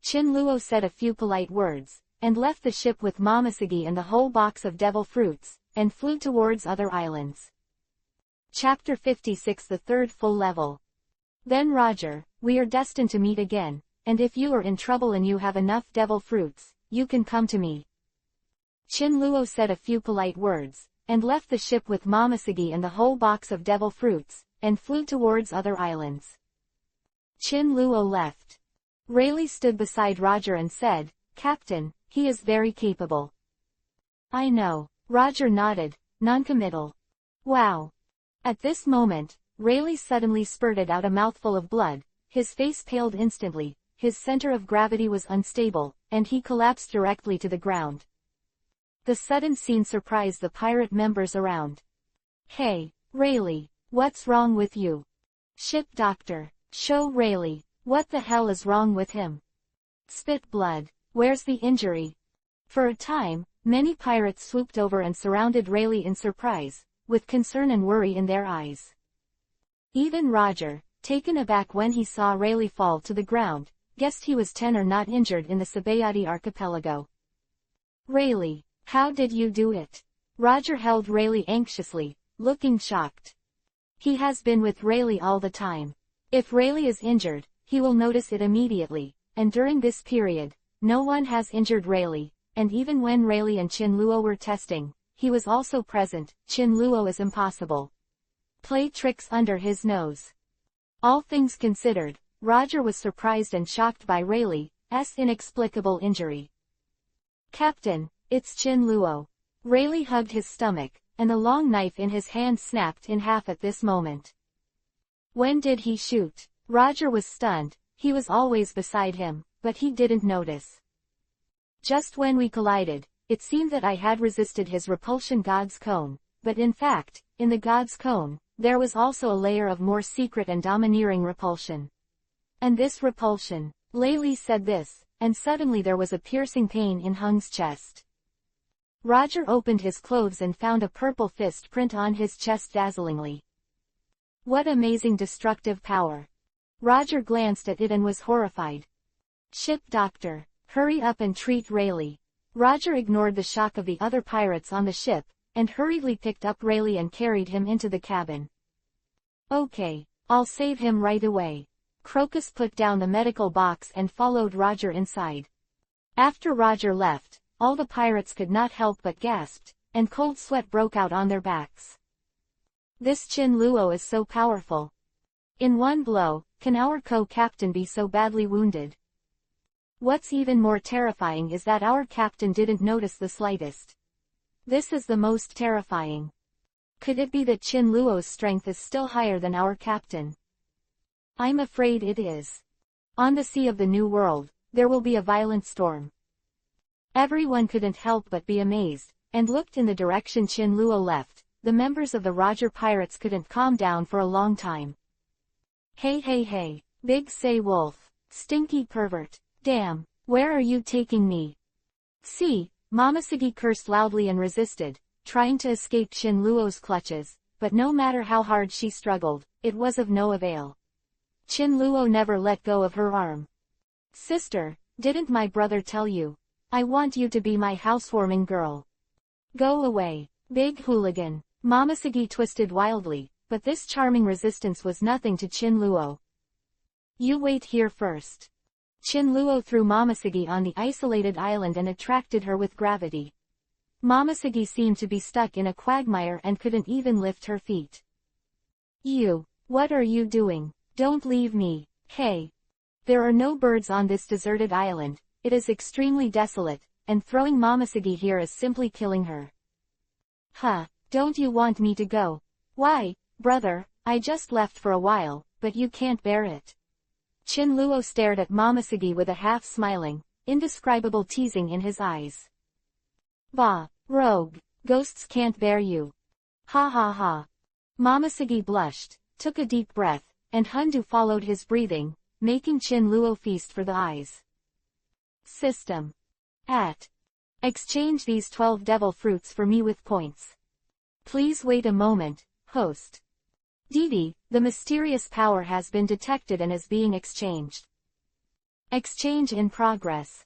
Chin Luo said a few polite words, and left the ship with Momoshiki and the whole box of devil fruits, and flew towards other islands. Chapter 56 The Third Full Level. Then Roger, we are destined to meet again, and if you are in trouble and you have enough devil fruits, you can come to me. Chin Luo said a few polite words, and left the ship with Momoshiki and the whole box of devil fruits, and flew towards other islands. Chin Luo left. Rayleigh stood beside Roger and said, Captain, he is very capable. I know. Roger nodded, noncommittal. Wow. At this moment, Rayleigh suddenly spurted out a mouthful of blood, his face paled instantly, his center of gravity was unstable, and he collapsed directly to the ground. The sudden scene surprised the pirate members around. Hey, Rayleigh, what's wrong with you? Ship doctor, show Rayleigh, what the hell is wrong with him? Spit blood, where's the injury? For a time, many pirates swooped over and surrounded Rayleigh in surprise, with concern and worry in their eyes. Even Roger, taken aback when he saw Rayleigh fall to the ground, guessed he was 10 or not injured in the Sabayati archipelago. Rayleigh, how did you do it? Roger held Rayleigh anxiously, looking shocked. He has been with Rayleigh all the time. If Rayleigh is injured, he will notice it immediately, and during this period, no one has injured Rayleigh, and even when Rayleigh and Chin Luo were testing, he was also present. Chin Luo is impossible. Play tricks under his nose. All things considered, Roger was surprised and shocked by Rayleigh's inexplicable injury. Captain, it's Chin Luo. Rayleigh hugged his stomach, and the long knife in his hand snapped in half at this moment. When did he shoot? Roger was stunned. He was always beside him, but he didn't notice. Just when we collided, it seemed that I had resisted his repulsion God's cone, but in fact, in the God's cone, there was also a layer of more secret and domineering repulsion. And this repulsion, Rayleigh said this, and suddenly there was a piercing pain in Hung's chest. Roger opened his clothes and found a purple fist print on his chest dazzlingly. What amazing destructive power. Roger glanced at it and was horrified. Ship doctor, hurry up and treat Rayleigh. Roger ignored the shock of the other pirates on the ship, and hurriedly picked up Rayleigh and carried him into the cabin. Okay, I'll save him right away. Crocus put down the medical box and followed Roger inside. After Roger left, all the pirates could not help but gasped, and cold sweat broke out on their backs. This Chin Luo is so powerful. In one blow, can our co-captain be so badly wounded? What's even more terrifying is that our captain didn't notice the slightest. This is the most terrifying. Could it be that Chin Luo's strength is still higher than our captain? I'm afraid it is. On the sea of the New World, there will be a violent storm. Everyone couldn't help but be amazed, and looked in the direction Chin Luo left. The members of the Roger Pirates couldn't calm down for a long time. Hey hey hey, big say wolf, stinky pervert, damn, where are you taking me? See, Momoshiki cursed loudly and resisted, trying to escape Chin Luo's clutches, but no matter how hard she struggled, it was of no avail. Chin Luo never let go of her arm. Sister, didn't my brother tell you? I want you to be my housewarming girl. Go away, big hooligan. Momoshiki twisted wildly, but this charming resistance was nothing to Chin Luo. You wait here first. Chin Luo threw Momoshiki on the isolated island and attracted her with gravity. Momoshiki seemed to be stuck in a quagmire and couldn't even lift her feet. You, what are you doing? Don't leave me, hey. There are no birds on this deserted island, it is extremely desolate, and throwing Momoshiki here is simply killing her. Huh, don't you want me to go? Why, brother, I just left for a while, but you can't bear it. Chin Luo stared at Momoshiki with a half-smiling, indescribable teasing in his eyes. Bah, rogue, ghosts can't bear you. Ha ha ha. Momoshiki blushed, took a deep breath, and Hundu followed his breathing, making Chin Luo feast for the eyes. System. Exchange these 12 devil fruits for me with points. Please wait a moment, host. Didi, the mysterious power has been detected and is being exchanged. Exchange in progress.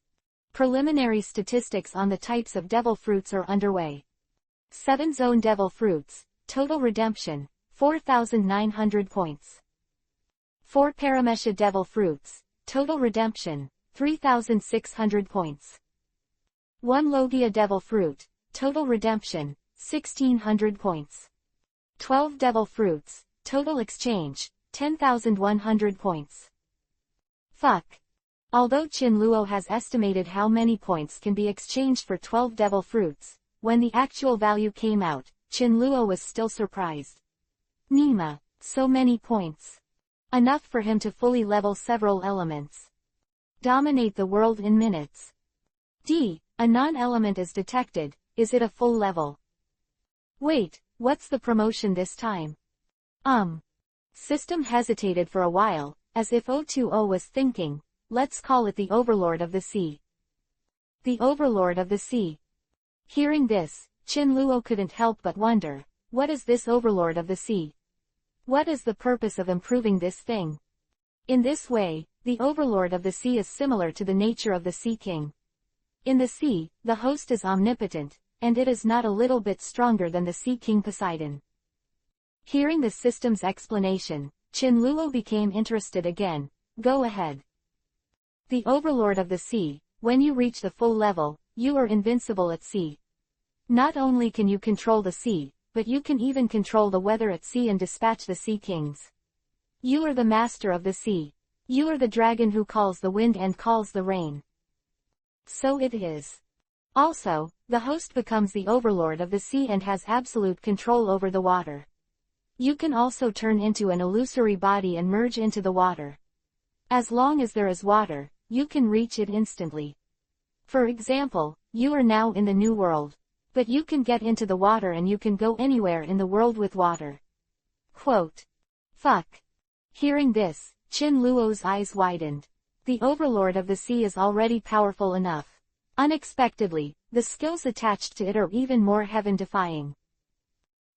Preliminary statistics on the types of devil fruits are underway. 7 zone devil fruits, total redemption, 4,900 points. 4 Paramesha devil fruits, total redemption, 3,600 points. 1 Logia devil fruit, total redemption, 1,600 points. 12 devil fruits, total exchange, 10,100 points. Fuck. Although Chin Luo has estimated how many points can be exchanged for 12 devil fruits, when the actual value came out, Chin Luo was still surprised. Nima, so many points. Enough for him to fully level several elements. Dominate the world in minutes. D. A non-element is detected, is it a full level? Wait, what's the promotion this time? System hesitated for a while, as if 020 was thinking, let's call it the Overlord of the Sea. The Overlord of the Sea. Hearing this, Chin Luo couldn't help but wonder, what is this Overlord of the Sea? What is the purpose of improving this thing? In this way, the Overlord of the Sea is similar to the nature of the Sea King. In the sea, the host is omnipotent, and it is not a little bit stronger than the Sea King Poseidon. Hearing the system's explanation, Chin Luo became interested again. Go ahead. The Overlord of the Sea, when you reach the full level, you are invincible at sea. Not only can you control the sea, but you can even control the weather at sea and dispatch the Sea Kings. You are the master of the sea. You are the dragon who calls the wind and calls the rain. So it is. Also, the host becomes the Overlord of the Sea and has absolute control over the water. You can also turn into an illusory body and merge into the water. As long as there is water, you can reach it instantly. For example, you are now in the New World. But you can get into the water and you can go anywhere in the world with water. Quote. Fuck. Hearing this, Chin Luo's eyes widened. The Overlord of the Sea is already powerful enough. Unexpectedly, the skills attached to it are even more heaven-defying.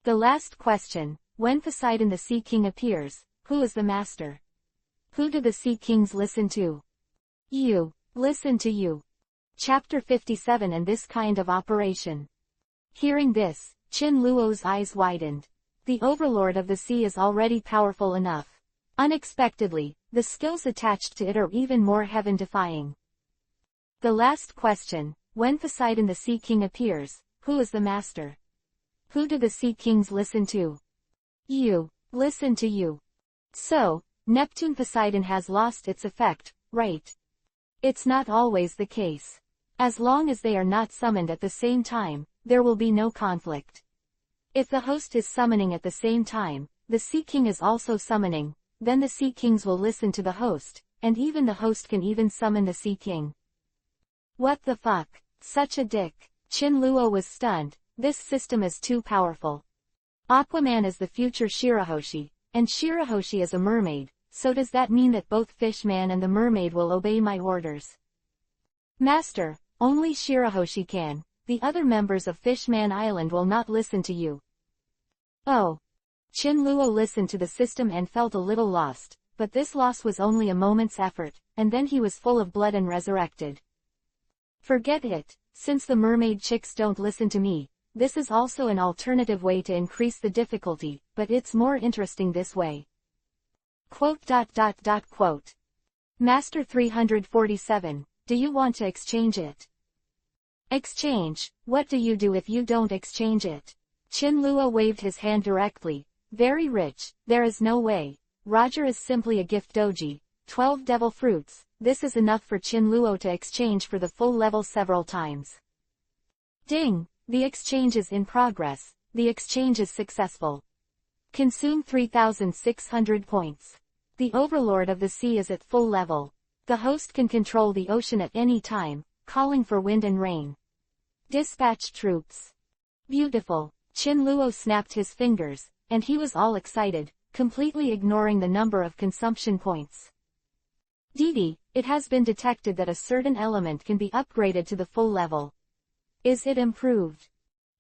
The last question, when Poseidon the Sea King appears, who is the master? Who do the Sea Kings listen to? You. Listen to you. Chapter 57 and this kind of operation. Hearing this, Chin Luo's eyes widened. The Overlord of the Sea is already powerful enough. Unexpectedly, the skills attached to it are even more heaven-defying. The last question, when Poseidon the Sea King appears, who is the master? Who do the Sea Kings listen to? You. Listen to you. So, Neptune Poseidon has lost its effect, right? It's not always the case. As long as they are not summoned at the same time, there will be no conflict. If the host is summoning at the same time, the Sea King is also summoning, then the Sea Kings will listen to the host, and even the host can even summon the Sea King. What the fuck? Such a dick. Chin Luo was stunned. This system is too powerful. Aquaman is the future Shirahoshi, and Shirahoshi is a mermaid, so does that mean that both Fishman and the mermaid will obey my orders? Master, only Shirahoshi can. The other members of Fishman Island will not listen to you. Oh. Chin Luo listened to the system and felt a little lost, but this loss was only a moment's effort, and then he was full of blood and resurrected. Forget it, since the mermaid chicks don't listen to me. This is also an alternative way to increase the difficulty, but it's more interesting this way. Quote. Master 347, do you want to exchange it? Exchange? What do you do if you don't exchange it? Chin Luo waved his hand directly. Very rich, there is no way. Roger is simply a gift doji. 12 devil fruits, this is enough for Chin Luo to exchange for the full level several times. Ding! The exchange is in progress. The exchange is successful. Consume 3,600 points. The overlord of the sea is at full level. The host can control the ocean at any time, calling for wind and rain. Dispatch troops. Beautiful. Chin Luo snapped his fingers, and he was all excited, completely ignoring the number of consumption points. Didi, it has been detected that a certain element can be upgraded to the full level. Is it improved?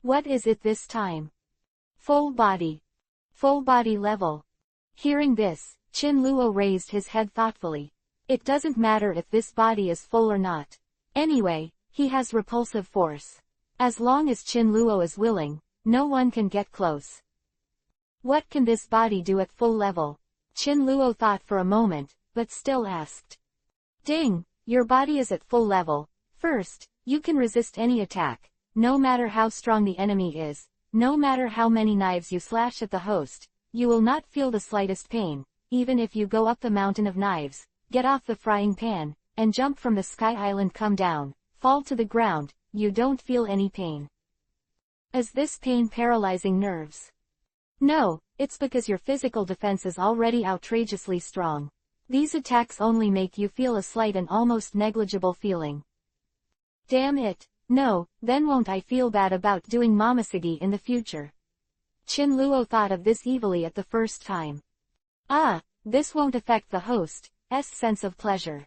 What is it this time? Full body. Full body level. Hearing this, Chin Luo raised his head thoughtfully. It doesn't matter if this body is full or not. Anyway, he has repulsive force. As long as Chin Luo is willing, no one can get close. What can this body do at full level? Chin Luo thought for a moment, but still asked. Ding, your body is at full level. First, you can resist any attack, no matter how strong the enemy is, no matter how many knives you slash at the host, you will not feel the slightest pain, even if you go up the mountain of knives, get off the frying pan, and jump from the sky island, come down, fall to the ground, you don't feel any pain. Is this pain paralyzing nerves? No, it's because your physical defense is already outrageously strong. These attacks only make you feel a slight and almost negligible feeling. Damn it, no, then won't I feel bad about doing Momoshiki in the future? Chin Luo thought of this evilly at the first time. Ah, this won't affect the host's sense of pleasure.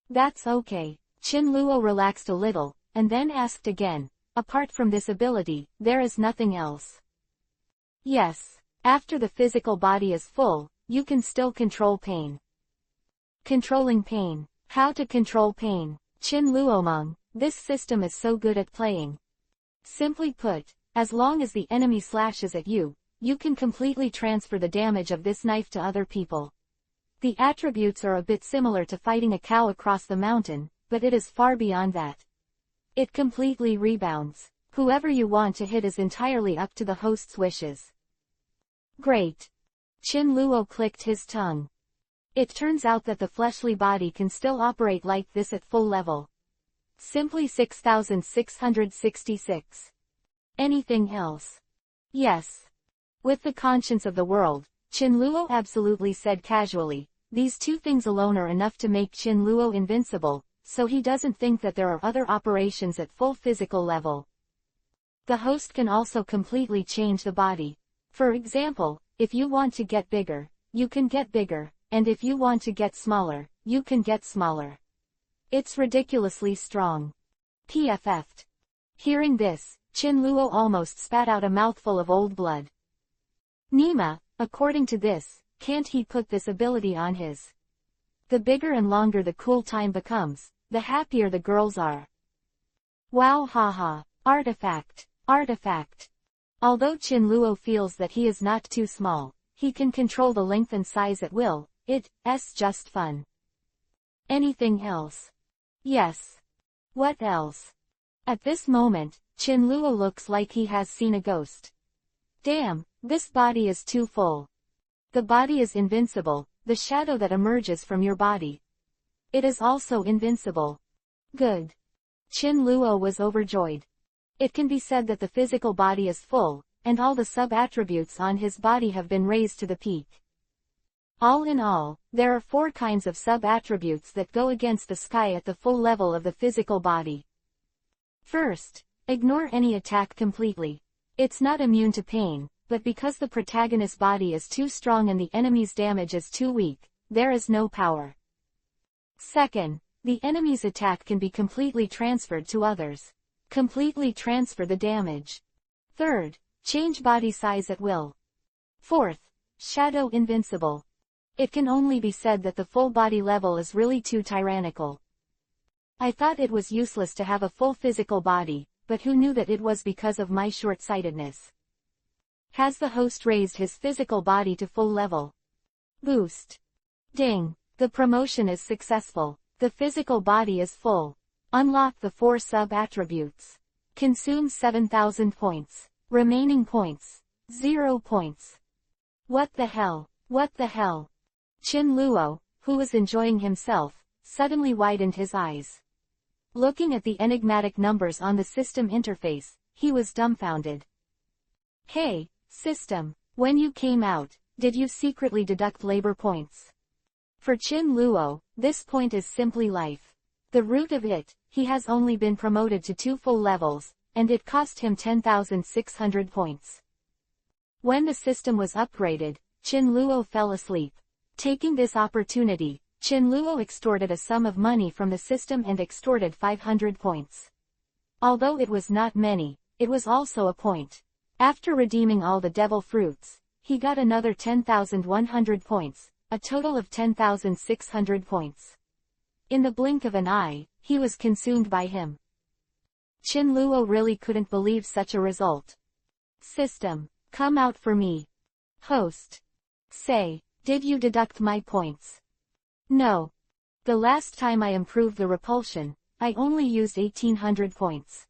That's okay. Chin Luo relaxed a little, and then asked again, apart from this ability, there is nothing else? Yes, after the physical body is full, you can still control pain. Controlling pain. How to control pain? Chin Luomeng, this system is so good at playing. Simply put, as long as the enemy slashes at you, you can completely transfer the damage of this knife to other people. The attributes are a bit similar to fighting a cow across the mountain, but it is far beyond that. It completely rebounds. Whoever you want to hit is entirely up to the host's wishes. Great. Chin Luo clicked his tongue. It turns out that the fleshly body can still operate like this at full level. Simply 6,666. Anything else? Yes. With the conscience of the world, Chin Luo absolutely said casually, these two things alone are enough to make Chin Luo invincible, so he doesn't think that there are other operations at full physical level. The host can also completely change the body. For example, if you want to get bigger, you can get bigger, and if you want to get smaller, you can get smaller. It's ridiculously strong. PFF'd. Hearing this, Chin Luo almost spat out a mouthful of old blood. Nima, according to this, can't he put this ability on his? The bigger and longer the cool time becomes, the happier the girls are. Wow, haha, artifact, artifact. Although Chin Luo feels that he is not too small, he can control the length and size at will, it's just fun. Anything else? Yes. What else? At this moment, Chin Luo looks like he has seen a ghost. Damn, this body is too full. The body is invincible, the shadow that emerges from your body. It is also invincible. Good. Chin Luo was overjoyed. It can be said that the physical body is full, and all the sub-attributes on his body have been raised to the peak. All in all, there are 4 kinds of sub-attributes that go against the sky at the full level of the physical body. First, ignore any attack completely. It's not immune to pain, but because the protagonist's body is too strong and the enemy's damage is too weak, there is no power. Second, the enemy's attack can be completely transferred to others. Completely transfer the damage. Third, change body size at will. Fourth, shadow invincible. It can only be said that the full body level is really too tyrannical. I thought it was useless to have a full physical body, but who knew that it was because of my short-sightedness? Has the host raised his physical body to full level? Boost. Ding. The promotion is successful. The physical body is full. Unlock the 4 sub-attributes. Consume 7,000 points. Remaining points. 0 points. What the hell? What the hell? Chin Luo, who was enjoying himself, suddenly widened his eyes. Looking at the enigmatic numbers on the system interface, he was dumbfounded. Hey, system, when you came out, did you secretly deduct labor points? For Chin Luo, this point is simply life. The root of it, he has only been promoted to 2 full levels, and it cost him 10,600 points. When the system was upgraded, Chin Luo fell asleep. Taking this opportunity, Chin Luo extorted a sum of money from the system and extorted 500 points. Although it was not many, it was also a point. After redeeming all the devil fruits, he got another 10,100 points, a total of 10,600 points. In the blink of an eye, he was consumed by him. Chin Luo really couldn't believe such a result. System, come out for me. Host. Say, did you deduct my points? No. The last time I improved the repulsion, I only used 1,800 points.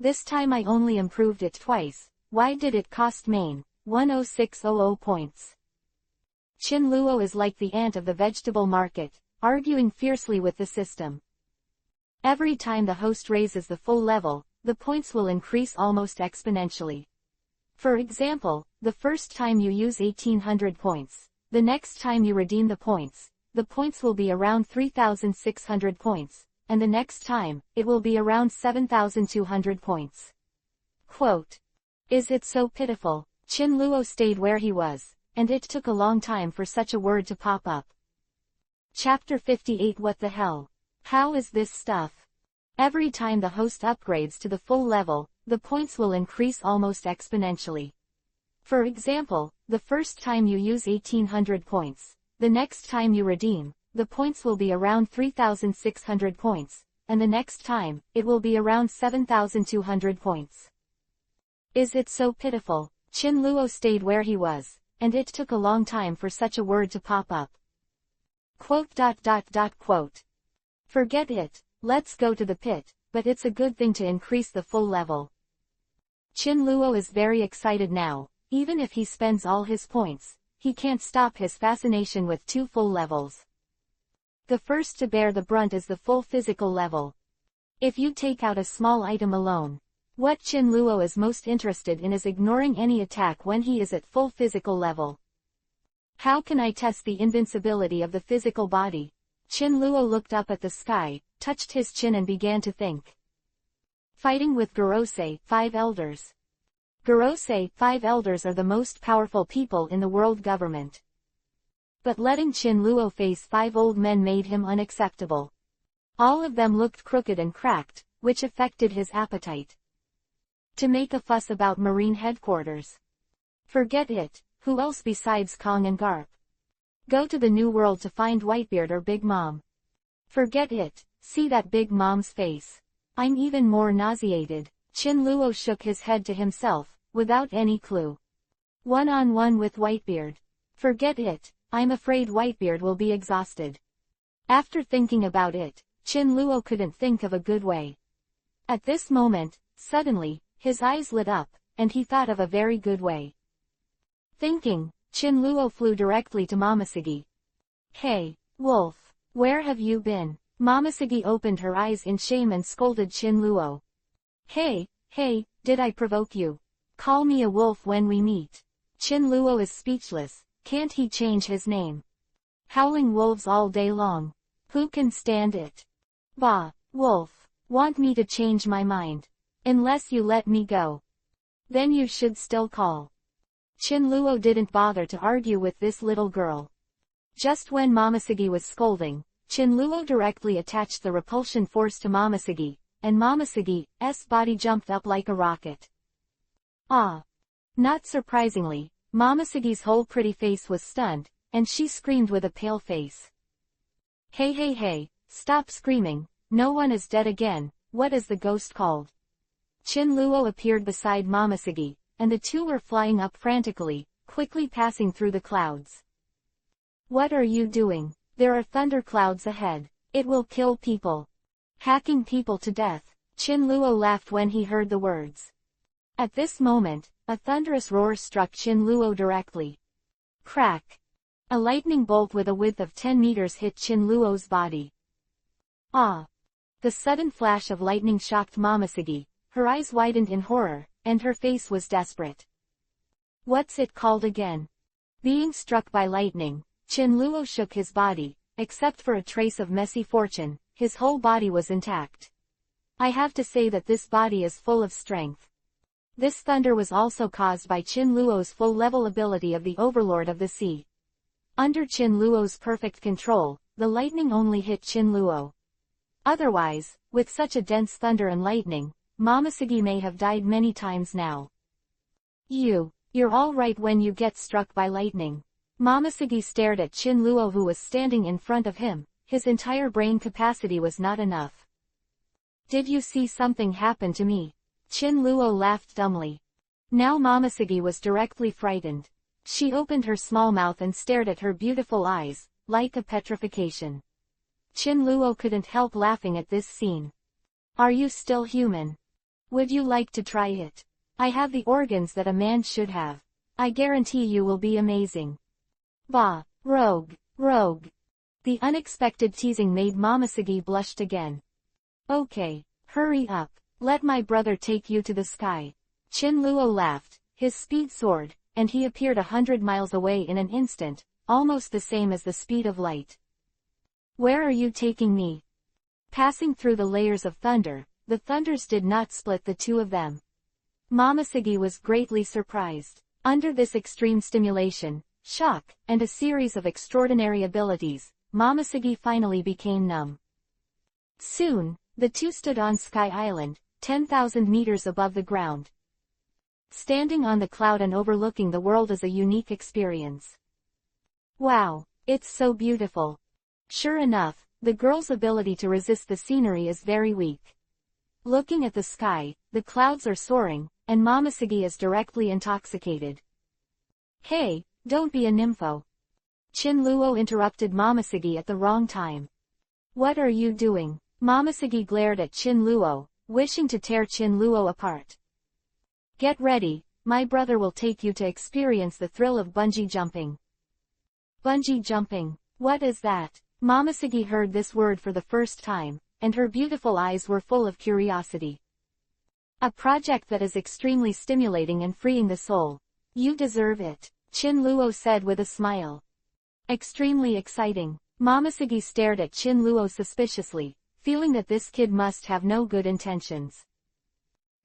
This time I only improved it twice. Why did it cost main 10600 points? Chin Luo is like the ant of the vegetable market, arguing fiercely with the system. Every time the host raises the full level, the points will increase almost exponentially. For example, the first time you use 1,800 points, the next time you redeem the points will be around 3,600 points, and the next time, it will be around 7,200 points. Quote. Is it so pitiful? Chin Luo stayed where he was, and it took a long time for such a word to pop up. Chapter 58. What the hell? How is this stuff? Every time the host upgrades to the full level, the points will increase almost exponentially. For example, the first time you use 1,800 points, the next time you redeem, the points will be around 3,600 points, and the next time, it will be around 7,200 points. Is it so pitiful? Chin Luo stayed where he was, and it took a long time for such a word to pop up. Quote. Forget it, let's go to the pit, but it's a good thing to increase the full level. Chin Luo is very excited now. Even if he spends all his points, he can't stop his fascination with 2 full levels. The first to bear the brunt is the full physical level. If you take out a small item alone, what Chin Luo is most interested in is ignoring any attack when he is at full physical level. How can I test the invincibility of the physical body? Chin Luo looked up at the sky, touched his chin and began to think. Fighting with Gorosei, 5 elders. Gorosei, 5 elders are the most powerful people in the world government. But letting Chin Luo face 5 old men made him unacceptable. All of them looked crooked and cracked, which affected his appetite. To make a fuss about Marine headquarters. Forget it, who else besides Kong and Garp? Go to the New World to find Whitebeard or Big Mom. Forget it, see that Big Mom's face. I'm even more nauseated. Chin Luo shook his head to himself, without any clue. One-on-one with Whitebeard. Forget it, I'm afraid Whitebeard will be exhausted. After thinking about it, Chin Luo couldn't think of a good way. At this moment, suddenly, his eyes lit up, and he thought of a very good way. Thinking, Chin Luo flew directly to Momoshiki. Hey, wolf, where have you been? Momoshiki opened her eyes in shame and scolded Chin Luo. Hey, did I provoke you? Call me a wolf when we meet. Chin Luo is speechless, can't he change his name? Howling wolves all day long. Who can stand it? Bah, wolf. Want me to change my mind? Unless you let me go. Then you should still call. Chinluo didn't bother to argue with this little girl. Just when Momosugi was scolding, Chinluo directly attached the repulsion force to Momosugi, and Momosugi's body jumped up like a rocket. Ah! Not surprisingly, Momosugi's whole pretty face was stunned, and she screamed with a pale face. Hey hey hey, stop screaming, no one is dead again, what is the ghost called? Chinluo appeared beside Momosugi, and the two were flying up frantically, quickly passing through the clouds. What are you doing? There are thunderclouds ahead. It will kill people. Hacking people to death. Chinluo laughed when he heard the words. At this moment, a thunderous roar struck Chinluo directly. Crack! A lightning bolt with a width of 10 meters hit Chinluo's body. Ah! The sudden flash of lightning shocked Momosugi, her eyes widened in horror, and her face was desperate. What's it called again? Being struck by lightning, Chinluo shook his body, except for a trace of messy fortune, his whole body was intact. I have to say that this body is full of strength. This thunder was also caused by Chinluo's full-level ability of the Overlord of the Sea. Under Chinluo's perfect control, the lightning only hit Chinluo. Otherwise, with such a dense thunder and lightning, Momosugi may have died many times now. You're all right when you get struck by lightning. Momosugi stared at Chinluo who was standing in front of him, his entire brain capacity was not enough. Did you see something happen to me? Chinluo laughed dumbly. Now Momosugi was directly frightened. She opened her small mouth and stared at her beautiful eyes, like a petrification. Chinluo couldn't help laughing at this scene. Are you still human? Would you like to try it? I have the organs that a man should have. I guarantee you will be amazing. Bah, rogue. The unexpected teasing made Momosugi blushed again. Okay, hurry up, let my brother take you to the sky. Chinluo laughed, his speed soared, and he appeared 100 miles away in an instant, almost the same as the speed of light. Where are you taking me? Passing through the layers of thunder, the thunders did not split the two of them. Momosugi was greatly surprised. Under this extreme stimulation, shock, and a series of extraordinary abilities, Momosugi finally became numb. Soon, the two stood on Sky Island, 10,000 meters above the ground. Standing on the cloud and overlooking the world is a unique experience. Wow, it's so beautiful. Sure enough, the girl's ability to resist the scenery is very weak. Looking at the sky, the clouds are soaring, and Momosugi is directly intoxicated. Hey, don't be a nympho. Chinluo interrupted Momosugi at the wrong time. What are you doing? Momosugi glared at Chinluo, wishing to tear Chinluo apart. Get ready, my brother will take you to experience the thrill of bungee jumping. Bungee jumping, what is that? Momosugi heard this word for the first time, and her beautiful eyes were full of curiosity. A project that is extremely stimulating and freeing the soul. You deserve it, Chinluo said with a smile. Extremely exciting. Momosugi stared at Chinluo suspiciously, feeling that this kid must have no good intentions.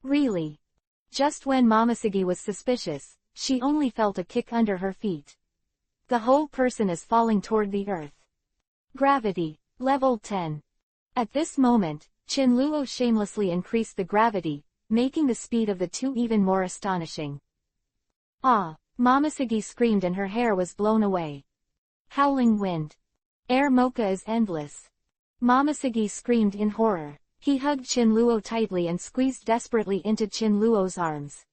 Really? Just when Momosugi was suspicious, she only felt a kick under her feet. The whole person is falling toward the earth. Gravity, level 10. At this moment, Chinluo shamelessly increased the gravity, making the speed of the two even more astonishing. Ah! Momosugi screamed and her hair was blown away. Howling wind. Air mocha is endless. Momosugi screamed in horror. He hugged Chinluo tightly and squeezed desperately into Chinluo's arms.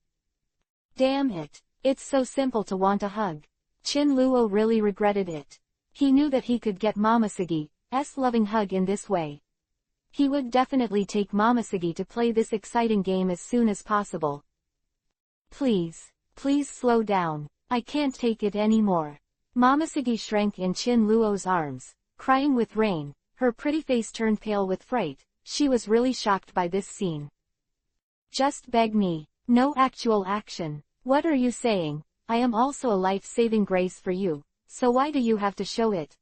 Damn it! It's so simple to want a hug. Chinluo really regretted it. He knew that he could get Momosugi's loving hug in this way. He would definitely take Momosugi to play this exciting game as soon as possible. Please slow down. I can't take it anymore. Momosugi shrank in Chinluo's arms, crying with rain, her pretty face turned pale with fright. She was really shocked by this scene. Just beg me. No actual action. What are you saying? I am also a life-saving grace for you, so why do you have to show it?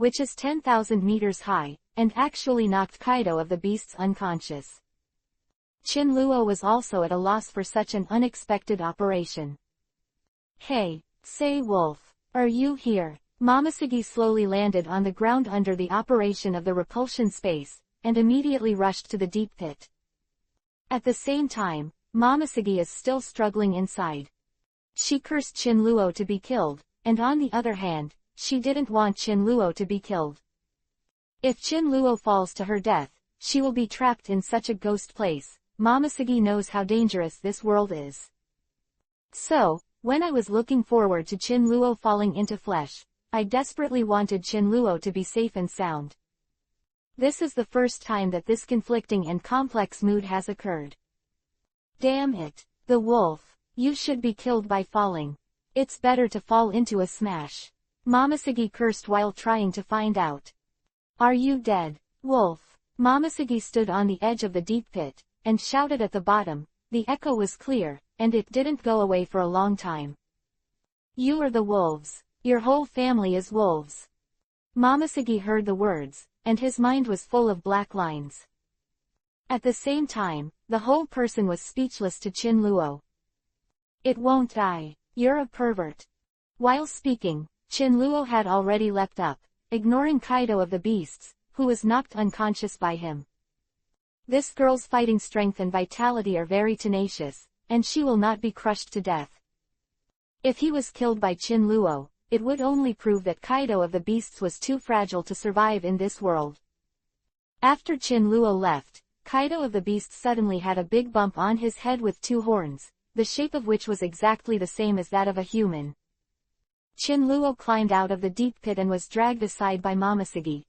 which is 10,000 meters high, and actually knocked Kaido of the beasts unconscious. Chinluo was also at a loss for such an unexpected operation. "Hey, say wolf, are you here?" Momosuke slowly landed on the ground under the operation of the repulsion space, and immediately rushed to the deep pit. At the same time, Momosuke is still struggling inside. She cursed Chinluo to be killed, and on the other hand, she didn't want Chinluo to be killed. If Chinluo falls to her death, she will be trapped in such a ghost place. Momosuke knows how dangerous this world is. So, when I was looking forward to Chinluo falling into flesh, I desperately wanted Chinluo to be safe and sound. This is the first time that this conflicting and complex mood has occurred. Damn it, the wolf, you should be killed by falling. It's better to fall into a smash. Momosuke cursed while trying to find out. Are you dead, wolf? Momosuke stood on the edge of the deep pit, and shouted at the bottom. The echo was clear, and it didn't go away for a long time. You are the wolves. Your whole family is wolves. Momosuke heard the words, and his mind was full of black lines. At the same time, the whole person was speechless to Chinluo. It won't die. You're a pervert. While speaking, Chinluo had already leapt up, ignoring Kaido of the beasts, who was knocked unconscious by him. This girl's fighting strength and vitality are very tenacious, and she will not be crushed to death. If he was killed by Chinluo, it would only prove that Kaido of the beasts was too fragile to survive in this world. After Chinluo left, Kaido of the beasts suddenly had a big bump on his head with two horns, the shape of which was exactly the same as that of a human. Chinluo climbed out of the deep pit and was dragged aside by Momosuke.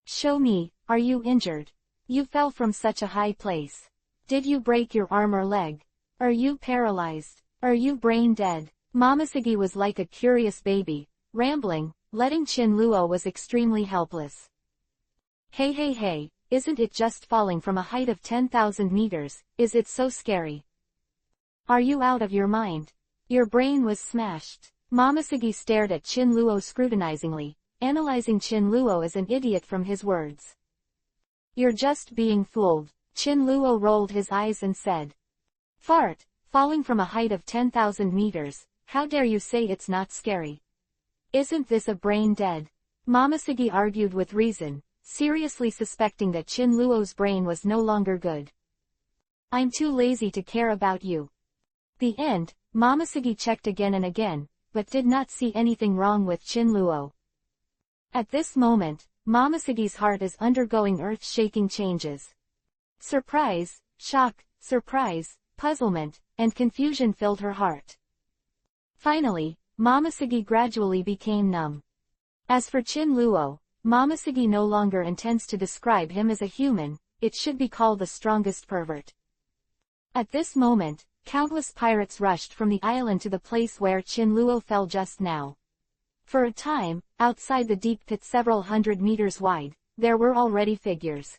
Show me, are you injured? You fell from such a high place. Did you break your arm or leg? Are you paralyzed? Are you brain dead? Momosuke was like a curious baby, rambling, letting Chinluo was extremely helpless. Hey, isn't it just falling from a height of 10,000 meters, is it so scary? Are you out of your mind? Your brain was smashed. Momosuke stared at Chinluo scrutinizingly, analyzing Chinluo as an idiot from his words. You're just being fooled. Chinluo rolled his eyes and said. Fart, falling from a height of 10,000 meters, how dare you say it's not scary? Isn't this a brain dead? Momosuke argued with reason, seriously suspecting that Chinluo's brain was no longer good. I'm too lazy to care about you. The end. Momosuke checked again and again, but did not see anything wrong with Chinluo. At this moment, Momosuke's heart is undergoing earth-shaking changes. Surprise, shock, surprise, puzzlement, and confusion filled her heart. Finally, Momosuke gradually became numb. As for Chinluo, Momosuke no longer intends to describe him as a human, it should be called the strongest pervert. At this moment, countless pirates rushed from the island to the place where Chinluo fell just now. For a time, outside the deep pit several hundred meters wide, there were already figures.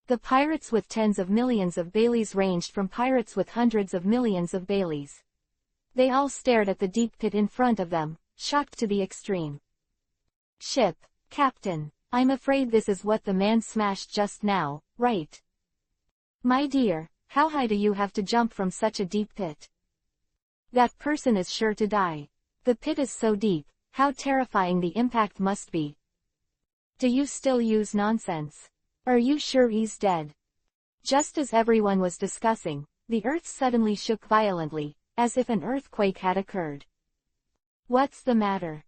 The pirates with tens of millions of Baileys ranged from pirates with hundreds of millions of Baileys. They all stared at the deep pit in front of them, shocked to the extreme. Ship, Captain, I'm afraid this is what the man smashed just now, right? My dear, how high do you have to jump from such a deep pit? That person is sure to die. The pit is so deep, how terrifying the impact must be. Do you still use nonsense? Are you sure he's dead? Just as everyone was discussing, the earth suddenly shook violently, as if an earthquake had occurred. What's the matter?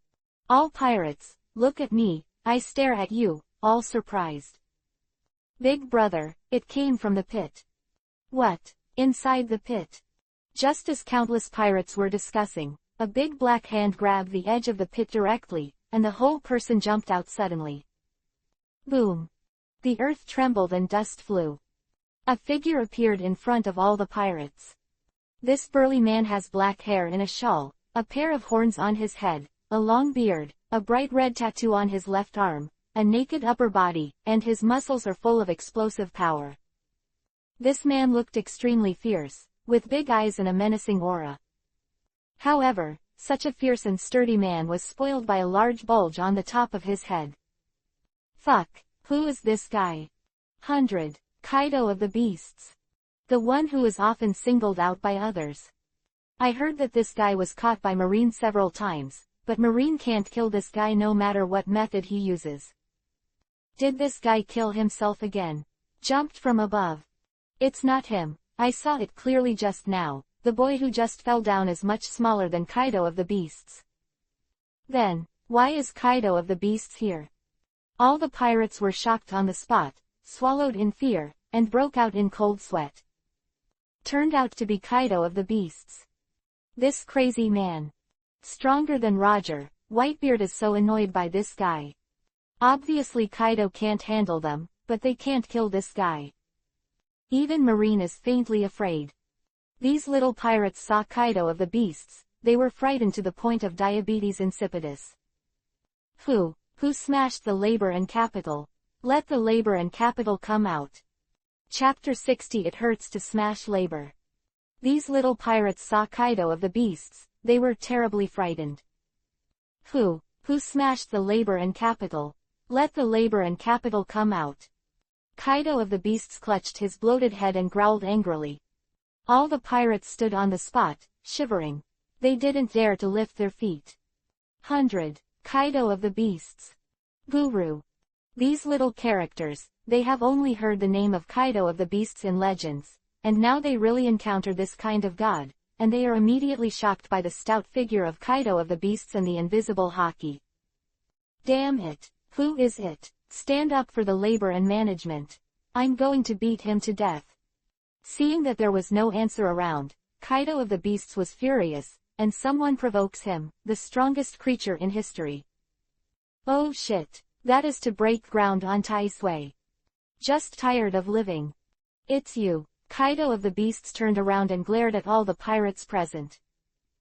All pirates, look at me, I stare at you, all surprised. Big brother, it came from the pit. What? Inside the pit? Just as countless pirates were discussing, a big black hand grabbed the edge of the pit directly, and the whole person jumped out suddenly. Boom! The earth trembled and dust flew. A figure appeared in front of all the pirates. This burly man has black hair in a shawl, a pair of horns on his head, a long beard, a bright red tattoo on his left arm, a naked upper body, and his muscles are full of explosive power. This man looked extremely fierce, with big eyes and a menacing aura. However, such a fierce and sturdy man was spoiled by a large bulge on the top of his head. Fuck, who is this guy? 100. Kaido of the Beasts. The one who is often singled out by others. I heard that this guy was caught by Marine several times, but Marine can't kill this guy no matter what method he uses. Did this guy kill himself again? Jumped from above. It's not him, I saw it clearly just now, the boy who just fell down is much smaller than Kaido of the Beasts. Then, why is Kaido of the Beasts here? All the pirates were shocked on the spot, swallowed in fear, and broke out in cold sweat. Turned out to be Kaido of the Beasts. This crazy man. Stronger than Roger, Whitebeard is so annoyed by this guy. Obviously Kaido can't handle them, but they can't kill this guy. Even Marine is faintly afraid. These little pirates saw Kaido of the Beasts, they were frightened to the point of diabetes insipidus. Who smashed the labor and capital? Let the labor and capital come out. Chapter 60. It hurts to smash labor. These little pirates saw Kaido of the Beasts, they were terribly frightened. Who smashed the labor and capital? Let the labor and capital come out. Kaido of the Beasts clutched his bloated head and growled angrily. All the pirates stood on the spot, shivering. They didn't dare to lift their feet. 100. Kaido of the Beasts. Guru. These little characters, they have only heard the name of Kaido of the Beasts in legends, and now they really encounter this kind of god, and they are immediately shocked by the stout figure of Kaido of the Beasts and the invisible haki. Damn it, who is it? Stand up for the labor and management. I'm going to beat him to death. Seeing that there was no answer around, Kaido of the Beasts was furious, and someone provokes him, the strongest creature in history. Oh shit, that is to break ground on Taisui. Just tired of living. It's you. Kaido of the Beasts turned around and glared at all the pirates present.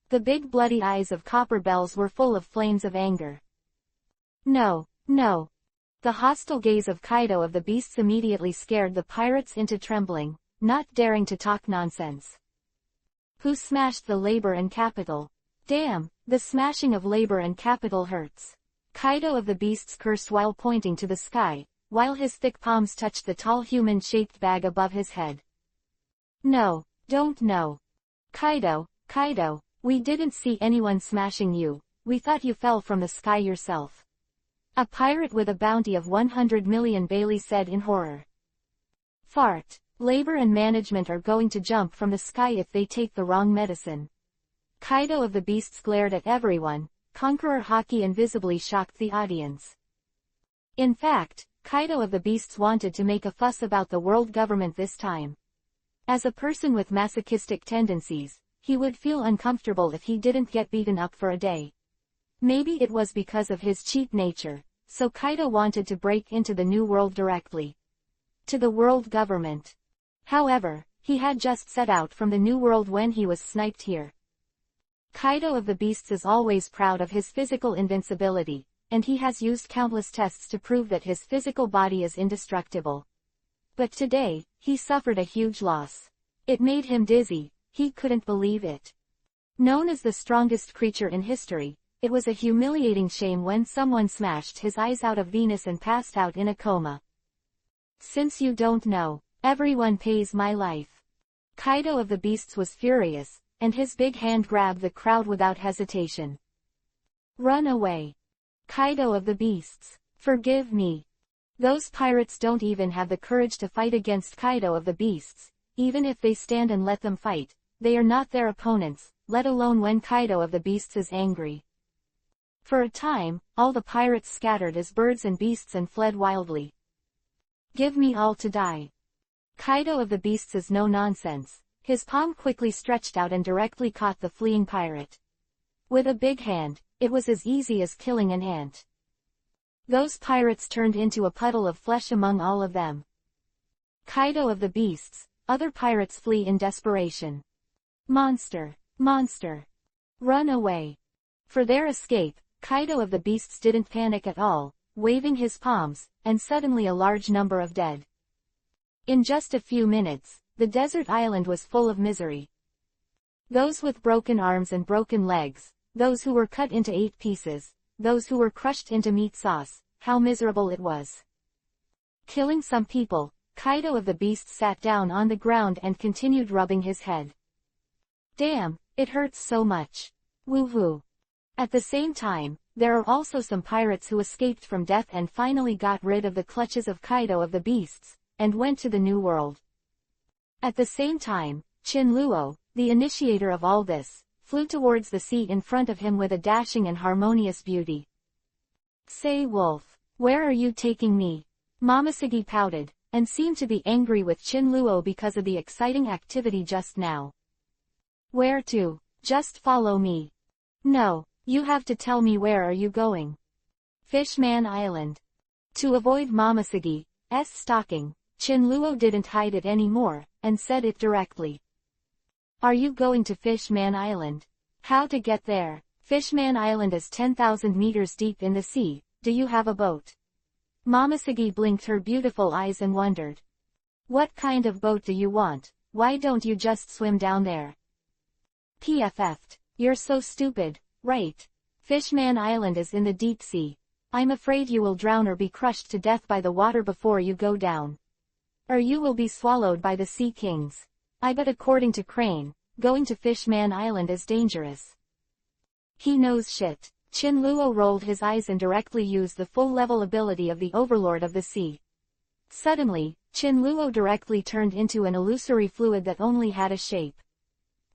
The big bloody eyes of Copper Bells were full of flames of anger. No. The hostile gaze of Kaido of the Beasts immediately scared the pirates into trembling, not daring to talk nonsense. Who smashed the labor and capital? Damn, the smashing of labor and capital hurts. Kaido of the Beasts cursed while pointing to the sky, while his thick palms touched the tall human-shaped bag above his head. No, don't know. Kaido, we didn't see anyone smashing you, we thought you fell from the sky yourself. A pirate with a bounty of 100 million Bailey said in horror. Fart. Labor and management are going to jump from the sky if they take the wrong medicine. Kaido of the Beasts glared at everyone, Conqueror Haki invisibly shocked the audience. In fact, Kaido of the Beasts wanted to make a fuss about the world government this time. As a person with masochistic tendencies, he would feel uncomfortable if he didn't get beaten up for a day. Maybe it was because of his cheap nature, so Kaido wanted to break into the new world directly. To the world government. However, he had just set out from the new world when he was sniped here. Kaido of the Beasts is always proud of his physical invincibility, and he has used countless tests to prove that his physical body is indestructible. But today, he suffered a huge loss. It made him dizzy, he couldn't believe it. Known as the strongest creature in history, it was a humiliating shame when someone smashed his eyes out of Venus and passed out in a coma. Since you don't know, everyone pays my life. Kaido of the Beasts was furious, and his big hand grabbed the crowd without hesitation. Run away. Kaido of the Beasts, forgive me. Those pirates don't even have the courage to fight against Kaido of the Beasts, even if they stand and let them fight, they are not their opponents, let alone when Kaido of the Beasts is angry. For a time, all the pirates scattered as birds and beasts and fled wildly. Give me all to die. Kaido of the Beasts is no nonsense, his palm quickly stretched out and directly caught the fleeing pirate. With a big hand, it was as easy as killing an ant. Those pirates turned into a puddle of flesh among all of them. Kaido of the Beasts, other pirates flee in desperation. Monster! Run away! For their escape, Kaido of the Beasts didn't panic at all, waving his palms, and suddenly a large number of dead. In just a few minutes, the desert island was full of misery. Those with broken arms and broken legs, those who were cut into 8 pieces, those who were crushed into meat sauce, how miserable it was. Killing some people, Kaido of the Beast sat down on the ground and continued rubbing his head. Damn, it hurts so much. Woo-hoo. At the same time, there are also some pirates who escaped from death and finally got rid of the clutches of Kaido of the Beasts, and went to the New World. At the same time, Chin-Luo, the initiator of all this, flew towards the sea in front of him with a dashing and harmonious beauty. Say Wolf, where are you taking me? Momoshiki pouted, and seemed to be angry with Chin-Luo because of the exciting activity just now. Where to? Just follow me. No, you have to tell me where are you going. Fishman Island. To avoid Momoshiki's stalking, Chin-Luo didn't hide it anymore, and said it directly. Are you going to Fishman Island? How to get there? Fishman Island is 10,000 meters deep in the sea. Do you have a boat? Momoshiki blinked her beautiful eyes and wondered. What kind of boat do you want? Why don't you just swim down there? PFF'd. You're so stupid, right? Fishman Island is in the deep sea. I'm afraid you will drown or be crushed to death by the water before you go down. Or you will be swallowed by the sea kings. But according to Crane, going to Fishman Island is dangerous. He knows shit. Chin-Luo rolled his eyes and directly used the full-level ability of the Overlord of the Sea. Suddenly, Chin-Luo directly turned into an illusory fluid that only had a shape.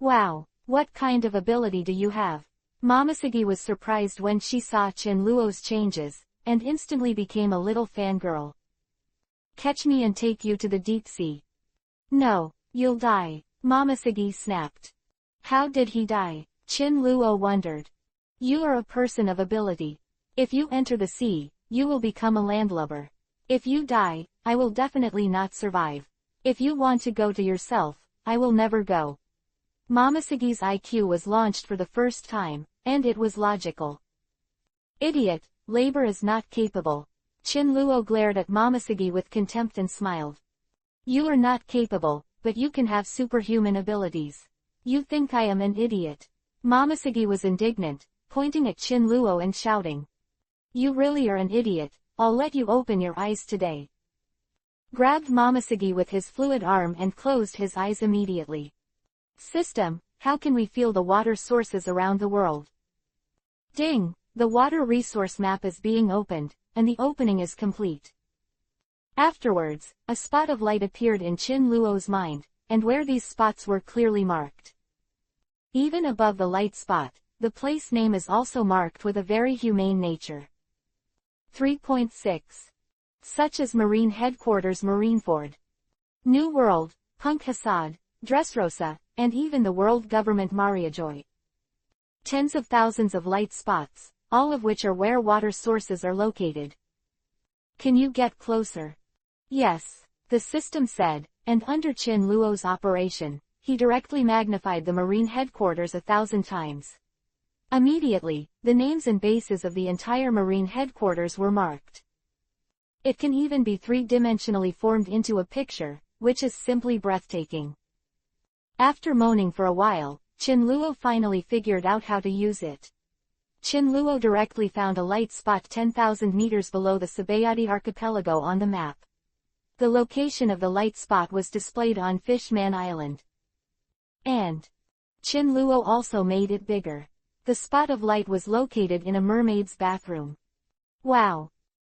Wow, what kind of ability do you have? Momoshiki was surprised when she saw Chin-Luo's changes, and instantly became a little fangirl. Catch me and take you to the deep sea. No, you'll die, Momoshiki snapped. How did he die? Chin-Luo wondered. You are a person of ability. If you enter the sea, you will become a landlubber. If you die, I will definitely not survive. If you want to go to yourself, I will never go. Momoshiki's IQ was launched for the first time, and it was logical. Idiot, labor is not capable. Chin-Luo glared at Momoshiki with contempt and smiled. You are not capable, but you can have superhuman abilities. You think I am an idiot? Momoshiki was indignant, pointing at Chin-Luo and shouting. You really are an idiot, I'll let you open your eyes today. Grabbed Momoshiki with his fluid arm and closed his eyes immediately. System, how can we feel the water sources around the world? Ding, the water resource map is being opened, and the opening is complete. Afterwards, a spot of light appeared in Chin-Luo's mind, and where these spots were clearly marked. Even above the light spot, the place name is also marked with a very humane nature. 3.6. Such as Marine Headquarters Marineford, New World, Punk Hassad, Dressrosa, and even the World Government Mariajoy. Tens of thousands of light spots, all of which are where water sources are located. Can you get closer? Yes, the system said, and under Chin-Luo's operation, he directly magnified the marine headquarters 1,000 times. Immediately, the names and bases of the entire marine headquarters were marked. It can even be three-dimensionally formed into a picture, which is simply breathtaking. After moaning for a while, Chin-Luo finally figured out how to use it. Chin-Luo directly found a light spot 10,000 meters below the Sabayati archipelago on the map. The location of the light spot was displayed on Fishman Island. And Chin-Luo also made it bigger. The spot of light was located in a mermaid's bathroom. Wow,